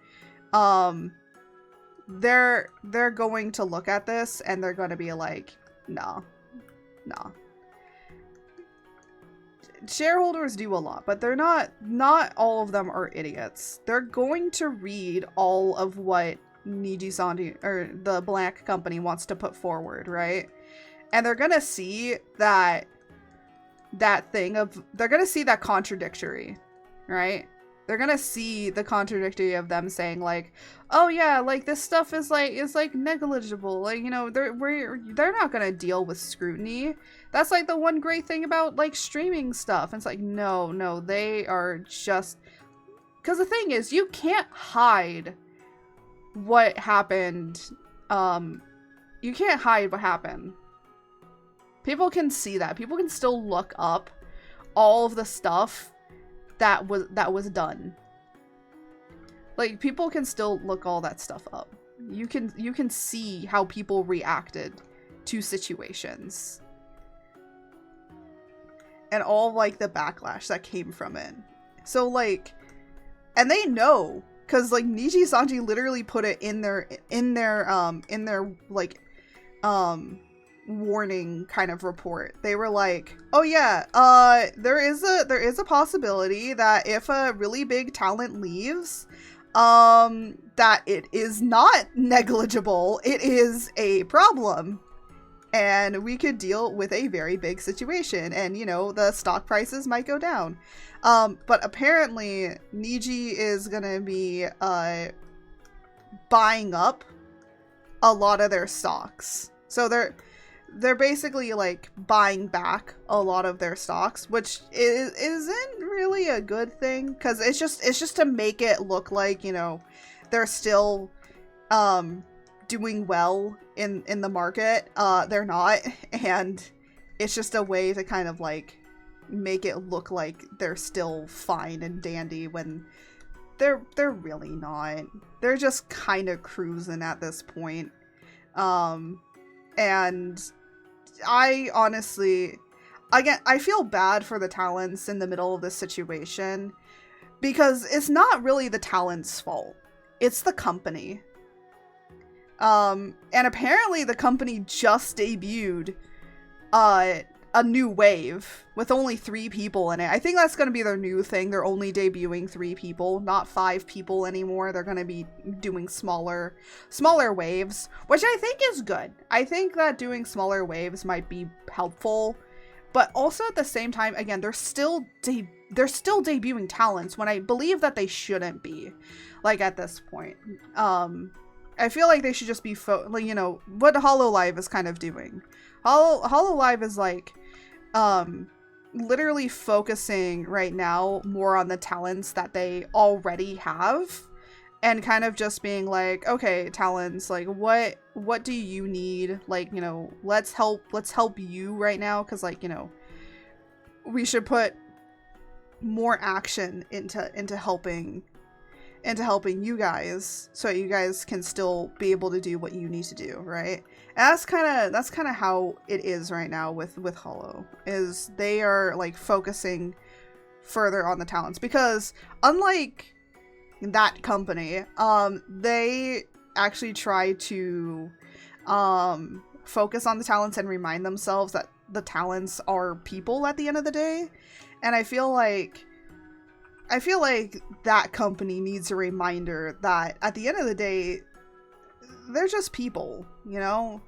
They're going to look at this and they're going to be like, nah. Shareholders do a lot, but they're not all of them are idiots. They're going to read all of what Niji Sanji, or the Black Company, wants to put forward, right? And they're gonna see that they're gonna see that contradictory, right? They're gonna see the contradictory of them saying like, oh yeah, like this stuff is like negligible, like, you know, they're not gonna deal with scrutiny. That's like the one great thing about like streaming stuff. And it's like, no, they are just, because the thing is, you can't hide what happened. You can't hide what happened. People can see that. People can still look up all of the stuff that was done. Like, people can still look all that stuff up. You can see how people reacted to situations. And all, like, the backlash that came from it. So, like, and they know, because, like, Niji Sanji literally put it in their like, warning kind of report. They were like, oh yeah, there is a possibility that if a really big talent leaves, that it is not negligible, it is a problem. And we could deal with a very big situation, and, you know, the stock prices might go down. But apparently, Niji is gonna be, buying up a lot of their stocks. So they're basically, like, buying back a lot of their stocks, which isn't really a good thing, because it's just to make it look like, you know, they're still, doing well in the market. They're not, and it's just a way to kind of like make it look like they're still fine and dandy when they're really not. They're just kind of cruising at this point. And I honestly, again, I feel bad for the talents in the middle of this situation, because it's not really the talents' fault. It's the company. And apparently the company just debuted a new wave with only 3 people in it. I think that's going to be their new thing. They're only debuting 3 people, not 5 people anymore. They're going to be doing smaller waves, which I think is good. I think that doing smaller waves might be helpful, but also at the same time, again, they're still debuting talents when I believe that they shouldn't be, like, at this point. I feel like they should just be, like, you know, what Hololive is kind of doing. Hololive is, like, literally focusing right now more on the talents that they already have, and kind of just being like, okay, talents, like, what do you need? Like, you know, let's help you right now, because, like, you know, we should put more action into helping you guys, so you guys can still be able to do what you need to do, right? And that's kind of how it is right now with Holo, is they are, like, focusing further on the talents, because unlike that company, they actually try to focus on the talents and remind themselves that the talents are people at the end of the day. And I feel like that company needs a reminder that at the end of the day, they're just people, you know?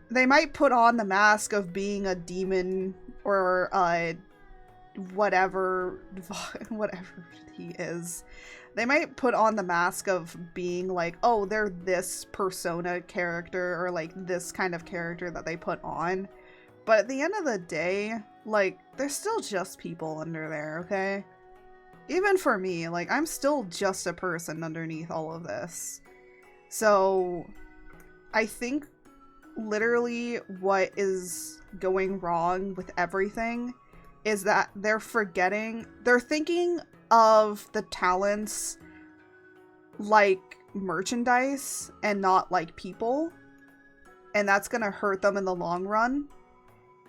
They might put on the mask of being a demon or whatever he is. They might put on the mask of being like, oh, they're this persona character, or like this kind of character that they put on. But at the end of the day, like, they're still just people under there, okay? Even for me, like, I'm still just a person underneath all of this. So, I think literally what is going wrong with everything is that they're thinking of the talents like merchandise and not like people. And that's going to hurt them in the long run.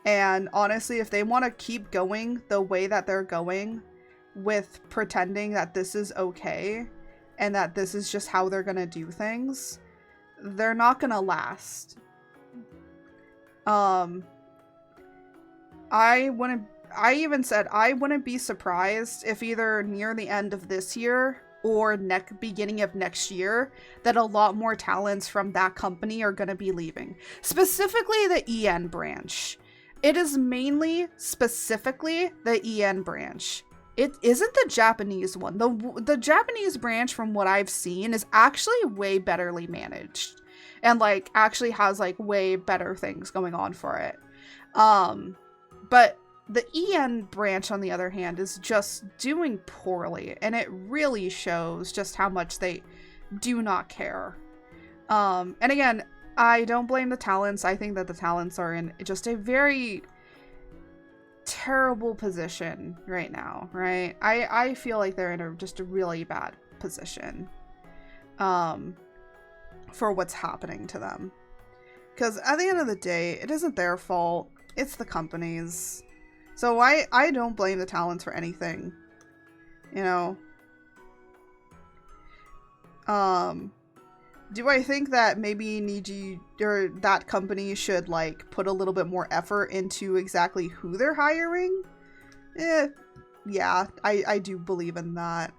And honestly, if they want to keep going the way that they're going with pretending that this is okay and that this is just how they're going to do things, they're not going to last. I even said I wouldn't be surprised if either near the end of this year or beginning of next year that a lot more talents from that company are going to be leaving. Specifically the EN branch. It is mainly specifically the EN branch. It isn't the Japanese one. The Japanese branch, from what I've seen, is actually way betterly managed. And, like, actually has, like, way better things going on for it. But the EN branch, on the other hand, is just doing poorly. And it really shows just how much they do not care. And again, I don't blame the talents. I think that the talents are in just a very terrible position right now, right? I feel like they're in just a really bad position for what's happening to them. Because at the end of the day, it isn't their fault. It's the company's. So I don't blame the talents for anything. You know? Do I think that maybe Niji or that company should, like, put a little bit more effort into exactly who they're hiring? Yeah, I do believe in that.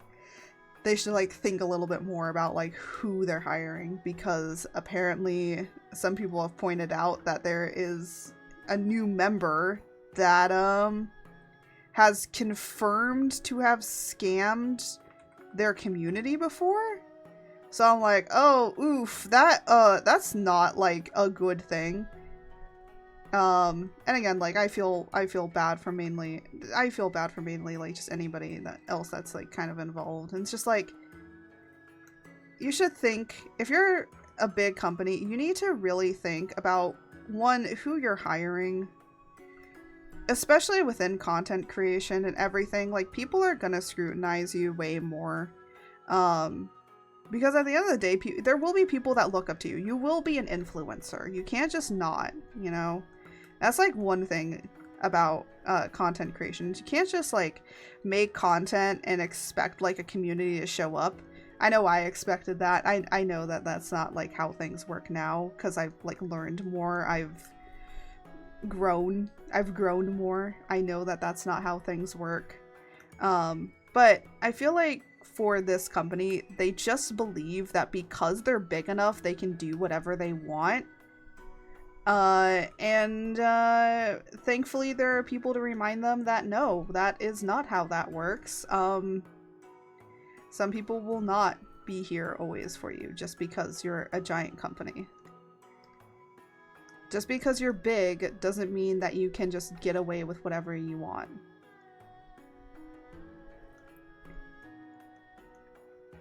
They should, like, think a little bit more about, like, who they're hiring, because apparently some people have pointed out that there is a new member that has confirmed to have scammed their community before. So I'm like, oh, oof, that's not, like, a good thing. And again, like, I feel bad for mainly, like, just anybody else that's, like, kind of involved. And it's just, like, you should think, if you're a big company, you need to really think about, one, who you're hiring. Especially within content creation and everything, like, people are gonna scrutinize you way more. Because at the end of the day, there will be people that look up to you. You will be an influencer. You can't just not, you know? That's, like, one thing about content creation. You can't just, like, make content and expect, like, a community to show up. I know I expected that. I know that that's not, like, how things work now, because I've, like, learned more. I've grown more. I know that that's not how things work. But I feel like for this company, they just believe that because they're big enough, they can do whatever they want. And thankfully there are people to remind them that no, that is not how that works. Some people will not be here always for you just because you're a giant company. Just because you're big doesn't mean that you can just get away with whatever you want.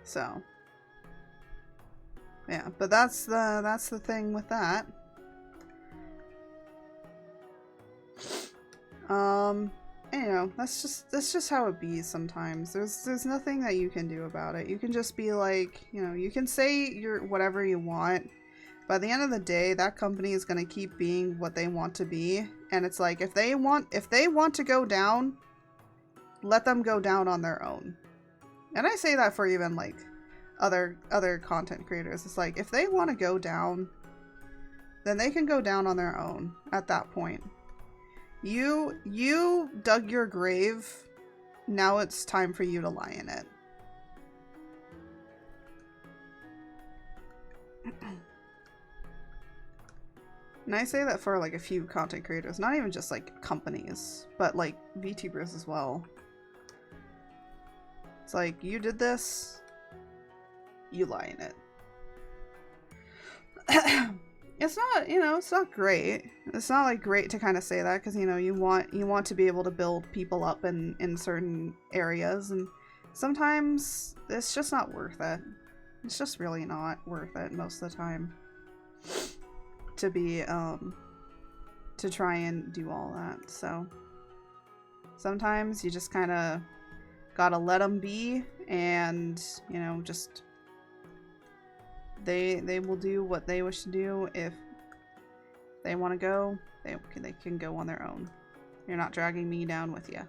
So, yeah, but that's the thing with that. You know, that's just how it be sometimes. There's nothing that you can do about it. You can just be like, you know, you can say you're whatever you want. By the end of the day, that company is going to keep being what they want to be. And it's like, if they want to go down, let them go down on their own. And I say that for even, like, other content creators. It's like, if they want to go down, then they can go down on their own at that point. You dug your grave. Now it's time for you to lie in it. And I say that for, like, a few content creators, not even just, like, companies, but, like, VTubers as well. It's like, you did this, you lie in it. It's not, you know, it's not great. It's not, like, great to kind of say that, because, you know, you want to be able to build people up in certain areas, and sometimes it's just not worth it. It's just really not worth it most of the time. To be, to try and do all that. So sometimes you just kind of gotta let them be and, you know, just They will do what they wish to do. If they want to go, they can go on their own. You're not dragging me down with you.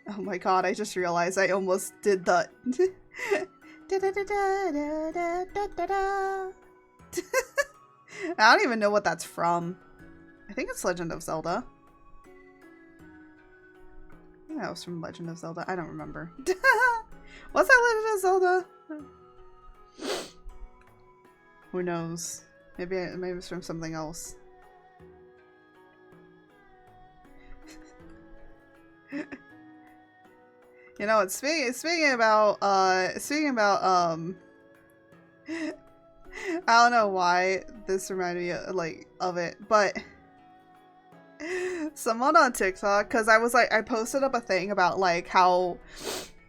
Oh my god, I just realized I almost did the I don't even know what that's from. I think it's Legend of Zelda. I think that was from Legend of Zelda. I don't remember. Was that Legend of Zelda? Who knows? Maybe it's from something else. You know, it's speaking about I don't know why this reminded me of it, but someone on TikTok, because I posted up a thing about like how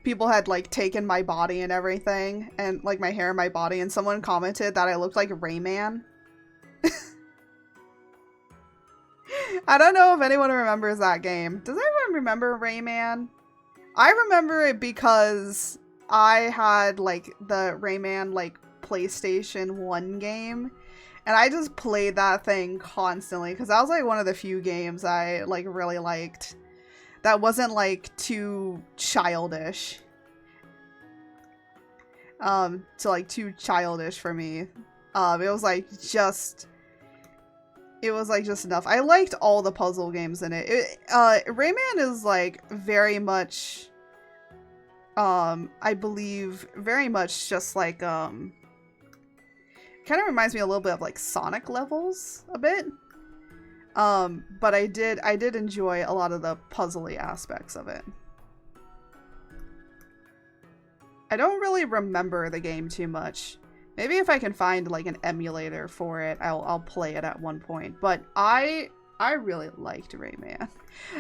people had like taken my body and everything, and like my hair and my body, and someone commented that I looked like Rayman. I don't know if anyone remembers that game. Does anyone remember Rayman? I remember it because I had like the Rayman like PlayStation 1 game, and I just played that thing constantly because that was like one of the few games I like really liked that wasn't like too childish. Too childish for me. It was like just enough. I liked all the puzzle games in it. Rayman is like very much I believe very much just like kind of reminds me a little bit of like Sonic levels a bit. But I did enjoy a lot of the puzzly aspects of it. I don't really remember the game too much. Maybe if I can find like an emulator for it, I'll play it at one point. But I really liked Rayman.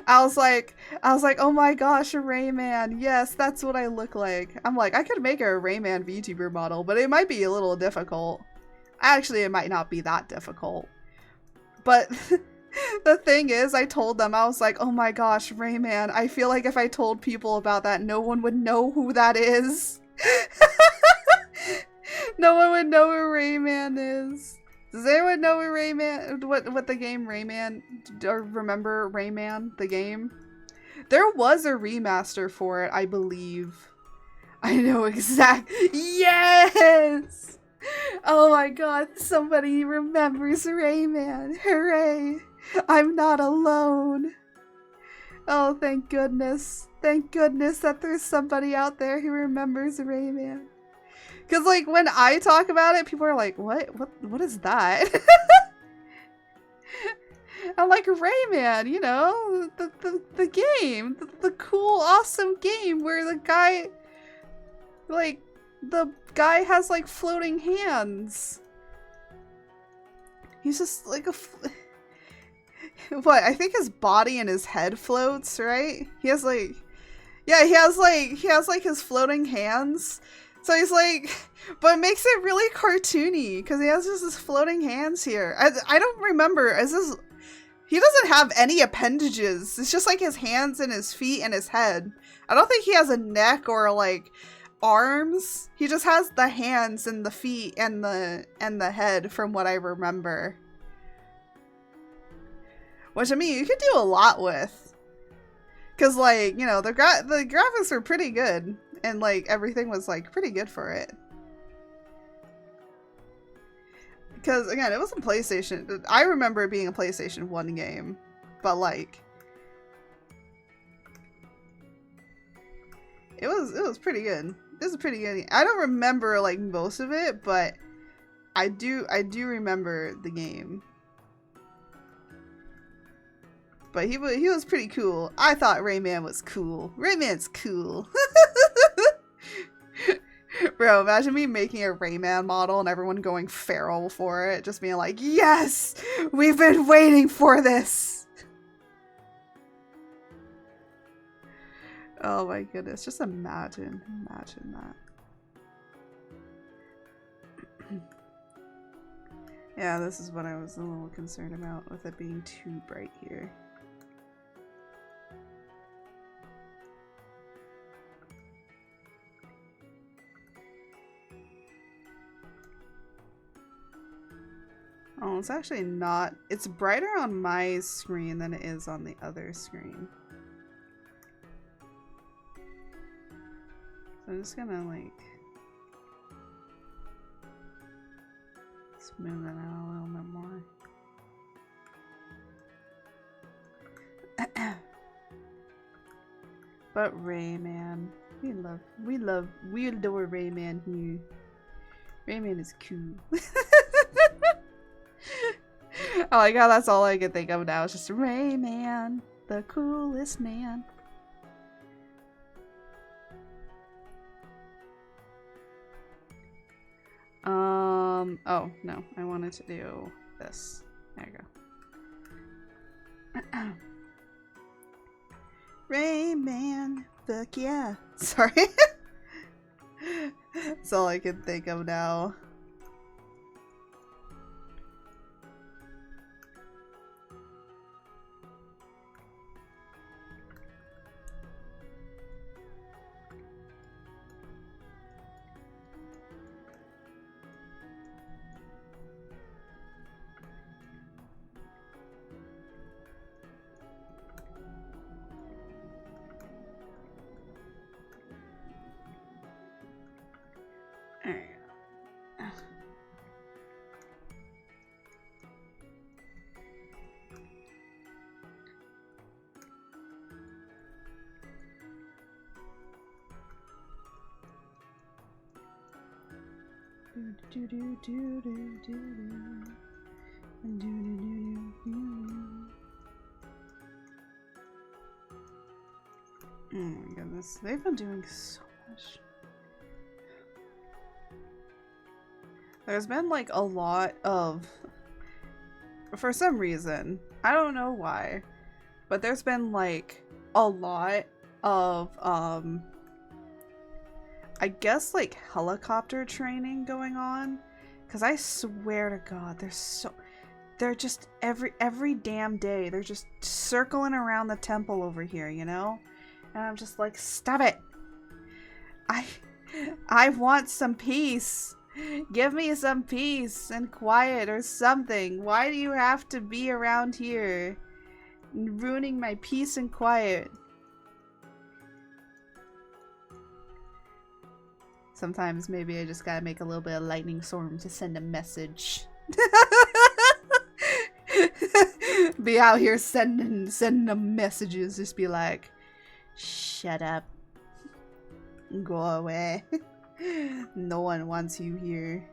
I was like, oh my gosh, a Rayman. Yes, that's what I look like. I'm like, I could make a Rayman VTuber model, but it might be a little difficult. Actually, it might not be that difficult. But the thing is, I told them, I was like, oh my gosh, Rayman. I feel like if I told people about that, no one would know who that is. No one would know who Rayman is. Does anyone know what the game Rayman, or remember Rayman, the game? There was a remaster for it, I believe. I know exactly. Yes! Oh my god, somebody remembers Rayman. Hooray! I'm not alone. Oh, thank goodness. Thank goodness that there's somebody out there who remembers Rayman. Because, like, when I talk about it, people are like, what is that? I'm like, Rayman, you know, the game. The cool, awesome game where the guy has, like, floating hands. He's just, like, what? I think his body and his head floats, right? He has, like... Yeah, he has, like, his floating hands. So he's like, but it makes it really cartoony because he has just his floating hands here. I don't remember. He doesn't have any appendages. It's just like his hands and his feet and his head. I don't think he has a neck or like arms. He just has the hands and the feet and the head from what I remember. Which, I mean, you could do a lot with. Because, like, you know, the graphics were pretty good. And, like, everything was, like, pretty good for it. Because, again, it was a PlayStation... I remember it being a PlayStation 1 game. But, like... It was pretty good. It was pretty good. I don't remember, like, most of it, but... I do remember the game. But he was pretty cool. I thought Rayman was cool. Rayman's cool. Bro, imagine me making a Rayman model and everyone going feral for it. Just being like, yes! We've been waiting for this! Oh my goodness. Just imagine. Imagine that. Yeah, this is what I was a little concerned about with it being too bright here. Oh, it's actually not. It's brighter on my screen than it is on the other screen. So I'm just gonna like smooth it out a little bit more. But Rayman, we adore Rayman here. Rayman is cool. Oh my god, that's all I can think of now. It's just Rayman, the coolest man. Oh no, I wanted to do this. There you go. Rayman, fuck yeah. Sorry. That's all I can think of now. Oh my goodness, they've been doing so much. There's been like a lot of, for some reason, I don't know why, but there's been like a lot of I guess like helicopter training going on, because I swear to God, they're just every damn day they're just circling around the temple over here, you know, and I'm just like, stop it. I want some peace. Give me some peace and quiet or something. Why do you have to be around here ruining my peace and quiet? Sometimes maybe I just gotta make a little bit of lightning storm to send a message. Be out here sending them messages. Just be like, shut up. Go away. No one wants you here.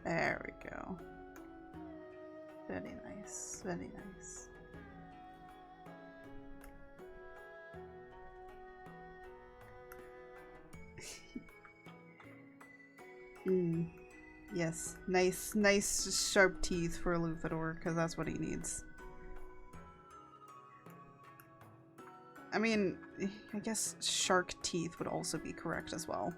There we go. Very nice, very nice. Yes, nice sharp teeth for Luthador, because that's what he needs. I mean, I guess shark teeth would also be correct as well.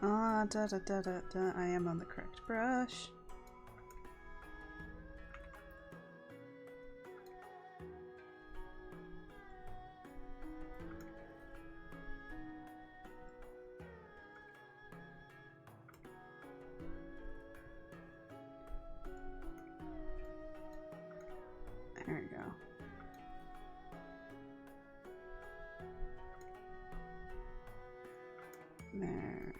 I am on the correct brush. There we go. There.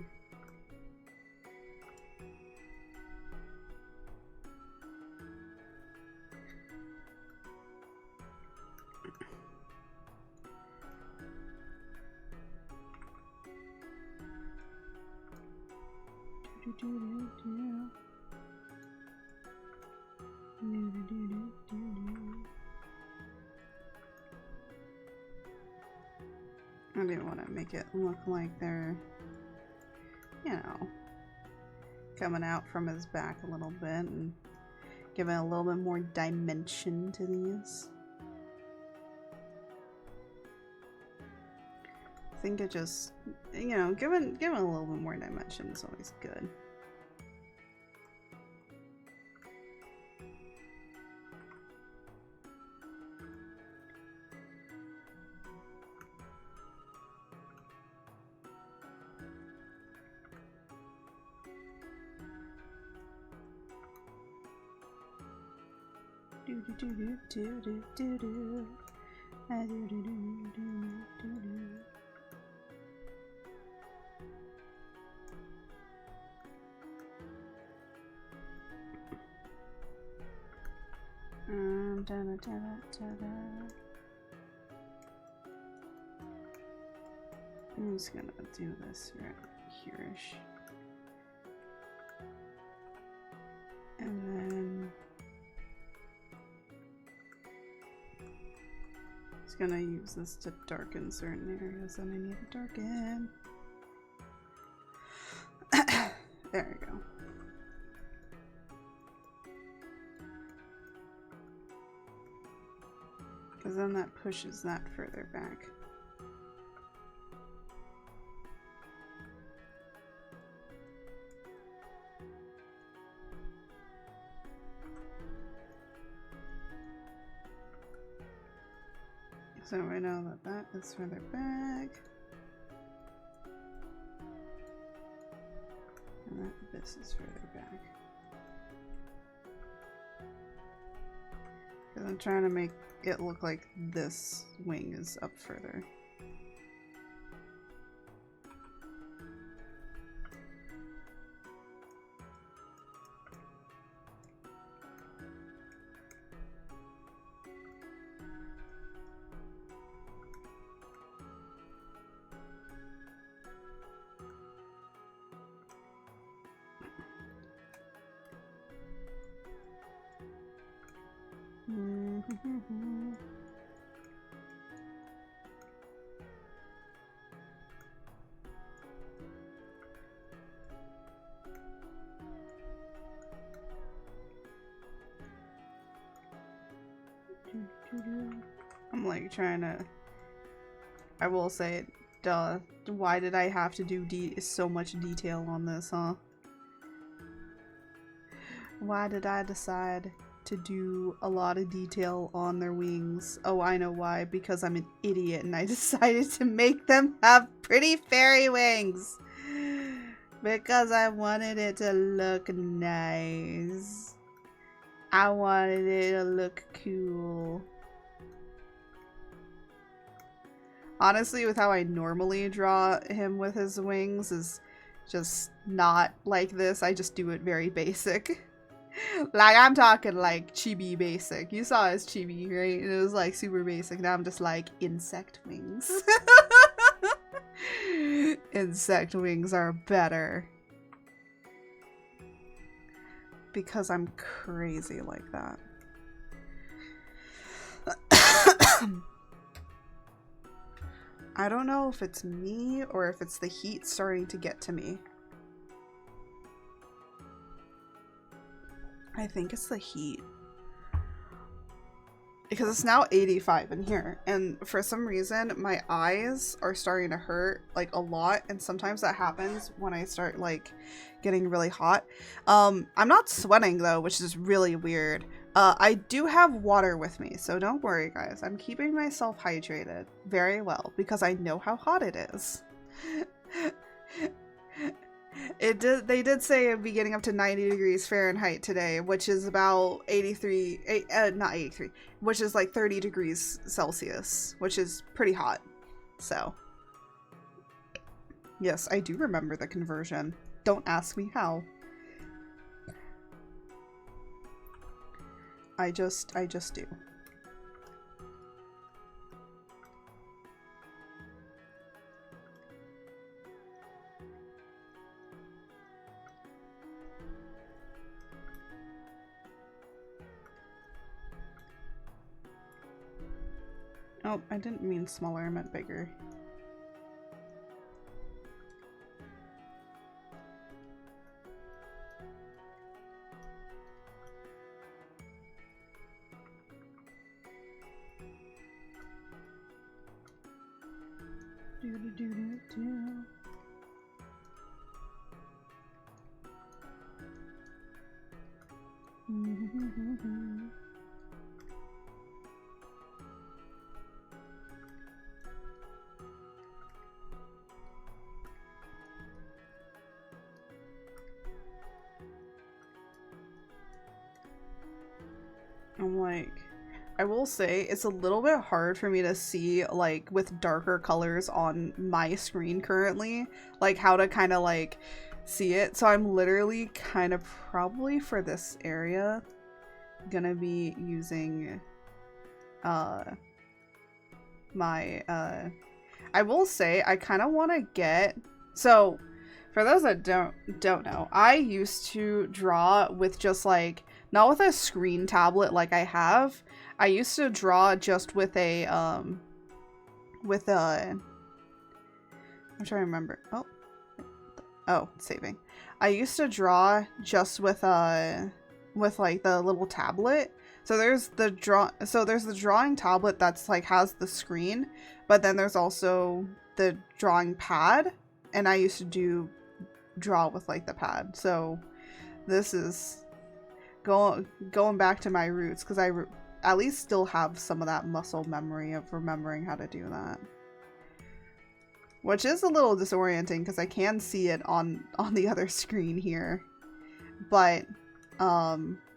I didn't want to make it look like they're, you know, coming out from his back a little bit and giving a little bit more dimension to these. I think it just, you know, giving a little bit more dimension is always good. I'm just gonna do this right here-ish. And then just gonna use this to darken certain areas that I need to darken. There we go. Because then that pushes that further back. So I know that that is further back. And that this is further back. Because I'm trying to make it look like this wing is up further. I'm like trying to, I will say, duh, why did I have to do so much detail on this, huh? Why did I decide to do a lot of detail on their wings? Oh, I know why. Because I'm an idiot and I decided to make them have pretty fairy wings. Because I wanted it to look nice. I wanted it to look cool. Honestly, with how I normally draw him with his wings is just not like this. I just do it very basic. Like, I'm talking like chibi basic. You saw his chibi, right? And it was like super basic. Now I'm just like insect wings. Insect wings are better. Because I'm crazy like that. I don't know if it's me or if it's the heat starting to get to me. I think it's the heat. Because it's now 85 in here, and for some reason my eyes are starting to hurt like a lot, and sometimes that happens when I start like getting really hot. I'm not sweating though, which is really weird. I do have water with me, so don't worry guys. I'm keeping myself hydrated very well because I know how hot it is. They did say it'd be getting up to 90 degrees Fahrenheit today, which is about 83, not 83, which is like 30 degrees Celsius, which is pretty hot. So, yes, I do remember the conversion. Don't ask me how. I just do. Oh, I didn't mean smaller, I meant bigger. I'm like, I will say it's a little bit hard for me to see, like, with darker colors on my screen currently, like how to kind of like see it. So I'm literally kind of probably for this area gonna be using my I will say I kind of want to get, so for those that don't know, I used to draw with just like, not with a screen tablet like I have. I used to draw just with a I'm trying to remember. Oh, saving. I used to draw just with like the little tablet. So there's the drawing tablet that's like has the screen, but then there's also the drawing pad, and I used to draw with like the pad. So this is going back to my roots, because I at least still have some of that muscle memory of remembering how to do that, which is a little disorienting because I can see it on the other screen here, but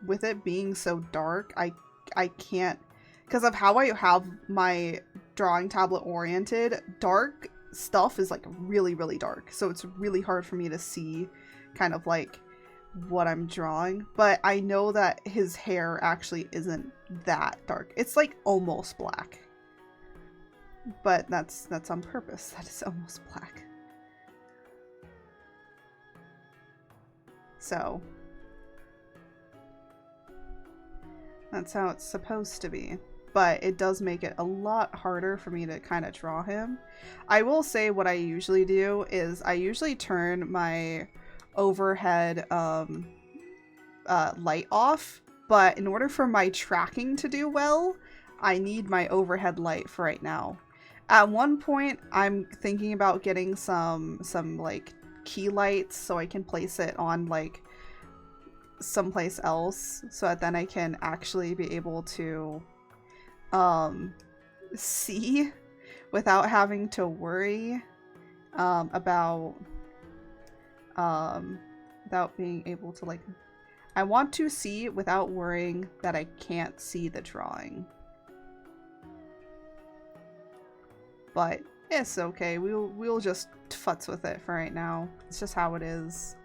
with it being so dark, I can't, because of how I have my drawing tablet oriented, dark stuff is like really, really dark, so it's really hard for me to see kind of like what I'm drawing. But I know that his hair actually isn't that dark. It's like almost black, but that's on purpose. That is almost black. So that's how it's supposed to be, but it does make it a lot harder for me to kind of draw him. I will say what I usually do is I usually turn my overhead light off, but in order for my tracking to do well, I need my overhead light for right now. At one point, I'm thinking about getting some like key lights so I can place it on like someplace else, so that then I can actually be able to see without having to worry about without being able to like, I want to see without worrying that I can't see the drawing. But it's okay, we'll just futz with it for right now. It's just how it is.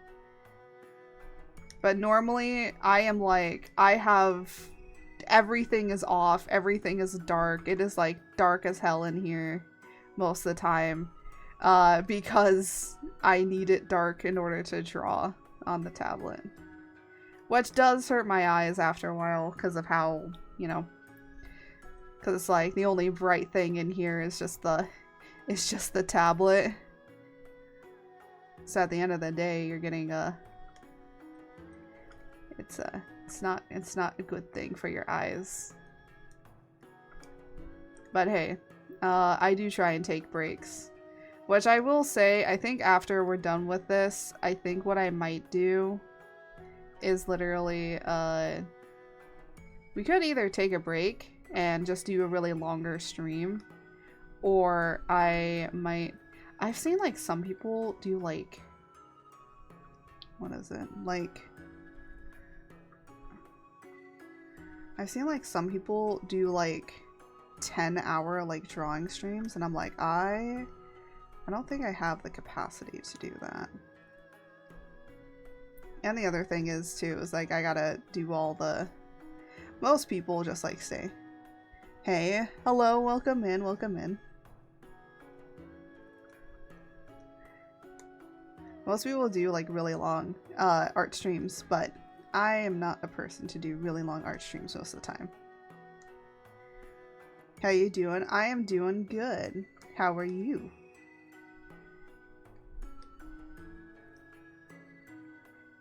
But normally I am like, I have, everything is off, everything is dark. It is like dark as hell in here most of the time, because I need it dark in order to draw on the tablet, which does hurt my eyes after a while because of how, you know, because it's like the only bright thing in here is just the tablet. So at the end of the day, you're getting it's not a good thing for your eyes. But hey, I do try and take breaks, which I will say, I think after we're done with this, I think what I might do is literally, we could either take a break and just do a really longer stream, or I've seen like some people do like, what is it? Like, I've seen like some people do like 10-hour like drawing streams, and I'm like, I don't think I have the capacity to do that. And the other thing is too, is like I gotta do all the, most people just like say, hey, hello, welcome in, welcome in. Most people do like really long art streams, but I am not a person to do really long art streams most of the time. How you doing? I am doing good. How are you?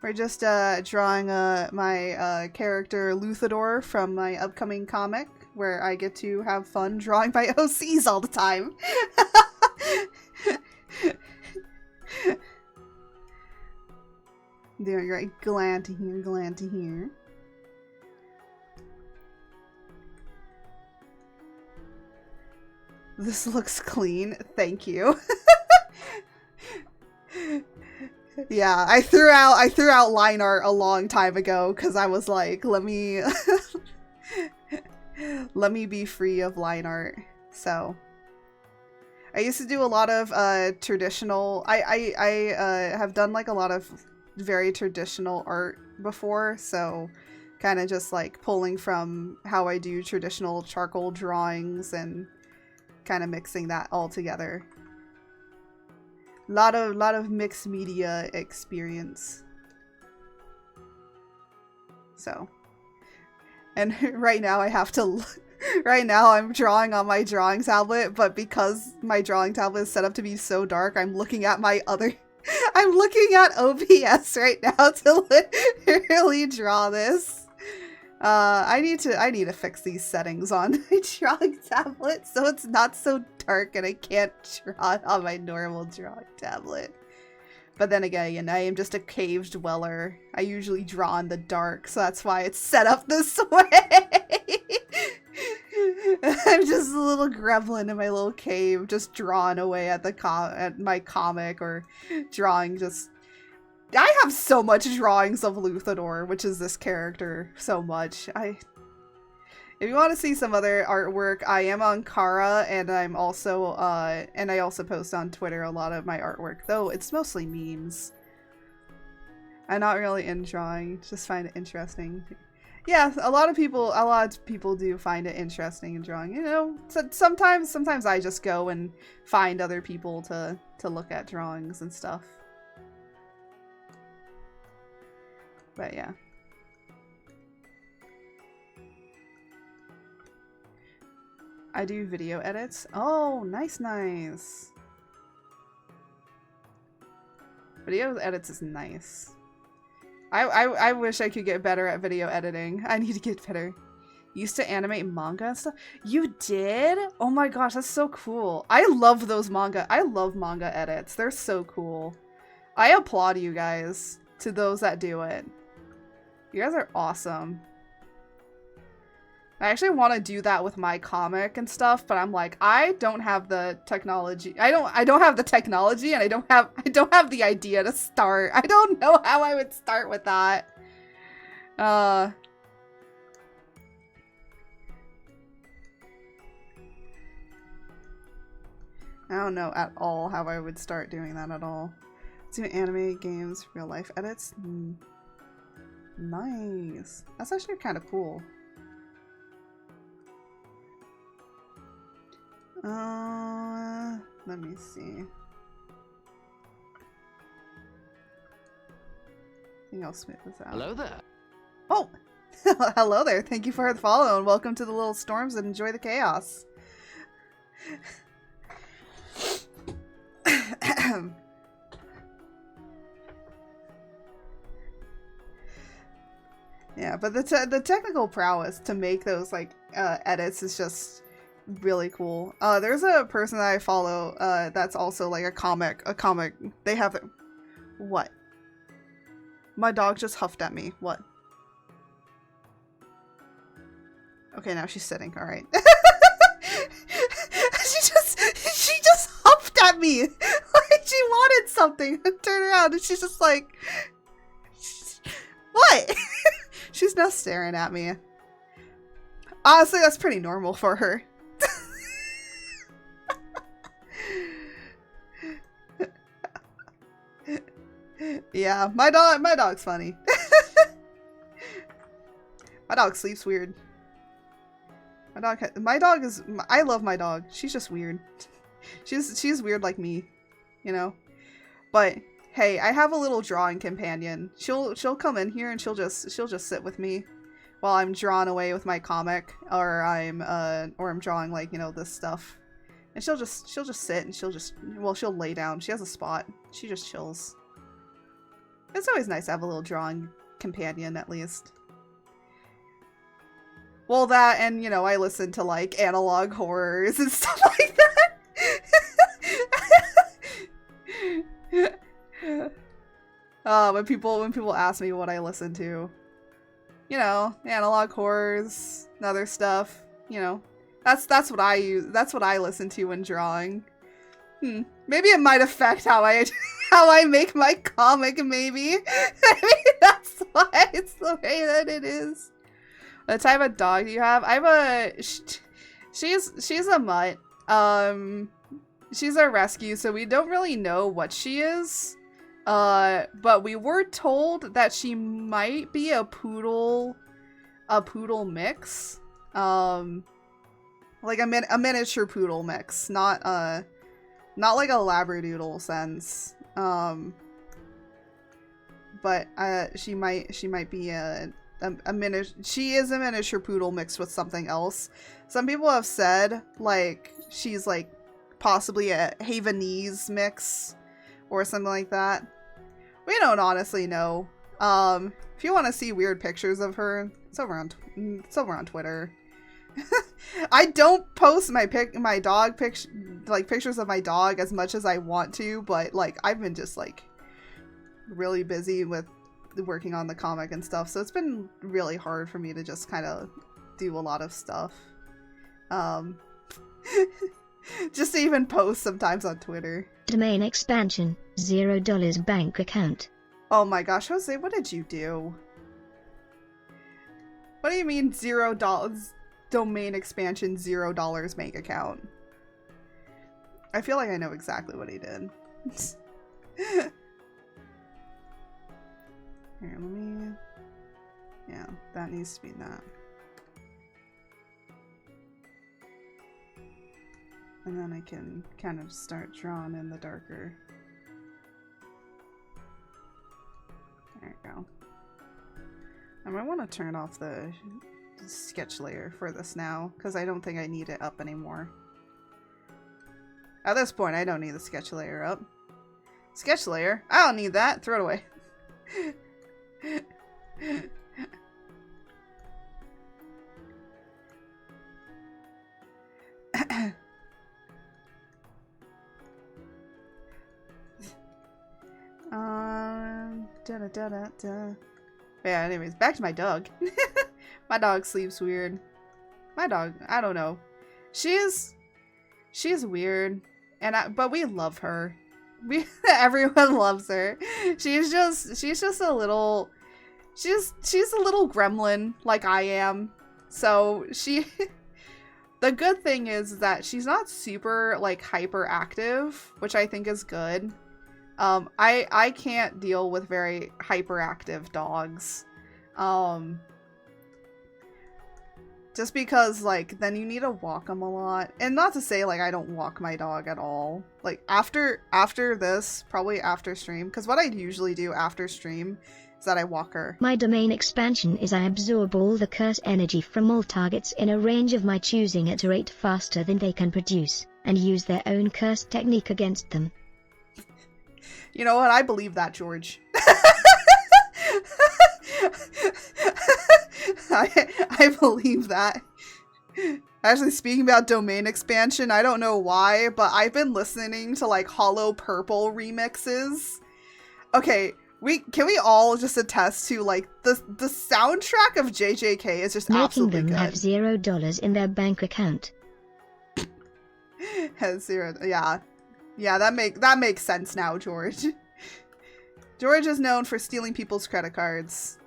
We're just drawing my character Luthador from my upcoming comic, where I get to have fun drawing my OCs all the time. Doing right. Glad to hear, glad to hear. This looks clean. Thank you. Yeah, I threw out line art a long time ago because I was like, let me let me be free of line art. So I used to do a lot of traditional. I have done like a lot of very traditional art before, so kind of just like pulling from how I do traditional charcoal drawings and kind of mixing that all together. Lot of mixed media experience. So, and right now I have to. Right now I'm drawing on my drawing tablet, but because my drawing tablet is set up to be so dark, I'm looking at my other. I'm looking at OBS right now to literally draw this. I need to fix these settings on my drawing tablet so it's not so dark and I can't draw it on my normal drawing tablet. But then again, I am just a cave dweller. I usually draw in the dark, so that's why it's set up this way. I'm just a little gremlin in my little cave, just drawing away at at my comic or drawing just. I have so much drawings of Luthador, which is this character, so much. If you want to see some other artwork, I am on Kara, and I'm also, and I also post on Twitter a lot of my artwork, though it's mostly memes. I'm not really in drawing, just find it interesting. Yeah, a lot of people do find it interesting in drawing, you know. So sometimes I just go and find other people to look at drawings and stuff. But yeah. I do video edits. Oh, nice. Video edits is nice. I wish I could get better at video editing. I need to get better. Used to animate manga and stuff. You did? Oh my gosh, that's so cool. I love those manga. I love manga edits. They're so cool. I applaud you guys, to those that do it. You guys are awesome. I actually want to do that with my comic and stuff, but I'm like, I don't have the technology. I don't have the technology, and I don't have the idea to start. I don't know how I would start with that. I don't know at all how I would start doing that at all. Do anime, games, real life edits. Nice. That's actually kind of cool. Let me see. I think I'll smooth this out. Hello there. Oh! Hello there. Thank you for the follow and welcome to the little storms and enjoy the chaos. Yeah, but the technical prowess to make those like edits is just really cool. There's a person that I follow that's also like a comic. They have it. What? My dog just huffed at me. What? Okay, now she's sitting. All right. she just huffed at me. Like she wanted something. I turned around and she's just like, what? She's now staring at me. Honestly, that's pretty normal for her. Yeah, my dog's funny. My dog sleeps weird. I love my dog. She's just weird. She's weird like me, you know. But hey, I have a little drawing companion. She'll come in here and she'll just sit with me while I'm drawn away with my comic, or I'm drawing, like, you know, this stuff. And she'll just sit and she'll lay down. She has a spot. She just chills. It's always nice to have a little drawing companion, at least. Well, that, and, you know, I listen to, like, analog horrors and stuff like that. When people ask me what I listen to, you know, analog horrors and other stuff, you know, that's what I use. That's what I listen to when drawing. Maybe it might affect how I make my comic. Maybe that's why it's the way that it is. What type of dog do you have? I have a. She's a mutt. She's a rescue, so we don't really know what she is. But we were told that she might be a poodle mix. Like a miniature poodle mix, not like a labradoodle sense. But she might be she is a miniature poodle mixed with something else. Some people have said like she's like possibly a Havanese mix or something like that. We don't honestly know. If you want to see weird pictures of her, it's over on Twitter. I don't post my pictures of my dog as much as I want to, but like I've been just like really busy with working on the comic and stuff, so it's been really hard for me to just kind of do a lot of stuff. Just to even post sometimes on Twitter. Domain expansion, $0 bank account. Oh my gosh, Jose, what did you do? What do you mean $0 domain expansion, $0 bank account? I feel like I know exactly what he did. Here, let me... Yeah, that needs to be that. And then I can kind of start drawing in the darker. There you go. I might want to turn off the sketch layer for this now, because I don't think I need it up anymore. At this point, I don't need the sketch layer up. Sketch layer? I don't need that. Throw it away. Yeah, anyways, back to my dog. My dog sleeps weird. My dog, I don't know. She's weird, but we love her. Everyone loves her. She's just a little, she's a little gremlin like I am. So the good thing is that she's not super like hyperactive, which I think is good. I can't deal with very hyperactive dogs. Just because, like, then you need to walk them a lot. And not to say, like, I don't walk my dog at all. Like, after this, probably after stream, because what I usually do after stream is that I walk her. My domain expansion is I absorb all the curse energy from all targets in a range of my choosing at a rate faster than they can produce, and use their own curse technique against them. You know what? I believe that, George. I believe that. Actually, speaking about domain expansion, I don't know why, but I've been listening to like Hollow Purple remixes. Okay, can we all just attest to like the soundtrack of JJK is just absolutely good. Making them have $0 in their bank account. Has zero, yeah. Yeah, that makes sense now, George. George is known for stealing people's credit cards.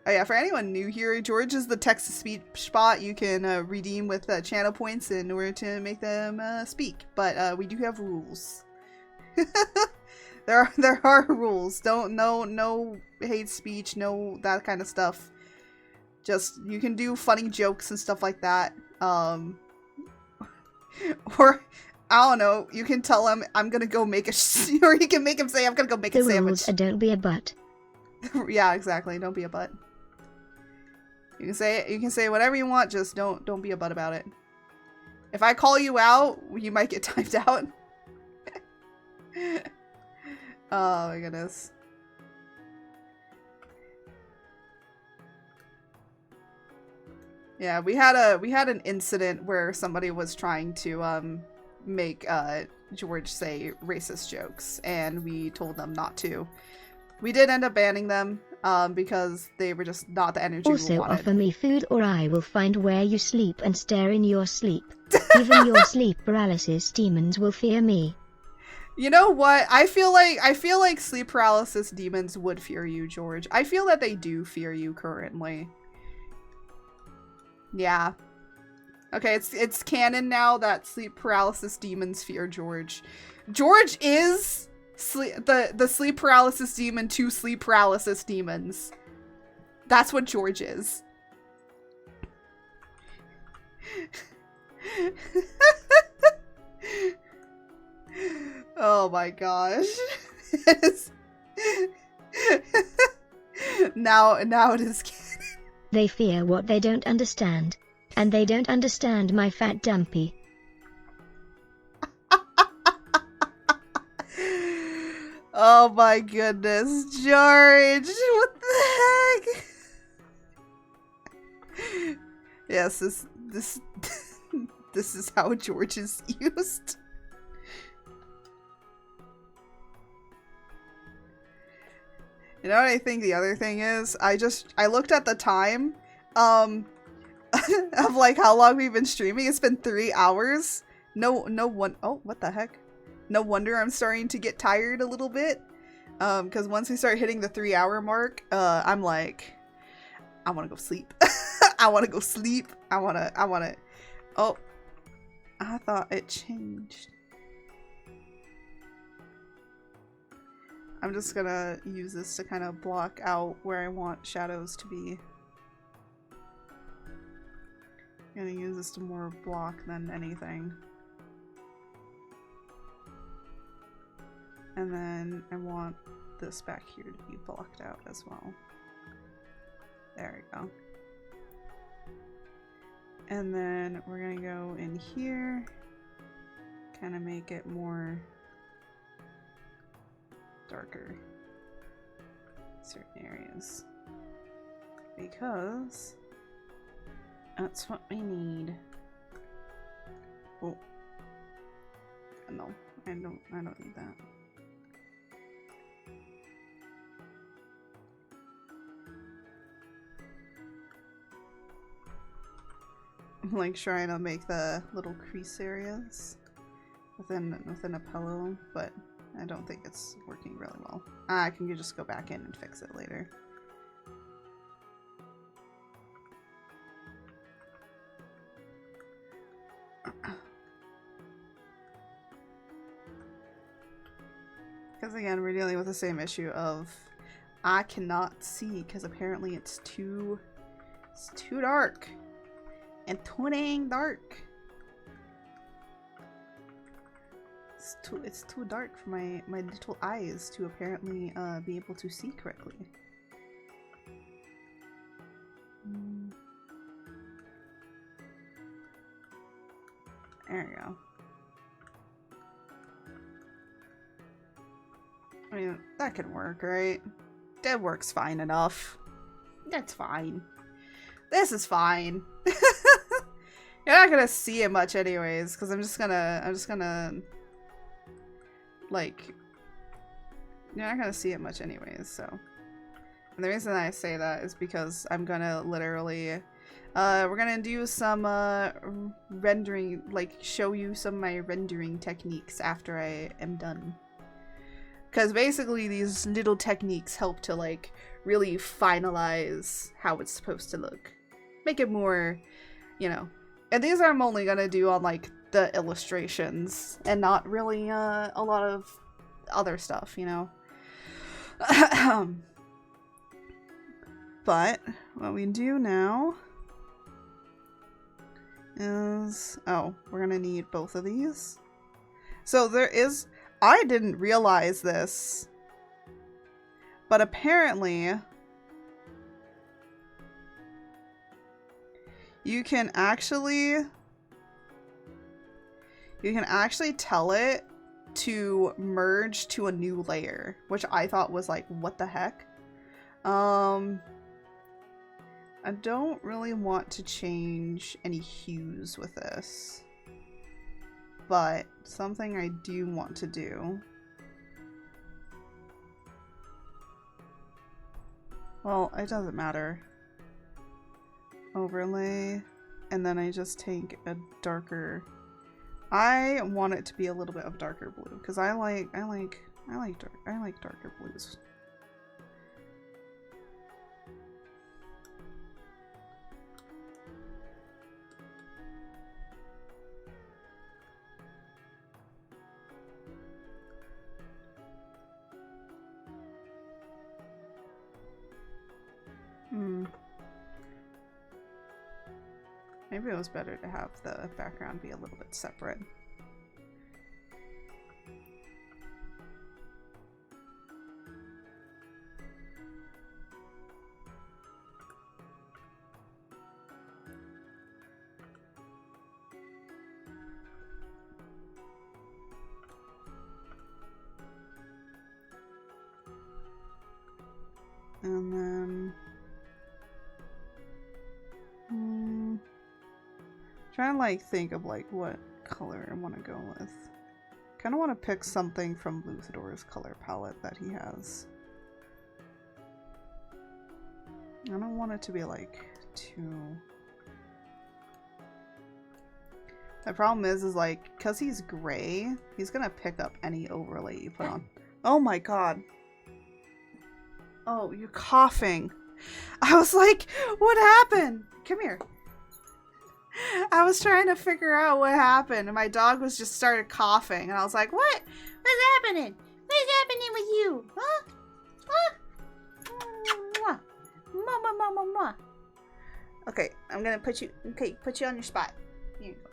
Oh yeah, for anyone new here, George is the text-to-speech bot you can redeem with channel points in order to make them speak. But we do have rules. There are rules. No hate speech, no that kind of stuff. Just you can do funny jokes and stuff like that. Or I don't know. You can tell him I'm gonna go make a or you can make him say I'm gonna go make a sandwich. The rules are don't be a butt. Yeah, exactly. Don't be a butt. You can say whatever you want, just don't be a butt about it. If I call you out, you might get timed out. Oh my goodness. Yeah, we had an incident where somebody was trying to make George say racist jokes, and we told them not to. We did end up banning them because they were just not the energy we Also wanted. offer me food or I will find where you sleep and stare in your sleep. Even your sleep paralysis demons will fear me. You know what? I feel like sleep paralysis demons would fear you, George. I feel that they do fear you currently. Yeah. Okay, it's canon now that sleep paralysis demons fear George. George is the sleep paralysis demon to sleep paralysis demons. That's what George is. Oh my gosh. Now it is canon. They fear what they don't understand. And they don't understand my fat dumpy. Oh my goodness, George! What the heck? Yes, this is how George is used. You know what I think the other thing is? I looked at the time, of like how long we've been streaming. It's been 3 hours. Oh, what the heck? No wonder I'm starting to get tired a little bit. Because once we start hitting the 3-hour mark, I'm like, I want to go sleep. I want to go sleep. I want to. Oh, I thought it changed. I'm just gonna use this to kind of block out where I want shadows to be. I'm gonna use this to more block than anything. And then I want this back here to be blocked out as well. There we go. And then we're gonna go in here, kind of make it more darker certain areas, because that's what we need. Oh no, I don't need that. I'm like trying to make the little crease areas within a pillow, but I don't think it's working really well. I can just go back in and fix it later. Because again, we're dealing with the same issue of I cannot see because apparently it's too dark. And too dang dark. It's too dark for my little eyes to apparently be able to see correctly. There we go. I mean, that can work, right? That works fine enough. That's fine. This is fine. You're not gonna see it much anyways, because I'm just gonna like, you're not gonna see it much anyways, so. And the reason I say that is because I'm gonna literally, we're gonna do some rendering, like show you some of my rendering techniques after I am done. Because basically these little techniques help to like really finalize how it's supposed to look. Make it more, you know. And these I'm only gonna do on like the illustrations and not really a lot of other stuff, you know. But what we do now is, oh, we're gonna need both of these. So there is, I didn't realize this, but apparently you can actually tell it to merge to a new layer, which I thought was like, what the heck? I don't really want to change any hues with this, but something I do want to do. Well, it doesn't matter. Overlay, and then I just take a darker. I want it to be a little bit of darker blue because I like darker blues. Maybe it was better to have the background be a little bit separate. And then trying to like think of like what color I want to go with. Kind of want to pick something from Luthador's color palette that he has. I don't want it to be like too. The problem is like, cause he's gray, he's gonna pick up any overlay you put on. Oh my god. Oh, you're coughing. I was like, what happened? Come here. I was trying to figure out what happened, and my dog was just started coughing, and I was like, what? What's happening? What's happening with you? Huh? Huh? Mwah. Mwah, mwah, mwah, mwah. Okay, I'm gonna put you on your spot. Here you go.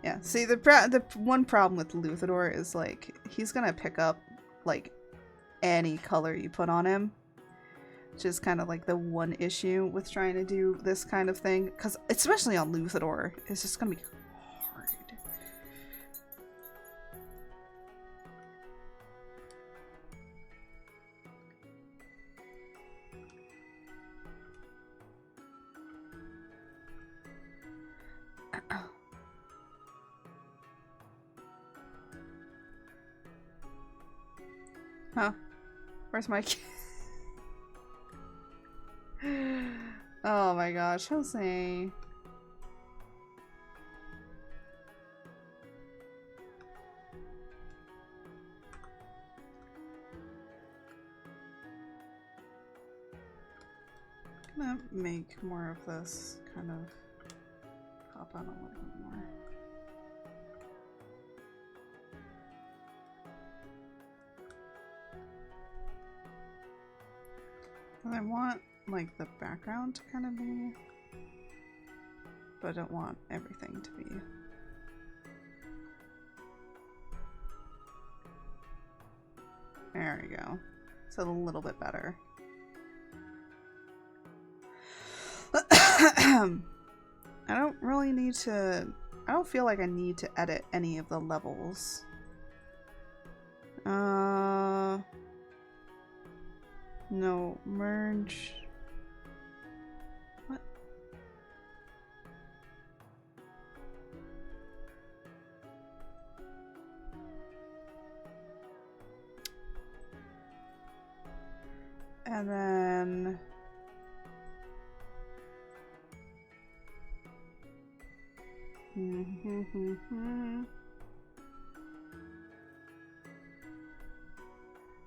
Yeah, see, the one problem with Luthador is, like, he's gonna pick up, like, any color you put on him. Which is kind of like the one issue with trying to do this kind of thing. Because especially on Luthador, it's just going to be hard. Huh? Where's my kid? Oh my gosh, Jose. I'm gonna make more of this kind of pop out a little bit more. And I want like the background to kind of be, but I don't want everything to be. There we go. It's a little bit better. I don't really need to, I don't feel like I need to edit any of the levels. No, merge. What? And then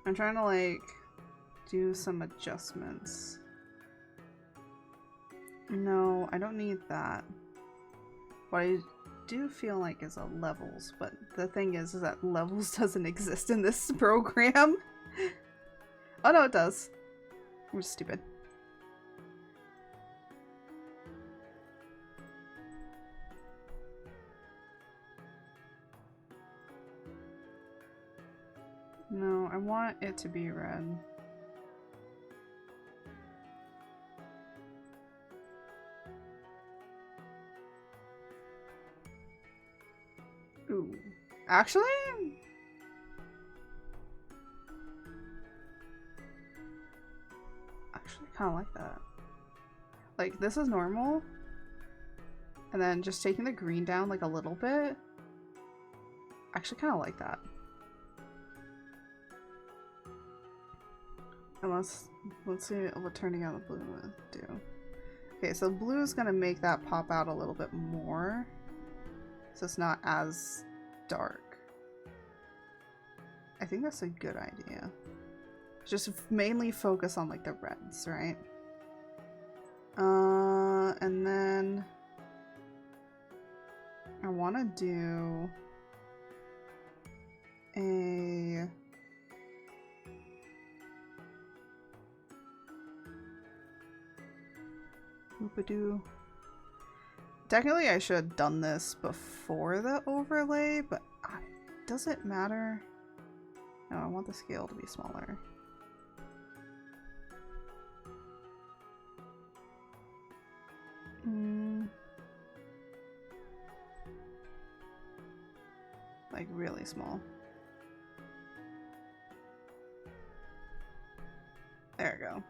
I'm trying to like do some adjustments. No, I don't need that. What I do feel like is a levels, but the thing is that levels doesn't exist in this program. Oh no, it does. I'm just stupid. No, I want it to be red. Ooh. Actually? Actually, kind of like that. Like, this is normal. And then just taking the green down, like, a little bit. Actually, kind of like that. And let's see what turning out the blue would do. Okay, so blue is going to make that pop out a little bit more. So it's not as dark. I think that's a good idea. Just mainly focus on like the reds, right? And then I want to do a Oopadoo. Technically, I should have done this before the overlay, but does it matter? No, I want the scale to be smaller. Like really small. There we go.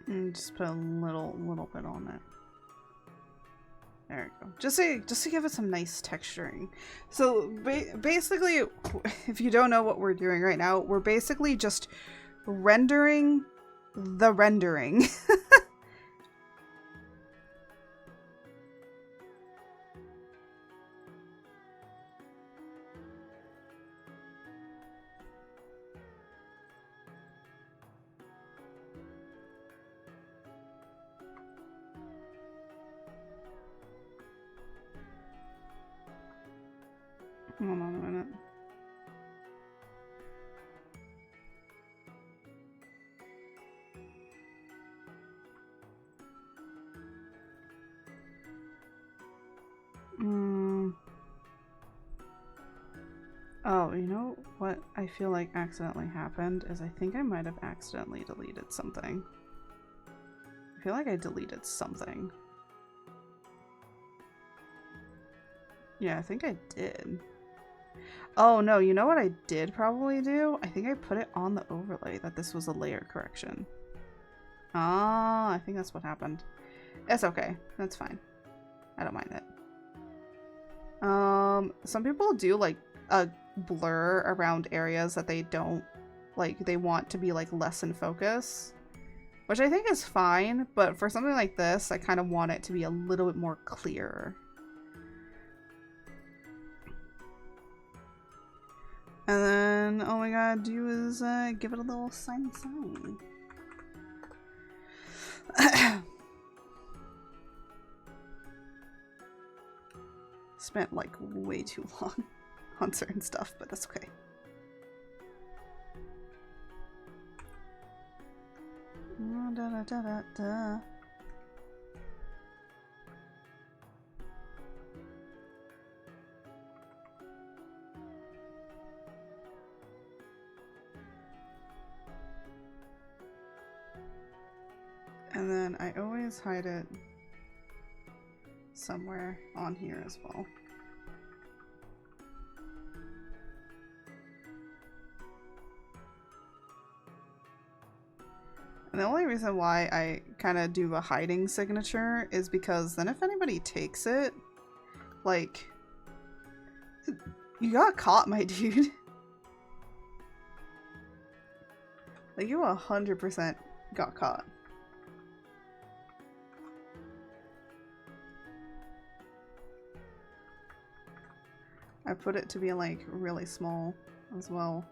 And just put a little bit on it. There we go. Just to give it some nice texturing. So basically, if you don't know what we're doing right now, we're basically just rendering the rendering. Hold on a minute. Oh, you know what I feel like accidentally happened is I think I might have accidentally deleted something. I feel like I deleted something. Yeah, I think I did. Oh no, you know what I did probably do? I think I put it on the overlay that this was a layer correction. Ah, I think that's what happened. It's okay. That's fine. I don't mind it. Some people do like a blur around areas that they don't like, they want to be like less in focus, which I think is fine, but for something like this, I kind of want it to be a little bit more clear. And then all we gotta do is give it a little sign. Spent like way too long on certain stuff, but that's okay. And then I always hide it somewhere on here as well. And the only reason why I kind of do a hiding signature is because then if anybody takes it, like, you got caught, my dude. Like, you 100% got caught. I put it to be like really small as well,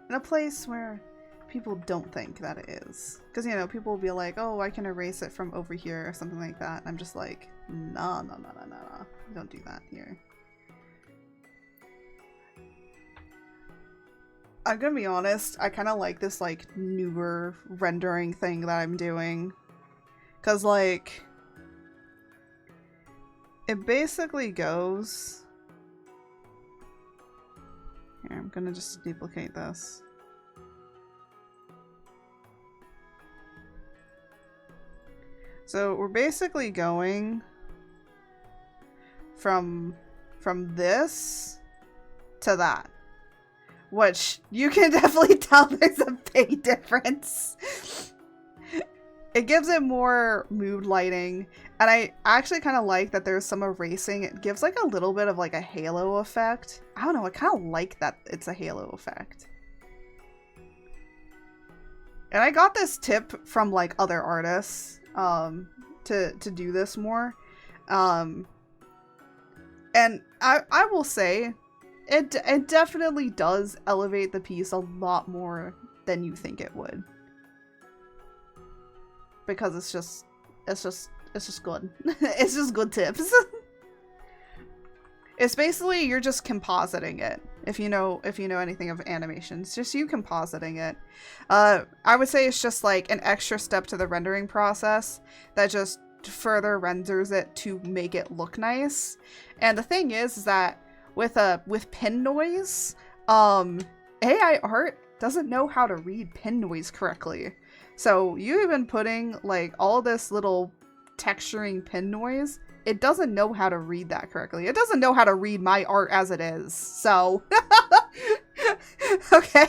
in a place where people don't think that it is, because you know, people will be like, oh, I can erase it from over here or something like that, and I'm just like, no, don't do that here. I'm gonna be honest, I kind of like this like newer rendering thing that I'm doing, because like it basically goes... Here, I'm gonna just duplicate this. So we're basically going from this to that, which you can definitely tell there's a big difference. It gives it more mood lighting, and I actually kind of like that there's some erasing. It gives like a little bit of like a halo effect. I don't know, I kind of like that it's a halo effect. And I got this tip from like other artists to do this more. And I will say it definitely does elevate the piece a lot more than you think it would. Because it's just good. It's just good tips. It's basically you're just compositing it. If you know anything of animation, it's just you compositing it. I would say it's just like an extra step to the rendering process that just further renders it to make it look nice. And the thing is that with pin noise, AI art doesn't know how to read pin noise correctly. So you even putting like all this little texturing pin noise, it doesn't know how to read that correctly. It doesn't know how to read my art as it is. So okay,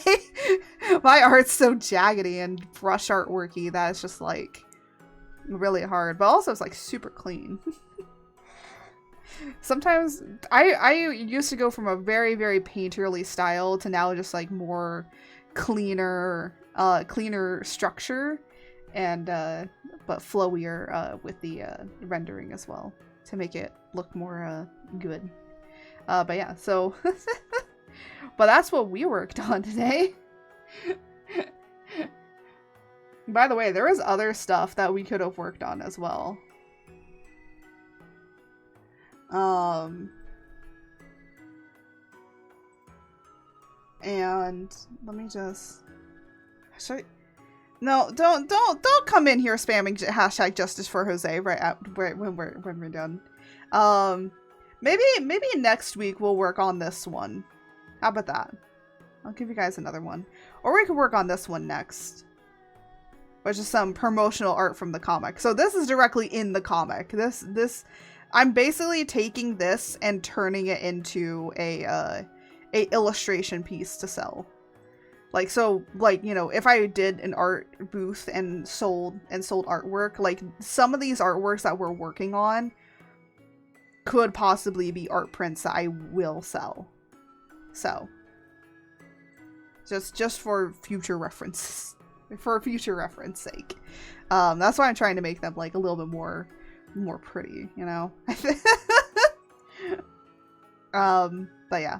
my art's so jaggedy and brush artworky that it's just like really hard, but also it's like super clean. Sometimes I used to go from a very, very painterly style to now just like more cleaner structure and but flowier with the rendering as well to make it look more good. But yeah, so but that's what we worked on today. By the way, there was other stuff that we could have worked on as well. And let me just... No, don't come in here spamming hashtag justice for Jose when we're done. Maybe next week we'll work on this one. How about that? I'll give you guys another one. Or we could work on this one next, which is some promotional art from the comic. So this is directly in the comic. This I'm basically taking this and turning it into a illustration piece to sell. Like, so, like, you know, if I did an art booth and sold artwork, like, some of these artworks that we're working on could possibly be art prints that I will sell. So, just for future references, for future reference sake. That's why I'm trying to make them, like, a little bit more pretty, you know? But yeah.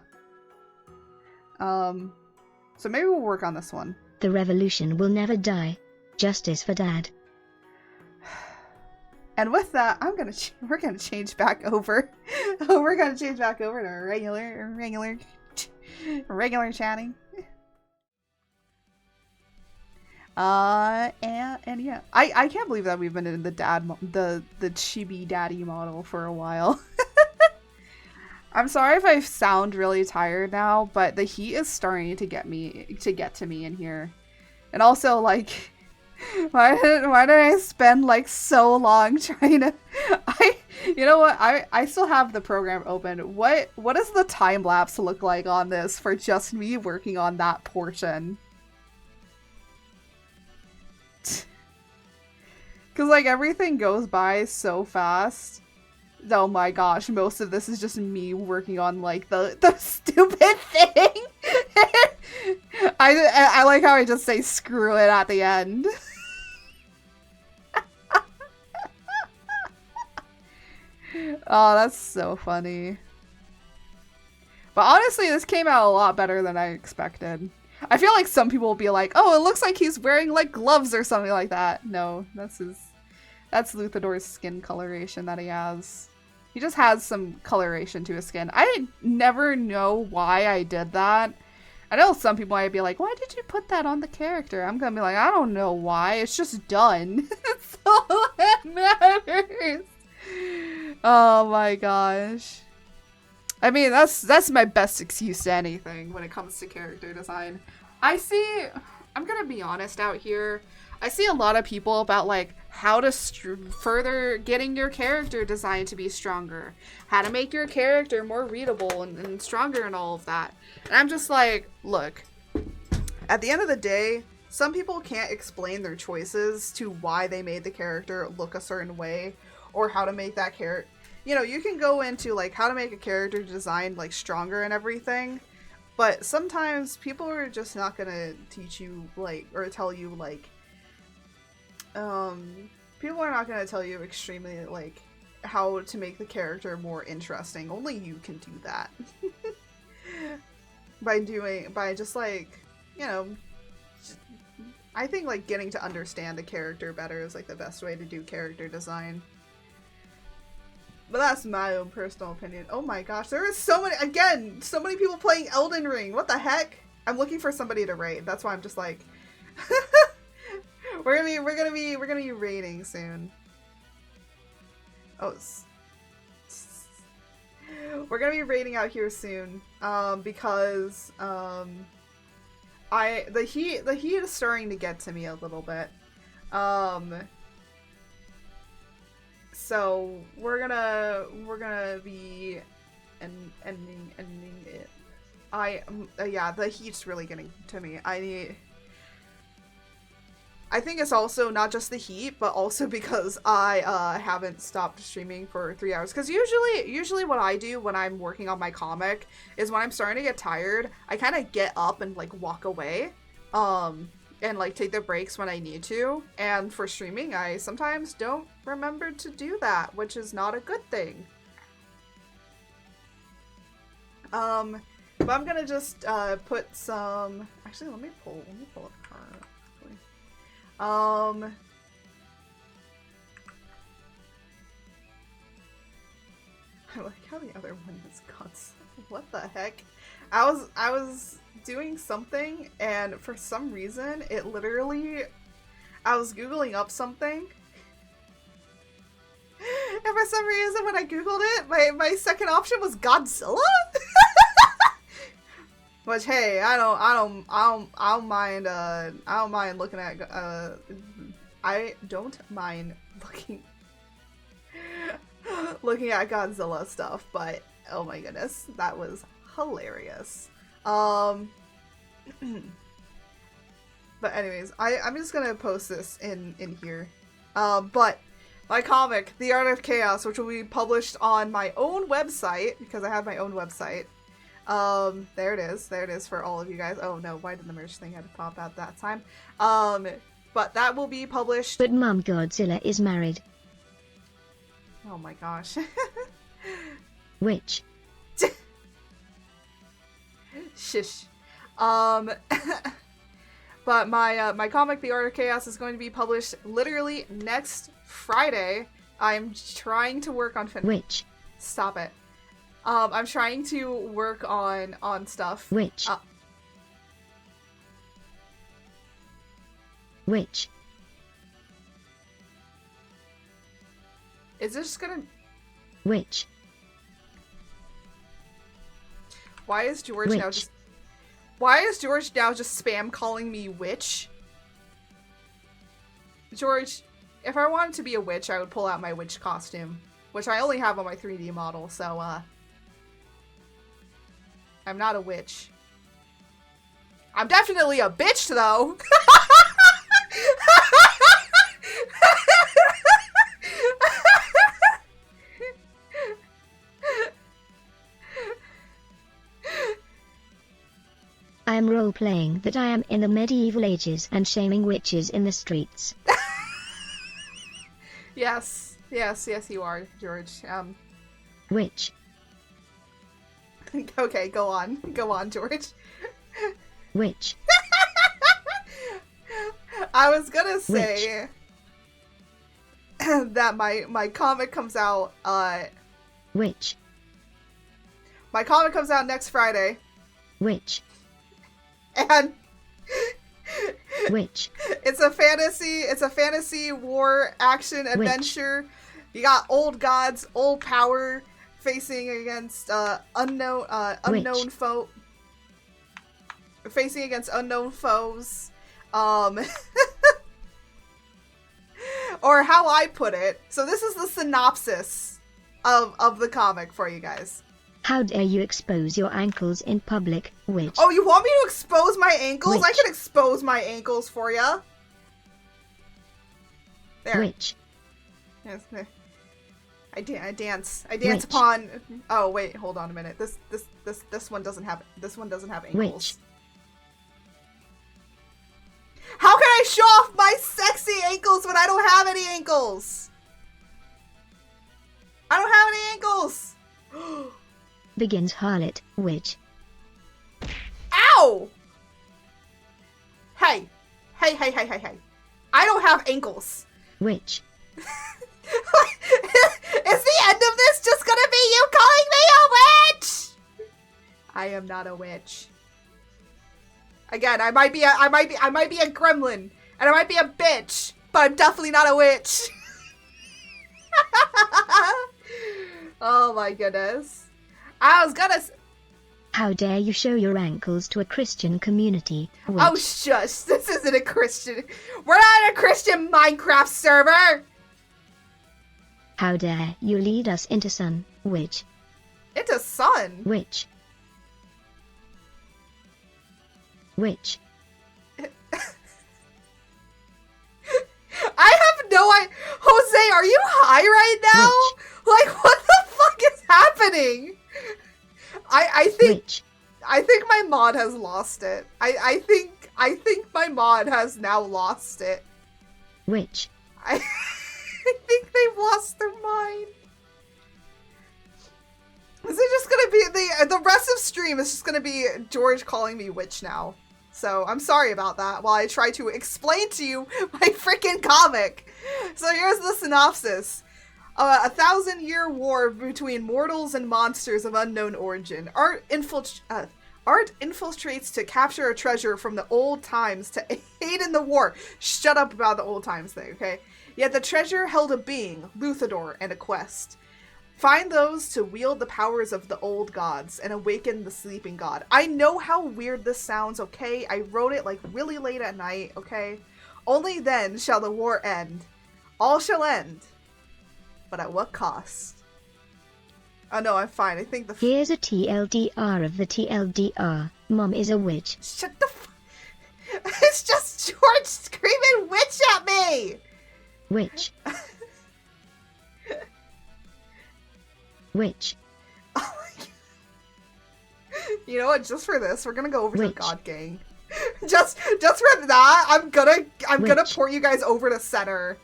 So maybe we'll work on this one. The revolution will never die. Justice for Dad. And with that, we're gonna change back over. We're gonna change back over to regular chatting. And yeah, I can't believe that we've been in the chibi daddy model for a while. I'm sorry if I sound really tired now, but the heat is starting to get to me in here. And also, like, why did I spend like so long trying to you know what, I still have the program open. What does the time lapse look like on this for just me working on that portion? Cause like everything goes by so fast. Oh my gosh, most of this is just me working on like the stupid thing. I like how I just say screw it at the end. Oh, that's so funny. But honestly, this came out a lot better than I expected. I feel like some people will be like, oh, it looks like he's wearing like gloves or something like that. No, that's Luthador's skin coloration that he has. He just has some coloration to his skin. I never know why I did that. I know some people might be like, why did you put that on the character? I'm gonna be like, I don't know why. It's just done. That's all that matters. Oh my gosh. I mean, that's my best excuse to anything when it comes to character design. I'm gonna be honest out here. I see a lot of people about like how to further getting your character design to be stronger, how to make your character more readable and stronger and all of that. And I'm just like, look, at the end of the day, some people can't explain their choices to why they made the character look a certain way or how to make that character. You know, you can go into like how to make a character design like stronger and everything, but sometimes people are just not gonna teach you like or tell you like people are not gonna tell you extremely like how to make the character more interesting. Only you can do that. by just like, you know, I think like getting to understand the character better is like the best way to do character design. But that's my own personal opinion. Oh my gosh, there is so many people playing Elden Ring. What the heck? I'm looking for somebody to raid. That's why I'm just like we're gonna be raiding soon. Oh, we're gonna be raiding out here soon. Because the heat is starting to get to me a little bit. So we're gonna be ending it. Yeah, the heat's really getting to me. I think it's also not just the heat, but also because I haven't stopped streaming for 3 hours. Because usually what I do when I'm working on my comic is when I'm starting to get tired, I kind of get up and like walk away, and like take the breaks when I need to. And for streaming, I sometimes don't remember to do that, which is not a good thing. But I'm gonna just put some. Actually, let me pull up the card. I like how the other one is guts. What the heck? I was doing something and for some reason it literally, I was googling up something and for some reason when I googled it, my second option was Godzilla. Which, hey, I don't mind looking at I don't mind looking at Godzilla stuff, but oh my goodness, that was hilarious. But anyways, I'm just gonna post this in here. But my comic, The Art of Chaos, which will be published on my own website, because I have my own website. There it is for all of you guys. Oh no, why did the merch thing have to pop out that time? But that will be published. But Mum, Godzilla is married. Oh my gosh. Which? Shish. But my comic, The Art of Chaos, is going to be published literally next Friday. I'm trying to work on Which? Stop it. I'm trying to work on stuff. Which? Which? Is this just gonna... Which? Why is George Which? now just... Why is George now just spam calling me witch? George, if I wanted to be a witch, I would pull out my witch costume, which I only have on my 3D model, so, I'm not a witch. I'm definitely a bitch, though! I am role-playing that I am in the medieval ages and shaming witches in the streets. Yes, you are, George. Which? Okay, go on, George. Which? I was gonna say that my comic comes out, Which? My comic comes out next Friday. Which? And... Which? It's a fantasy war action adventure You got old gods, old power facing against unknown foe. Facing against unknown foes. Or how I put it. So this is the synopsis of the comic for you guys. How dare you expose your ankles in public, witch? Oh, you want me to expose my ankles? Witch. I can expose my ankles for you. There. Witch. Yes, there. I dance Witch. upon. Oh wait, hold on a minute. This one doesn't have ankles. Witch. How can I show off my sexy ankles when I don't have any ankles? I don't have any ankles. Begins harlot, witch. Ow! Hey. I don't have ankles. Witch. Is the end of this just gonna be you calling me a witch? I am not a witch. Again, I might be a gremlin, and I might be a bitch, but I'm definitely not a witch. Oh my goodness. I was gonna. How dare you show your ankles to a Christian community, witch. Oh shush! This isn't a Christian. We're not a Christian Minecraft server. How dare you lead us into sun, witch. Into sun. Witch. Witch. I have no idea. Jose, are you high right now? Like, what the fuck is happening? I think my mod has lost it. I think my mod has now lost it. Witch. I think they've lost their mind. Is it just gonna be the rest of stream is just gonna be George calling me witch now? So I'm sorry about that while I try to explain to you my freaking comic. So here's the synopsis. A 1,000-year war between mortals and monsters of unknown origin. Art infiltrates to capture a treasure from the old times to aid in the war. Shut up about the old times thing, okay? Yet the treasure held a being, Luthador, and a quest. Find those to wield the powers of the old gods and awaken the sleeping god. I know how weird this sounds, okay? I wrote it like really late at night, okay? Only then shall the war end. All shall end. But at what cost? Oh no, I'm fine. I think the Here's a TLDR of the TLDR. Mom is a witch. Shut the It's just George screaming witch at me! Witch. Witch. Oh my God. You know what? Just for this, we're gonna go over to Witch. God Gang. Just for that, I'm gonna Witch. port you guys over to center.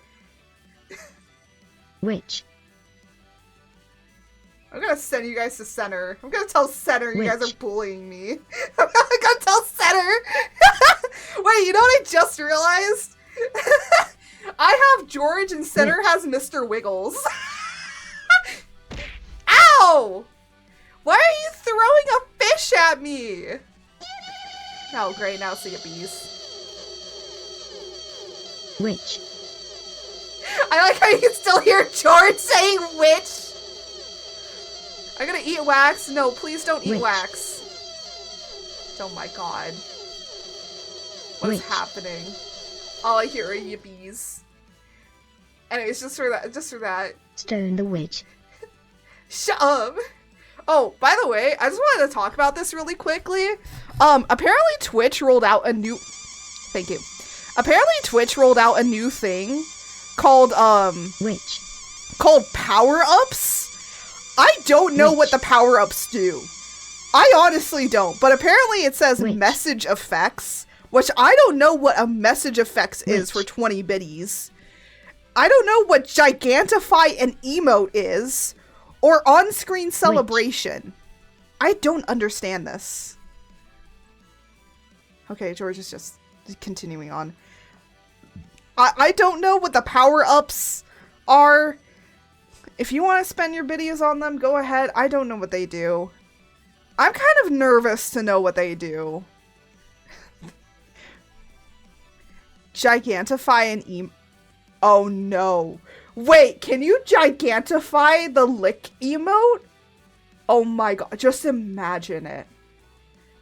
Witch. I'm gonna send you guys to center. I'm gonna tell center you guys Witch. are bullying me. I'm gonna tell center. Wait, you know what I just realized? I have George and center Witch. has Mr. Wiggles. Ow! Why are you throwing a fish at me? Oh, great. Now see a bees. Witch. I like how you can still hear George saying witch. I'm gonna eat wax. No, please don't eat Witch. wax. Oh my god. What is Witch. happening? All I hear are yippies. Anyways, just for that. Stone the witch. Shut up! Oh, by the way, I just wanted to talk about this really quickly. Apparently Twitch rolled out a new... Thank you. Apparently Twitch rolled out a new thing called, Witch. called power-ups. I don't know Witch. what the power-ups do. I honestly don't, but apparently it says Witch. message effects, which I don't know what a message effects is for Witch. 20 biddies. I don't know what gigantify an emote is, or on-screen celebration. I don't understand this. Okay, George is just continuing on. I don't know what the power-ups are. If you want to spend your videos on them, go ahead. I don't know what they do. I'm kind of nervous to know what they do. Gigantify an Oh no. Wait, can you gigantify the lick emote? Oh my god, just imagine it.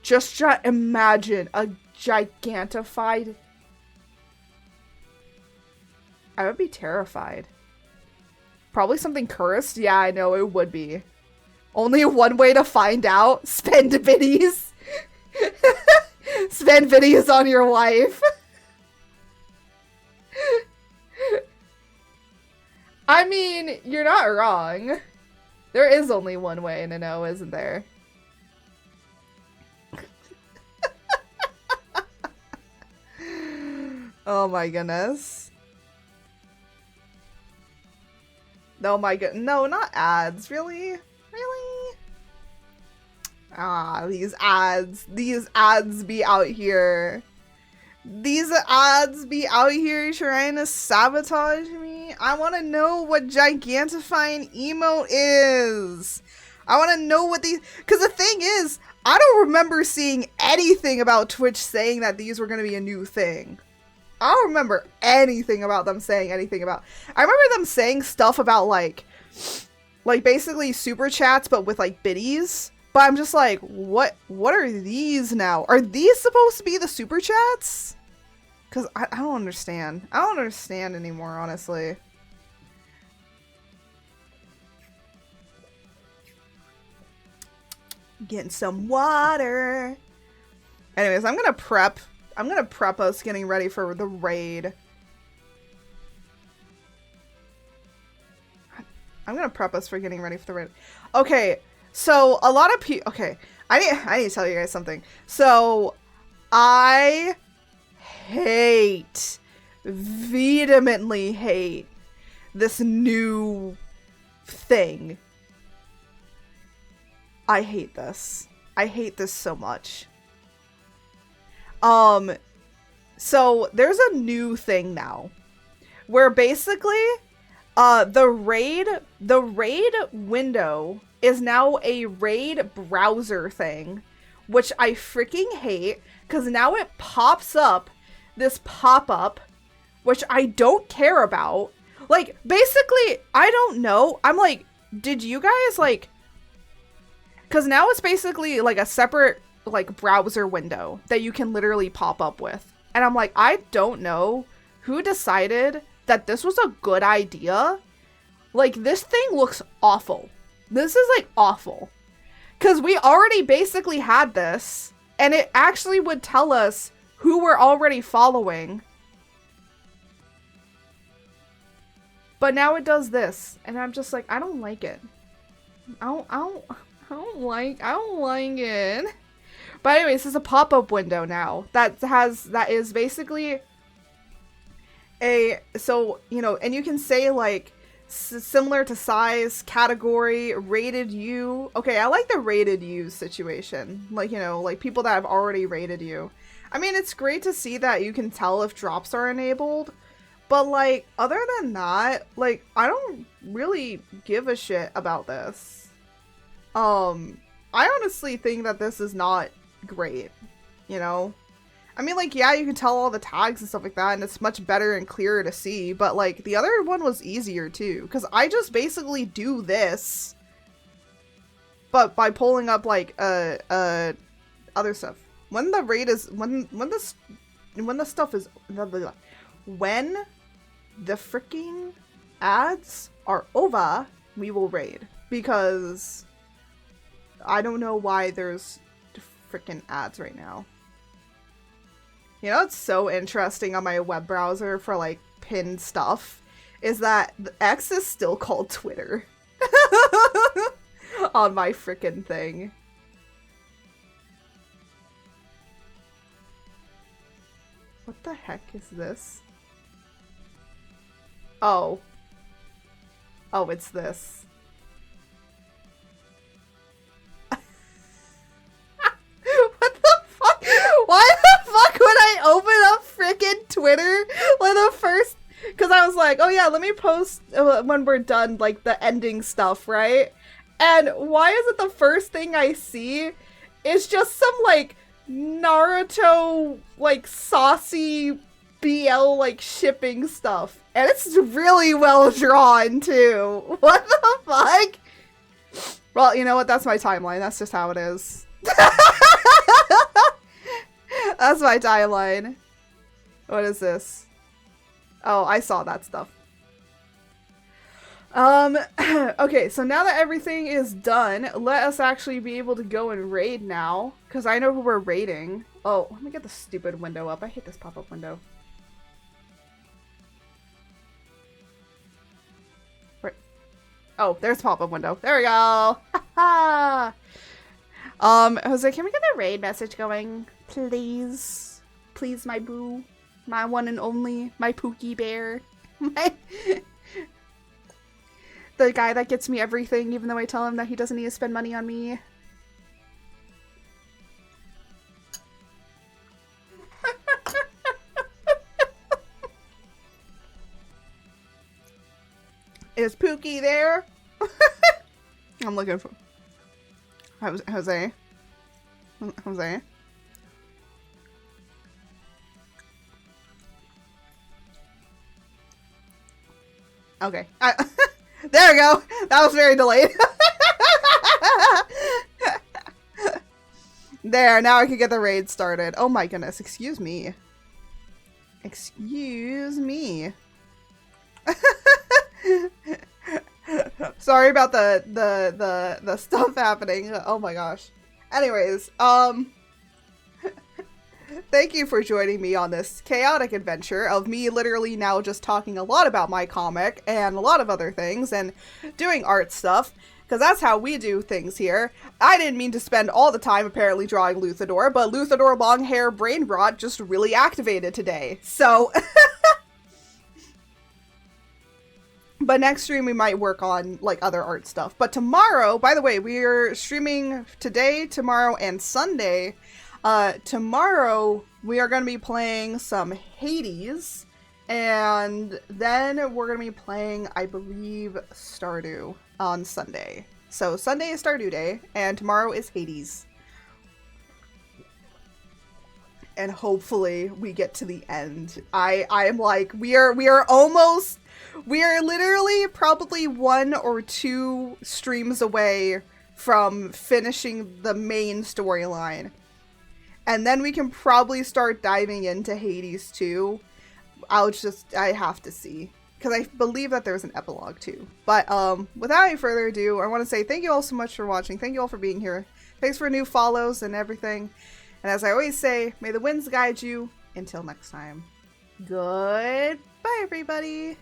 Just imagine a gigantified... I would be terrified. Probably something cursed? Yeah, I know, it would be. Only one way to find out. Spend biddies. Spend biddies on your wife. I mean, you're not wrong. There is only one way to know, isn't there? Oh my goodness. Oh my god. No, not ads. Really? Really? Ah, these ads. These ads be out here. These ads be out here trying to sabotage me. I want to know what gigantifying emote is. I want to know what these... Because the thing is, I don't remember seeing anything about Twitch saying that these were going to be a new thing. I don't remember anything about them saying anything about... I remember them saying stuff about, like basically super chats, but with, like, biddies. But I'm just like, what are these now? Are these supposed to be the super chats? Because I don't understand. I don't understand anymore, honestly. Getting some water. Anyways, I'm gonna prep us getting ready for the raid. I'm gonna prep us for getting ready for the raid. Okay, so a lot of people... Okay, I need to tell you guys something. So, I vehemently hate this new thing. I hate this. I hate this so much. So there's a new thing now where basically the raid window is now a raid browser thing, which I freaking hate, because now it pops up this pop-up, which I don't care about. Like, basically, I don't know. I'm like, did you guys, like... Because now it's basically, like, a separate, like, browser window that you can literally pop up with. And I'm like, I don't know who decided that this was a good idea. Like, this thing looks awful. This is, like, awful. Because we already basically had this, and it actually would tell us who we're already following. But now it does this, and I'm just like, I don't like it. I don't like it. But anyways, it's a pop-up window now that is basically so, you know, and you can say, like, similar to size, category, rated you. Okay, I like the rated you situation. Like, you know, like people that have already rated you. I mean, it's great to see that you can tell if drops are enabled, but, like, other than that, like, I don't really give a shit about this. I honestly think that this is not great, you know? I mean, like, yeah, you can tell all the tags and stuff like that, and it's much better and clearer to see, but, like, the other one was easier, too, because I just basically do this, but by pulling up, like, other stuff. When the raid is, when the stuff is, when the freaking ads are over, we will raid, because I don't know why there's freaking ads right now. You know what's so interesting on my web browser for, like, pinned stuff is that X is still called Twitter on my freaking thing. What the heck is this? Oh. Oh, it's this. What the fuck? Why the fuck would I open up freaking Twitter when the first... Because I was like, oh yeah, let me post when we're done, like, the ending stuff, right? And why is it the first thing I see is just some, like, Naruto, like, saucy BL, like, shipping stuff. And it's really well drawn, too. What the fuck? Well, you know what? That's my timeline. That's just how it is. That's my timeline. What is this? Oh, I saw that stuff. Okay, so now that everything is done, let us actually be able to go and raid now. Because I know who we're raiding. Oh, let me get the stupid window up. I hate this pop-up window. Where? Oh, there's pop-up window. There we go. Jose, can we get the raid message going? Please. Please, my boo. My one and only. My Pookie Bear. The guy that gets me everything, even though I tell him that he doesn't need to spend money on me. Is Pookie there? I'm looking for Jose. Jose. Okay. There we go. That was very delayed. There, now I can get the raid started. Oh my goodness, excuse me. Excuse me. Sorry about the stuff happening. Oh my gosh. Anyways, thank you for joining me on this chaotic adventure of me literally now just talking a lot about my comic and a lot of other things and doing art stuff, because that's how we do things here. I didn't mean to spend all the time apparently drawing Luthador, but Luthador long hair brain rot just really activated today. So, but next stream we might work on like other art stuff. But tomorrow, by the way, we are streaming today, tomorrow, and Sunday. Tomorrow we are going to be playing some Hades, and then we're going to be playing, I believe, Stardew on Sunday. So Sunday is Stardew Day, and tomorrow is Hades. And hopefully we get to the end. I am like, we are literally probably 1 or 2 streams away from finishing the main storyline. And then we can probably start diving into Hades too. I have to see. Because I believe that there's an epilogue too. But without any further ado, I want to say thank you all so much for watching. Thank you all for being here. Thanks for new follows and everything. And as I always say, may the winds guide you. Until next time. Goodbye, everybody.